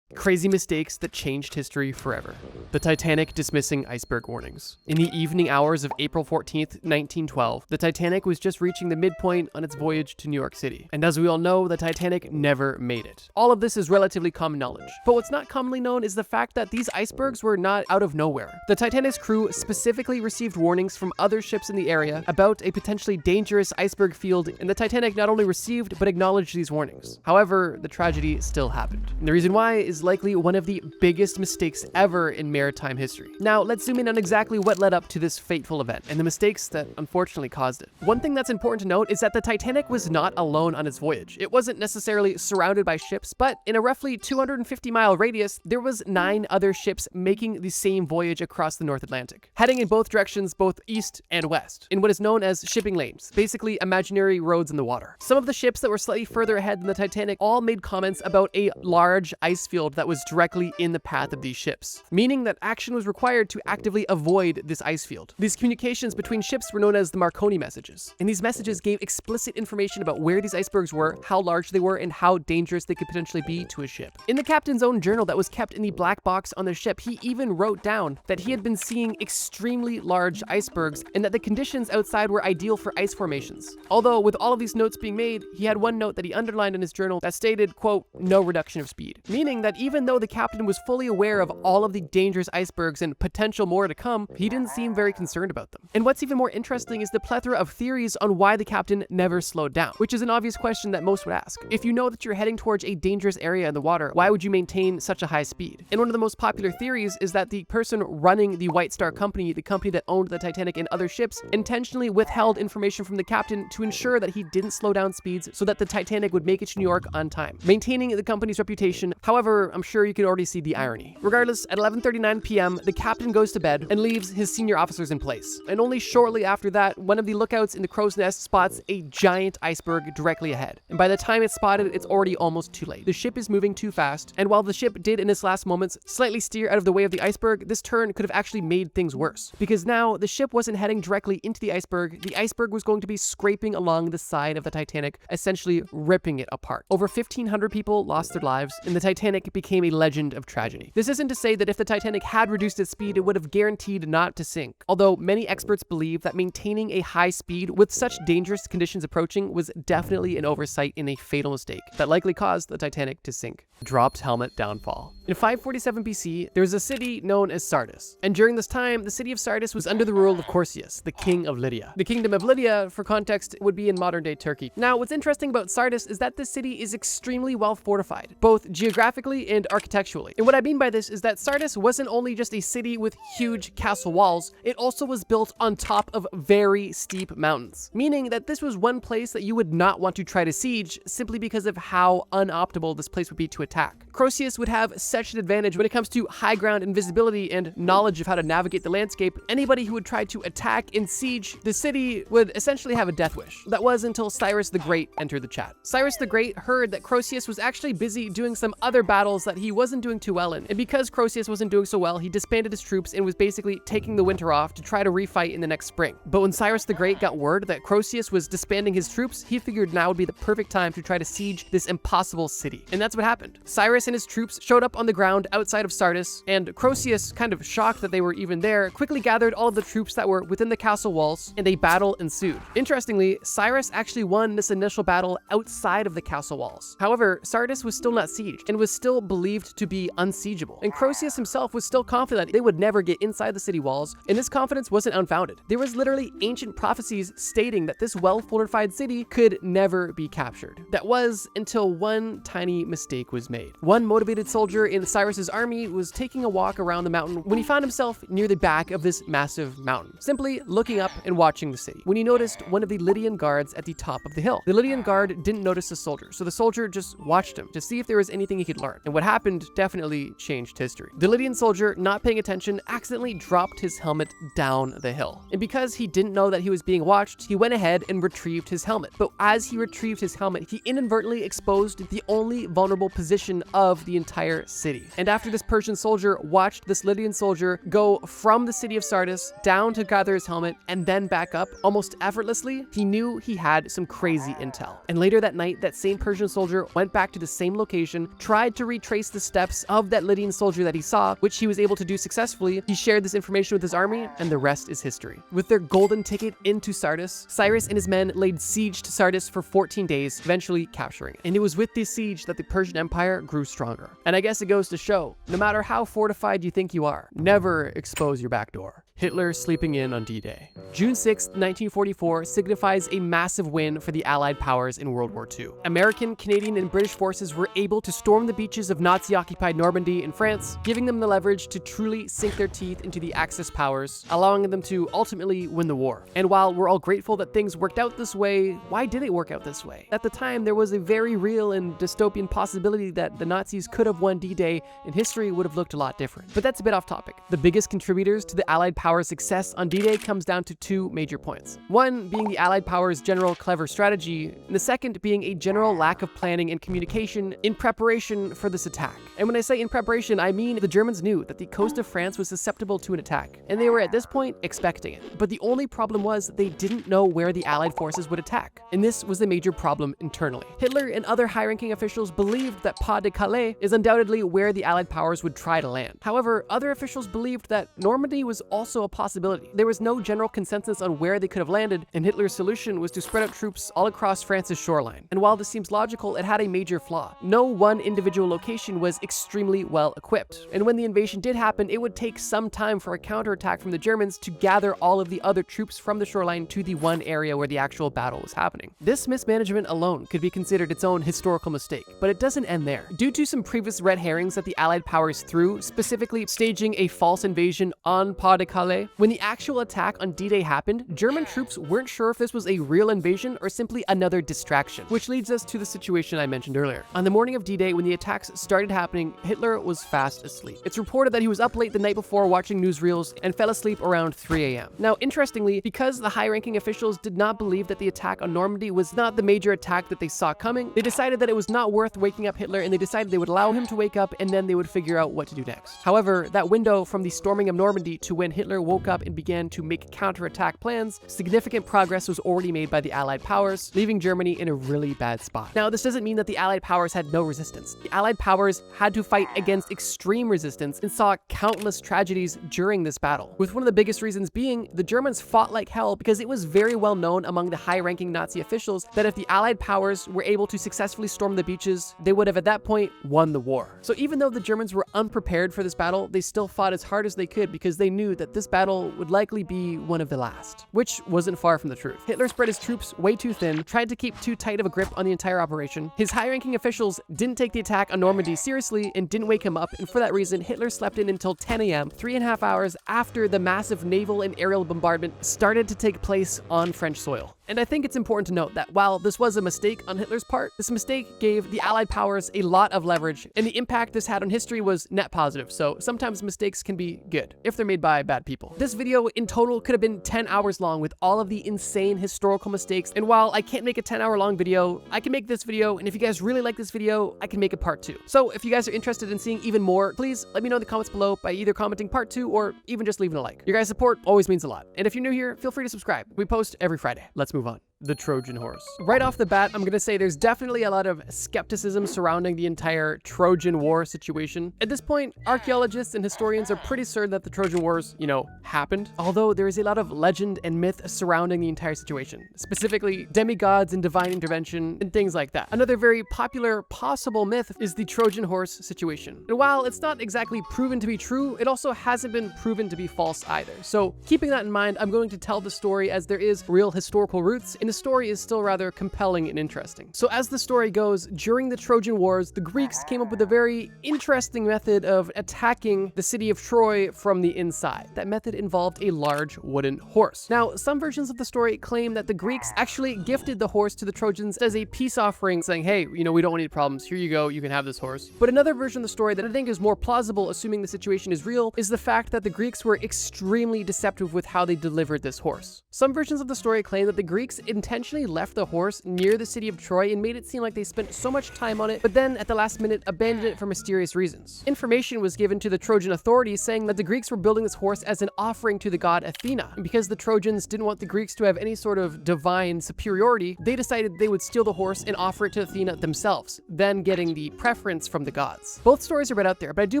Crazy mistakes that changed history forever. The Titanic dismissing iceberg warnings. In the evening hours of April 14th, 1912, the Titanic was just reaching the midpoint on its voyage to New York City. And as we all know, the Titanic never made it. All of this is relatively common knowledge. But what's not commonly known is the fact that these icebergs were not out of nowhere. The Titanic's crew specifically received warnings from other ships in the area about a potentially dangerous iceberg field, and the Titanic not only received but acknowledged these warnings. However, the tragedy still happened. And the reason why is likely one of the biggest mistakes ever in maritime history. Now, let's zoom in on exactly what led up to this fateful event and the mistakes that unfortunately caused it. One thing that's important to note is that the Titanic was not alone on its voyage. It wasn't necessarily surrounded by ships, but in a roughly 250-mile radius, there was 9 other ships making the same voyage across the North Atlantic, heading in both directions, both east and west, in what is known as shipping lanes, basically imaginary roads in the water. Some of the ships that were slightly further ahead than the Titanic all made comments about a large ice field that was directly in the path of these ships, meaning that action was required to actively avoid this ice field. These communications between ships were known as the Marconi messages, and these messages gave explicit information about where these icebergs were, how large they were, and how dangerous they could potentially be to a ship. In the captain's own journal that was kept in the black box on the ship, he even wrote down that he had been seeing extremely large icebergs and that the conditions outside were ideal for ice formations. Although with all of these notes being made, he had one note that he underlined in his journal that stated, quote, "no reduction of speed," meaning that even though the captain was fully aware of all of the dangerous icebergs and potential more to come, he didn't seem very concerned about them. And what's even more interesting is the plethora of theories on why the captain never slowed down, which is an obvious question that most would ask. If you know that you're heading towards a dangerous area in the water, why would you maintain such a high speed? And one of the most popular theories is that the person running the White Star Company, the company that owned the Titanic and other ships, intentionally withheld information from the captain to ensure that he didn't slow down speeds so that the Titanic would make it to New York on time, maintaining the company's reputation. However, I'm sure you can already see the irony. Regardless, at 11:39 p.m., the captain goes to bed and leaves his senior officers in place. And only shortly after that, one of the lookouts in the crow's nest spots a giant iceberg directly ahead. And by the time it's spotted, it's already almost too late. The ship is moving too fast, and while the ship did in its last moments slightly steer out of the way of the iceberg, this turn could have actually made things worse. Because now, the ship wasn't heading directly into the iceberg was going to be scraping along the side of the Titanic, essentially ripping it apart. Over 1,500 people lost their lives, and the Titanic became a legend of tragedy. This isn't to say that if the Titanic had reduced its speed, it would have guaranteed not to sink. Although many experts believe that maintaining a high speed with such dangerous conditions approaching was definitely an oversight and a fatal mistake that likely caused the Titanic to sink. Dropped helmet downfall. In 547 BC, there was a city known as Sardis, and during this time, the city of Sardis was under the rule of Croesus, the king of Lydia. The kingdom of Lydia, for context, would be in modern-day Turkey. Now, what's interesting about Sardis is that this city is extremely well fortified, both geographically and architecturally. And what I mean by this is that Sardis wasn't only just a city with huge castle walls, it also was built on top of very steep mountains, meaning that this was one place that you would not want to try to siege simply because of how unoptimal this place would be to attack. Croesus would have such an advantage when it comes to high ground invisibility and knowledge of how to navigate the landscape. Anybody who would try to attack and siege the city would essentially have a death wish. That was until Cyrus the Great entered the chat. Cyrus the Great heard that Croesus was actually busy doing some other battles that he wasn't doing too well in, and because Croesus wasn't doing so well, he disbanded his troops and was basically taking the winter off to try to refight in the next spring. But when Cyrus the Great got word that Croesus was disbanding his troops, he figured now would be the perfect time to try to siege this impossible city. And that's what happened. Cyrus and his troops showed up on the ground outside of Sardis, and Croesus, kind of shocked that they were even there, quickly gathered all of the troops that were within the castle walls, and a battle ensued. Interestingly, Cyrus actually won this initial battle outside of the castle walls. However, Sardis was still not sieged, and was still believed to be unsiegeable. And Croesus himself was still confident they would never get inside the city walls, and this confidence wasn't unfounded. There was literally ancient prophecies stating that this well-fortified city could never be captured. That was until one tiny mistake was made. One motivated soldier in Cyrus's army was taking a walk around the mountain when he found himself near the back of this massive mountain, simply looking up and watching the city, when he noticed one of the Lydian guards at the top of the hill. The Lydian guard didn't notice the soldier, so the soldier just watched him to see if there was anything he could learn, and what happened definitely changed history. The Lydian soldier, not paying attention, accidentally dropped his helmet down the hill, and because he didn't know that he was being watched, he went ahead and retrieved his helmet. But as he retrieved his helmet, he inadvertently exposed the only vulnerable position of the entire city. And after this Persian soldier watched this Lydian soldier go from the city of Sardis down to gather his helmet and then back up almost effortlessly, he knew he had some crazy intel. And later that night, that same Persian soldier went back to the same location, tried to retrace the steps of that Lydian soldier that he saw, which he was able to do successfully. He shared this information with his army, and the rest is history. With their golden ticket into Sardis, Cyrus and his men laid siege to Sardis for 14 days, eventually capturing it. And it was with this siege that the Persian Empire grew stronger. And I guess it goes to show, no matter how fortified you think you are, never expose your back door. Hitler sleeping in on D-Day. June 6, 1944 signifies a massive win for the Allied powers in World War II. American, Canadian, and British forces were able to storm the beaches of Nazi-occupied Normandy in France, giving them the leverage to truly sink their teeth into the Axis powers, allowing them to ultimately win the war. And while we're all grateful that things worked out this way, why did it work out this way? At the time, there was a very real and dystopian possibility that the Nazis could have won D-Day and history would have looked a lot different. But that's a bit off topic. The biggest contributors to the Allied powers' success on D-Day comes down to two major points. One being the Allied powers' general clever strategy, and the second being a general lack of planning and communication in preparation for this attack. And when I say in preparation, I mean the Germans knew that the coast of France was susceptible to an attack, and they were at this point expecting it. But the only problem was they didn't know where the Allied forces would attack, and this was a major problem internally. Hitler and other high-ranking officials believed that Pas de Calais is undoubtedly where the Allied powers would try to land. However, other officials believed that Normandy was also a possibility. There was no general consensus on where they could have landed, and Hitler's solution was to spread out troops all across France's shoreline. And while this seems logical, it had a major flaw. No one individual location was extremely well equipped, and when the invasion did happen, it would take some time for a counterattack from the Germans to gather all of the other troops from the shoreline to the one area where the actual battle was happening. This mismanagement alone could be considered its own historical mistake, but it doesn't end there. Due to some previous red herrings that the Allied powers threw, specifically staging a false invasion on Pas de Calais, when the actual attack on D-Day happened, German troops weren't sure if this was a real invasion or simply another distraction, which leads us to the situation I mentioned earlier. On the morning of D-Day, when the attacks started happening, Hitler was fast asleep. It's reported that he was up late the night before watching newsreels and fell asleep around 3 a.m. Now, interestingly, because the high-ranking officials did not believe that the attack on Normandy was not the major attack that they saw coming, they decided that it was not worth waking up Hitler, and they decided they would allow him to wake up and then they would figure out what to do next. However, that window from the storming of Normandy to when Hitler woke up and began to make counterattack plans, significant progress was already made by the Allied powers, leaving Germany in a really bad spot. Now, this doesn't mean that the Allied powers had no resistance. The Allied powers had had to fight against extreme resistance and saw countless tragedies during this battle, with one of the biggest reasons being the Germans fought like hell because it was very well known among the high-ranking Nazi officials that if the Allied powers were able to successfully storm the beaches, they would have at that point won the war. So even though the Germans were unprepared for this battle, they still fought as hard as they could because they knew that this battle would likely be one of the last, which wasn't far from the truth. Hitler spread his troops way too thin, tried to keep too tight of a grip on the entire operation. His high-ranking officials didn't take the attack on Normandy seriously and didn't wake him up, and for that reason, Hitler slept in until 10 a.m., 3.5 hours after the massive naval and aerial bombardment started to take place on French soil. And I think it's important to note that while this was a mistake on Hitler's part, this mistake gave the Allied powers a lot of leverage, and the impact this had on history was net positive, so sometimes mistakes can be good, if they're made by bad people. This video in total could have been 10 hours long with all of the insane historical mistakes, and while I can't make a 10-hour long video, I can make this video, and if you guys really like this video, I can make a part 2. So if you guys are interested in seeing even more, please let me know in the comments below by either commenting part 2 or even just leaving a like. Your guys' support always means a lot, and if you're new here, feel free to subscribe. We post every Friday. Let's move on. The Trojan horse. Right off the bat, I'm going to say there's definitely a lot of skepticism surrounding the entire Trojan War situation. At this point, archaeologists and historians are pretty certain that the Trojan Wars, happened, although there is a lot of legend and myth surrounding the entire situation, specifically demigods and divine intervention and things like that. Another very popular possible myth is the Trojan horse situation. And while it's not exactly proven to be true, it also hasn't been proven to be false either. So keeping that in mind, I'm going to tell the story as there is real historical roots, and the story is still rather compelling and interesting. So as the story goes, during the Trojan Wars, the Greeks came up with a very interesting method of attacking the city of Troy from the inside. That method involved a large wooden horse. Now, some versions of the story claim that the Greeks actually gifted the horse to the Trojans as a peace offering, saying, hey, we don't want any problems. Here you go. You can have this horse. But another version of the story that I think is more plausible, assuming the situation is real, is the fact that the Greeks were extremely deceptive with how they delivered this horse. Some versions of the story claim that the Greeks intentionally left the horse near the city of Troy and made it seem like they spent so much time on it, but then at the last minute abandoned it for mysterious reasons. Information was given to the Trojan authorities saying that the Greeks were building this horse as an offering to the god Athena, and because the Trojans didn't want the Greeks to have any sort of divine superiority, they decided they would steal the horse and offer it to Athena themselves, then getting the preference from the gods. Both stories are right out there, but I do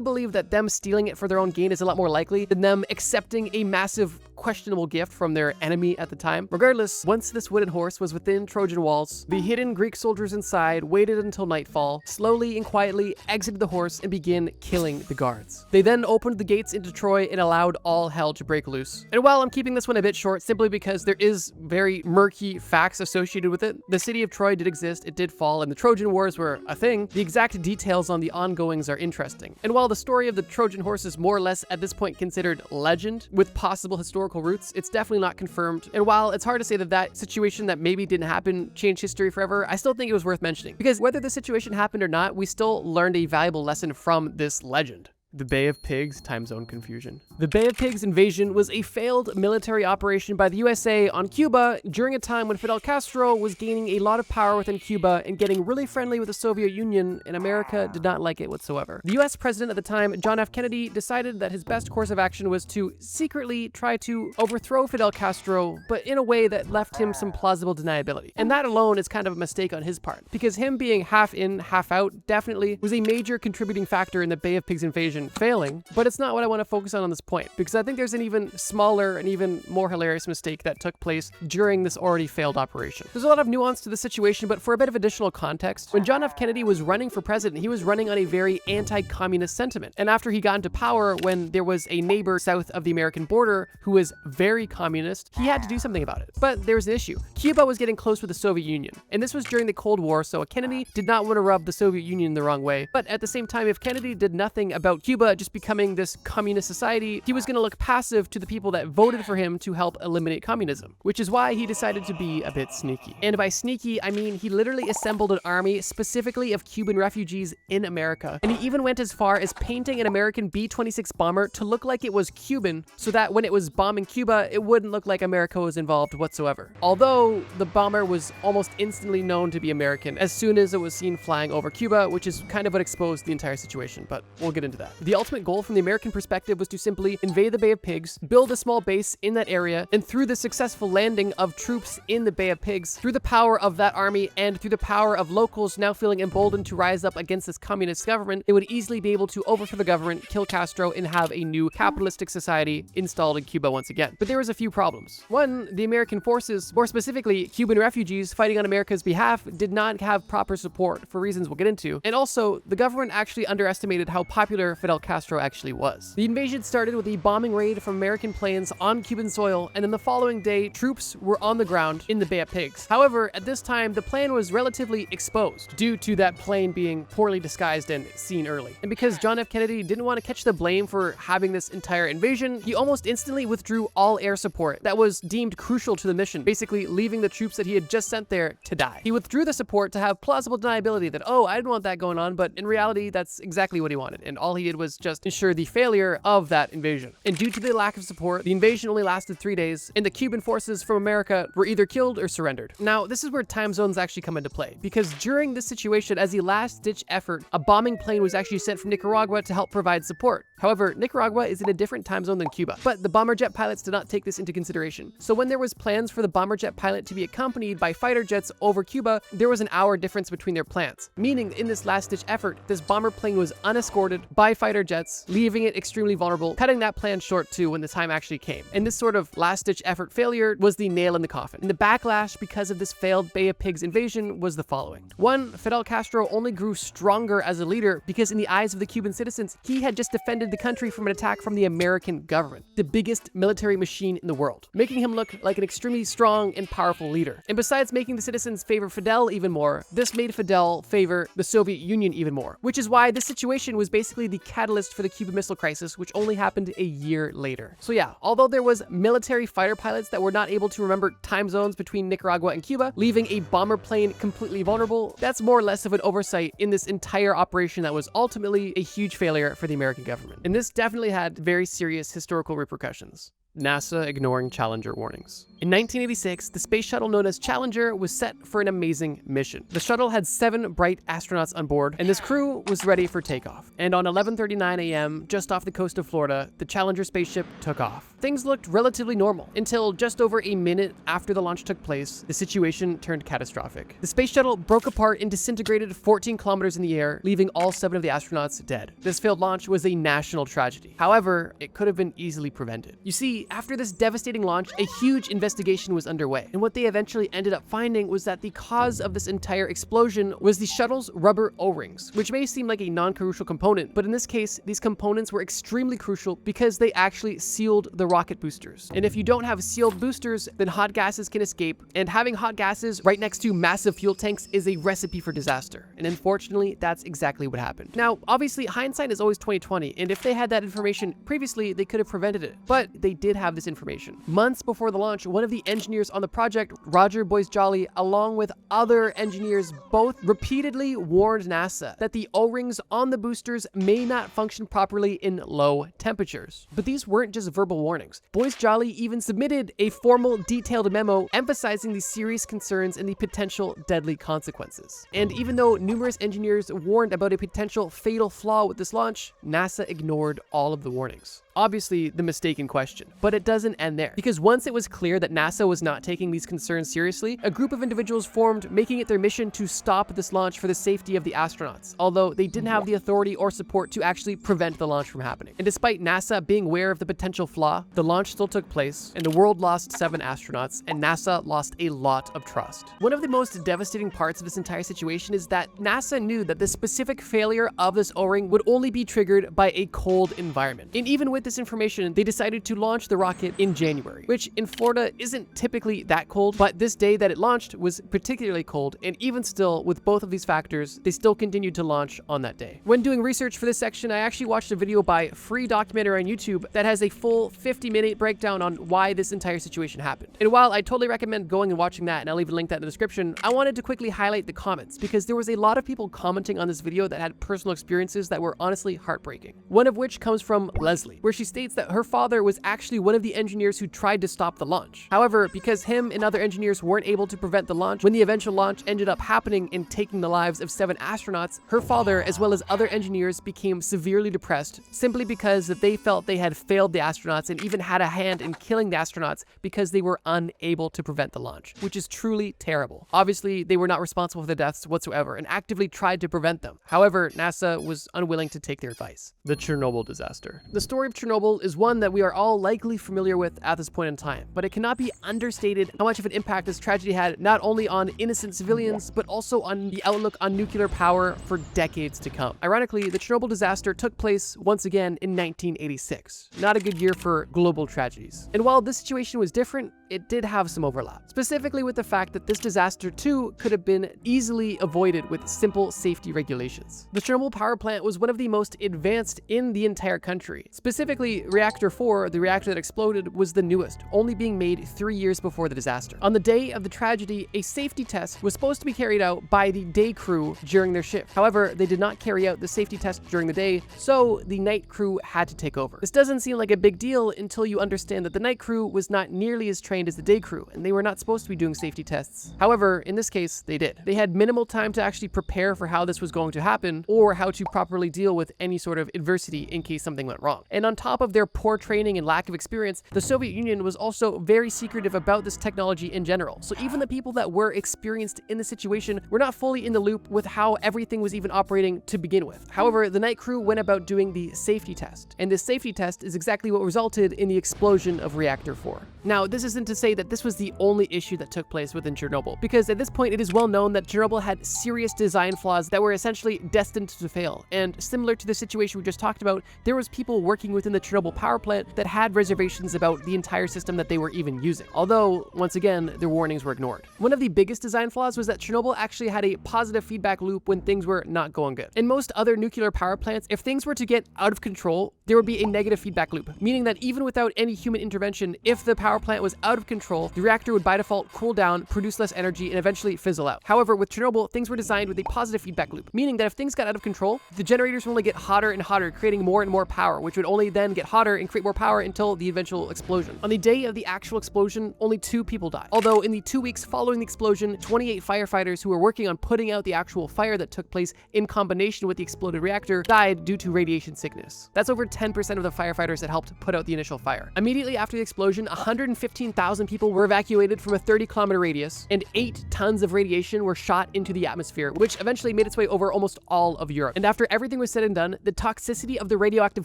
believe that them stealing it for their own gain is a lot more likely than them accepting a massive questionable gift from their enemy at the time. Regardless, once this wooden horse was within Trojan walls, the hidden Greek soldiers inside waited until nightfall, slowly and quietly exited the horse and began killing the guards. They then opened the gates into Troy and allowed all hell to break loose. And while I'm keeping this one a bit short simply because there is very murky facts associated with it, the city of Troy did exist, it did fall, and the Trojan Wars were a thing, the exact details on the ongoings are interesting. And while the story of the Trojan horse is more or less at this point considered legend with possible historical roots, it's definitely not confirmed. And while it's hard to say that that situation that maybe didn't happen changed history forever, I still think it was worth mentioning, because whether the situation happened or not, we still learned a valuable lesson from this legend. The Bay of Pigs time zone confusion. The Bay of Pigs invasion was a failed military operation by the USA on Cuba during a time when Fidel Castro was gaining a lot of power within Cuba and getting really friendly with the Soviet Union, and America did not like it whatsoever. The US president at the time, John F. Kennedy, decided that his best course of action was to secretly try to overthrow Fidel Castro, but in a way that left him some plausible deniability. And that alone is kind of a mistake on his part, because him being half in, half out definitely was a major contributing factor in the Bay of Pigs invasion failing, but it's not what I want to focus on this point, because I think there's an even smaller and even more hilarious mistake that took place during this already failed operation. There's a lot of nuance to the situation, but for a bit of additional context, when John F. Kennedy was running for president, he was running on a very anti-communist sentiment. And after he got into power, when there was a neighbor south of the American border who was very communist, he had to do something about it. But there was an issue. Cuba was getting close with the Soviet Union, and this was during the Cold War, so Kennedy did not want to rub the Soviet Union the wrong way. But at the same time, if Kennedy did nothing about Cuba just becoming this communist society, he was going to look passive to the people that voted for him to help eliminate communism, which is why he decided to be a bit sneaky. And by sneaky, I mean he literally assembled an army specifically of Cuban refugees in America, and he even went as far as painting an American B-26 bomber to look like it was Cuban, so that when it was bombing Cuba, it wouldn't look like America was involved whatsoever. Although also, the bomber was almost instantly known to be American as soon as it was seen flying over Cuba, which is kind of what exposed the entire situation, but we'll get into that. The ultimate goal from the American perspective was to simply invade the Bay of Pigs, build a small base in that area, and through the successful landing of troops in the Bay of Pigs, through the power of that army and through the power of locals now feeling emboldened to rise up against this communist government, they would easily be able to overthrow the government, kill Castro, and have a new capitalistic society installed in Cuba once again. But there was a few problems. One, the American forces, more specifically Cuban refugees fighting on America's behalf, did not have proper support for reasons we'll get into. And also, the government actually underestimated how popular Fidel Castro actually was. The invasion started with a bombing raid from American planes on Cuban soil, and then the following day, troops were on the ground in the Bay of Pigs. However, at this time, the plan was relatively exposed due to that plane being poorly disguised and seen early. And because John F. Kennedy didn't want to catch the blame for having this entire invasion, he almost instantly withdrew all air support that was deemed crucial to the mission, basically leaving the troops that he had just sent there to die. He withdrew the support to have plausible deniability that, oh, I didn't want that going on, but in reality, that's exactly what he wanted, and all he did was just ensure the failure of that invasion. And due to the lack of support, the invasion only lasted 3 days, and the Cuban forces from America were either killed or surrendered. Now, this is where time zones actually come into play, because during this situation, as a last-ditch effort, a bombing plane was actually sent from Nicaragua to help provide support. However, Nicaragua is in a different time zone than Cuba, but the bomber jet pilots did not take this into consideration. So when there was plans for the bomber jet pilot to be accompanied by fighter jets over Cuba, there was an hour difference between their plans, meaning in this last-ditch effort, this bomber plane was unescorted by fighter jets, leaving it extremely vulnerable, cutting that plan short too when the time actually came. And this sort of last-ditch effort failure was the nail in the coffin. And the backlash because of this failed Bay of Pigs invasion was the following. One, Fidel Castro only grew stronger as a leader because in the eyes of the Cuban citizens, he had just defended the country from an attack from the American government, the biggest military machine in the world, making him look like an extremely strong and powerful leader. And besides making the citizens favor Fidel even more, this made Fidel favor the Soviet Union even more, which is why this situation was basically the catalyst for the Cuban Missile Crisis, which only happened a year later. So yeah, although there was military fighter pilots that were not able to remember time zones between Nicaragua and Cuba, leaving a bomber plane completely vulnerable, that's more or less of an oversight in this entire operation that was ultimately a huge failure for the American government. And this definitely had very serious historical repercussions. NASA ignoring Challenger warnings. In 1986, the space shuttle known as Challenger was set for an amazing mission. The shuttle had 7 bright astronauts on board, and this crew was ready for takeoff. And on 11:39 a.m., just off the coast of Florida, the Challenger spaceship took off. Things looked relatively normal until just over a minute after the launch took place, the situation turned catastrophic. The space shuttle broke apart and disintegrated 14 kilometers in the air, leaving all 7 of the astronauts dead. This failed launch was a national tragedy. However, it could have been easily prevented. You see, after this devastating launch, a huge investigation was underway, and what they eventually ended up finding was that the cause of this entire explosion was the shuttle's rubber O-rings, which may seem like a non-crucial component, but in this case, these components were extremely crucial because they actually sealed the rocket boosters. And if you don't have sealed boosters, then hot gases can escape, and having hot gases right next to massive fuel tanks is a recipe for disaster. And unfortunately, that's exactly what happened. Now, obviously, hindsight is always 20/20, and if they had that information previously, they could have prevented it, but they did have this information. Months before the launch, one of the engineers on the project, Roger Boyce-Jolly, along with other engineers, both repeatedly warned NASA that the O-rings on the boosters may not function properly in low temperatures. But these weren't just verbal warnings. Boyce-Jolly even submitted a formal, detailed memo emphasizing the serious concerns and the potential deadly consequences. And even though numerous engineers warned about a potential fatal flaw with this launch, NASA ignored all of the warnings. Obviously, the mistake in question. But it doesn't end there, because once it was clear that NASA was not taking these concerns seriously, a group of individuals formed, making it their mission to stop this launch for the safety of the astronauts, although they didn't have the authority or support to actually prevent the launch from happening. And despite NASA being aware of the potential flaw, the launch still took place, and the world lost 7 astronauts, and NASA lost a lot of trust. One of the most devastating parts of this entire situation is that NASA knew that the specific failure of this O-ring would only be triggered by a cold environment. And even with this information, they decided to launch the rocket in January, which in Florida isn't typically that cold, but this day that it launched was particularly cold, and even still, with both of these factors, they still continued to launch on that day. When doing research for this section, I actually watched a video by Free Documentary on YouTube that has a full 50-minute breakdown on why this entire situation happened. And while I totally recommend going and watching that, and I'll even link that in the description, I wanted to quickly highlight the comments, because there was a lot of people commenting on this video that had personal experiences that were honestly heartbreaking. One of which comes from Leslie, where she states that her father was actually one of the engineers who tried to stop the launch. However, because him and other engineers weren't able to prevent the launch, when the eventual launch ended up happening and taking the lives of 7 astronauts, her father, as well as other engineers, became severely depressed simply because they felt they had failed the astronauts and even had a hand in killing the astronauts because they were unable to prevent the launch, which is truly terrible. Obviously, they were not responsible for the deaths whatsoever and actively tried to prevent them. However, NASA was unwilling to take their advice. The Chernobyl disaster. The story of Chernobyl is one that we are all likely familiar with at this point in time, but it cannot be understated how much of an impact this tragedy had not only on innocent civilians, but also on the outlook on nuclear power for decades to come. Ironically, the Chernobyl disaster took place once again in 1986. Not a good year for global tragedies. And while this situation was different, it did have some overlap, specifically with the fact that this disaster too could have been easily avoided with simple safety regulations. The Chernobyl power plant was one of the most advanced in the entire country. Specifically, Reactor 4, the reactor that exploded, was the newest, only being made 3 years before the disaster. On the day of the tragedy, a safety test was supposed to be carried out by the day crew during their shift. However, they did not carry out the safety test during the day, so the night crew had to take over. This doesn't seem like a big deal until you understand that the night crew was not nearly as trained as the day crew, and they were not supposed to be doing safety tests. However, in this case, they did. They had minimal time to actually prepare for how this was going to happen, or how to properly deal with any sort of adversity in case something went wrong. And on top of their poor training and lack of experience, the Soviet Union was also very secretive about this technology in general. So even the people that were experienced in the situation were not fully in the loop with how everything was even operating to begin with. However, the night crew went about doing the safety test, and this safety test is exactly what resulted in the explosion of Reactor 4. Now, this isn't to say that this was the only issue that took place within Chernobyl, because at this point it is well known that Chernobyl had serious design flaws that were essentially destined to fail. And similar to the situation we just talked about, there was people working within the Chernobyl power plant that had reservations about the entire system that they were even using. Although, once again, their warnings were ignored. One of the biggest design flaws was that Chernobyl actually had a positive feedback loop when things were not going good. In most other nuclear power plants, if things were to get out of control, there would be a negative feedback loop, meaning that even without any human intervention, if the power plant was out of control, the reactor would by default cool down, produce less energy, and eventually fizzle out. However, with Chernobyl, things were designed with a positive feedback loop, meaning that if things got out of control, the generators would only get hotter and hotter, creating more and more power, which would only then get hotter and create more power until the eventual explosion. On the day of the actual explosion, only 2 people died. Although in the 2 weeks following the explosion, 28 firefighters who were working on putting out the actual fire that took place in combination with the exploded reactor died due to radiation sickness. That's over 10% of the firefighters that helped put out the initial fire. Immediately after the explosion, 115,000 people were evacuated from a 30-kilometer radius, and 8 tons of radiation were shot into the atmosphere, which eventually made its way over almost all of Europe. And after everything was said and done, the toxicity of the radioactive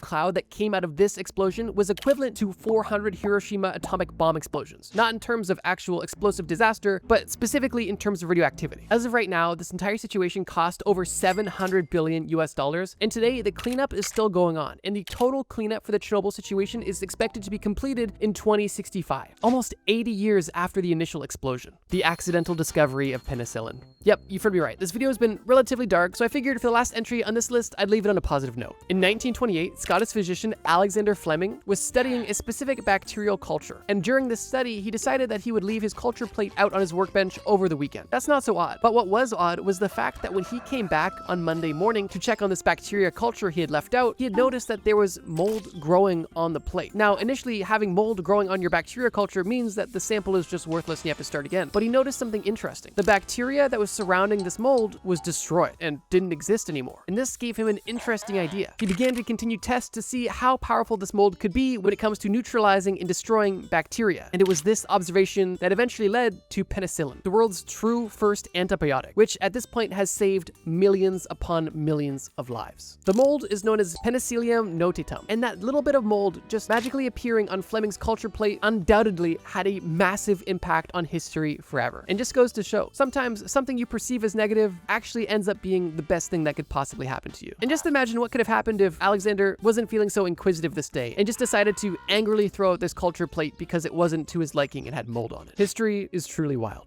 cloud that came out of this explosion was equivalent to 400 Hiroshima atomic bomb explosions. Not in terms of actual explosive disaster, but specifically in terms of radioactivity. As of right now, this entire situation cost over $700 billion US, and today the cleanup is still going on, and the total cleanup for the Chernobyl situation is expected to be completed in 2065, almost 80 years after the initial explosion. The accidental discovery of penicillin. Yep, you've heard me right. This video has been relatively dark, so I figured for the last entry on this list, I'd leave it on a positive note. In 1928, Scottish physician Alexander Fleming was studying a specific bacterial culture, and during this study, he decided that he would leave his culture plate out on his workbench over the weekend. That's not so odd, but what was odd was the fact that when he came back on Monday morning to check on this bacteria culture he had left out, he had noticed that there was mold growing on the plate. Now, initially, having mold growing on your bacteria culture means that the sample is just worthless and you have to start again. But he noticed something interesting. The bacteria that was surrounding this mold was destroyed and didn't exist anymore. And this gave him an interesting idea. He began to continue tests to see how powerful this mold could be when it comes to neutralizing and destroying bacteria. And it was this observation that eventually led to penicillin, the world's true first antibiotic, which at this point has saved millions upon millions of lives. The mold is known as Penicillium notatum, and that little bit of mold just magically appearing on Fleming's culture plate undoubtedly had a massive impact on history forever. And just goes to show, sometimes something you perceive as negative actually ends up being the best thing that could possibly happen to you. And just imagine what could have happened if Alexander wasn't feeling so inquisitive this day and just decided to angrily throw out this culture plate because it wasn't to his liking and had mold on it. History is truly wild.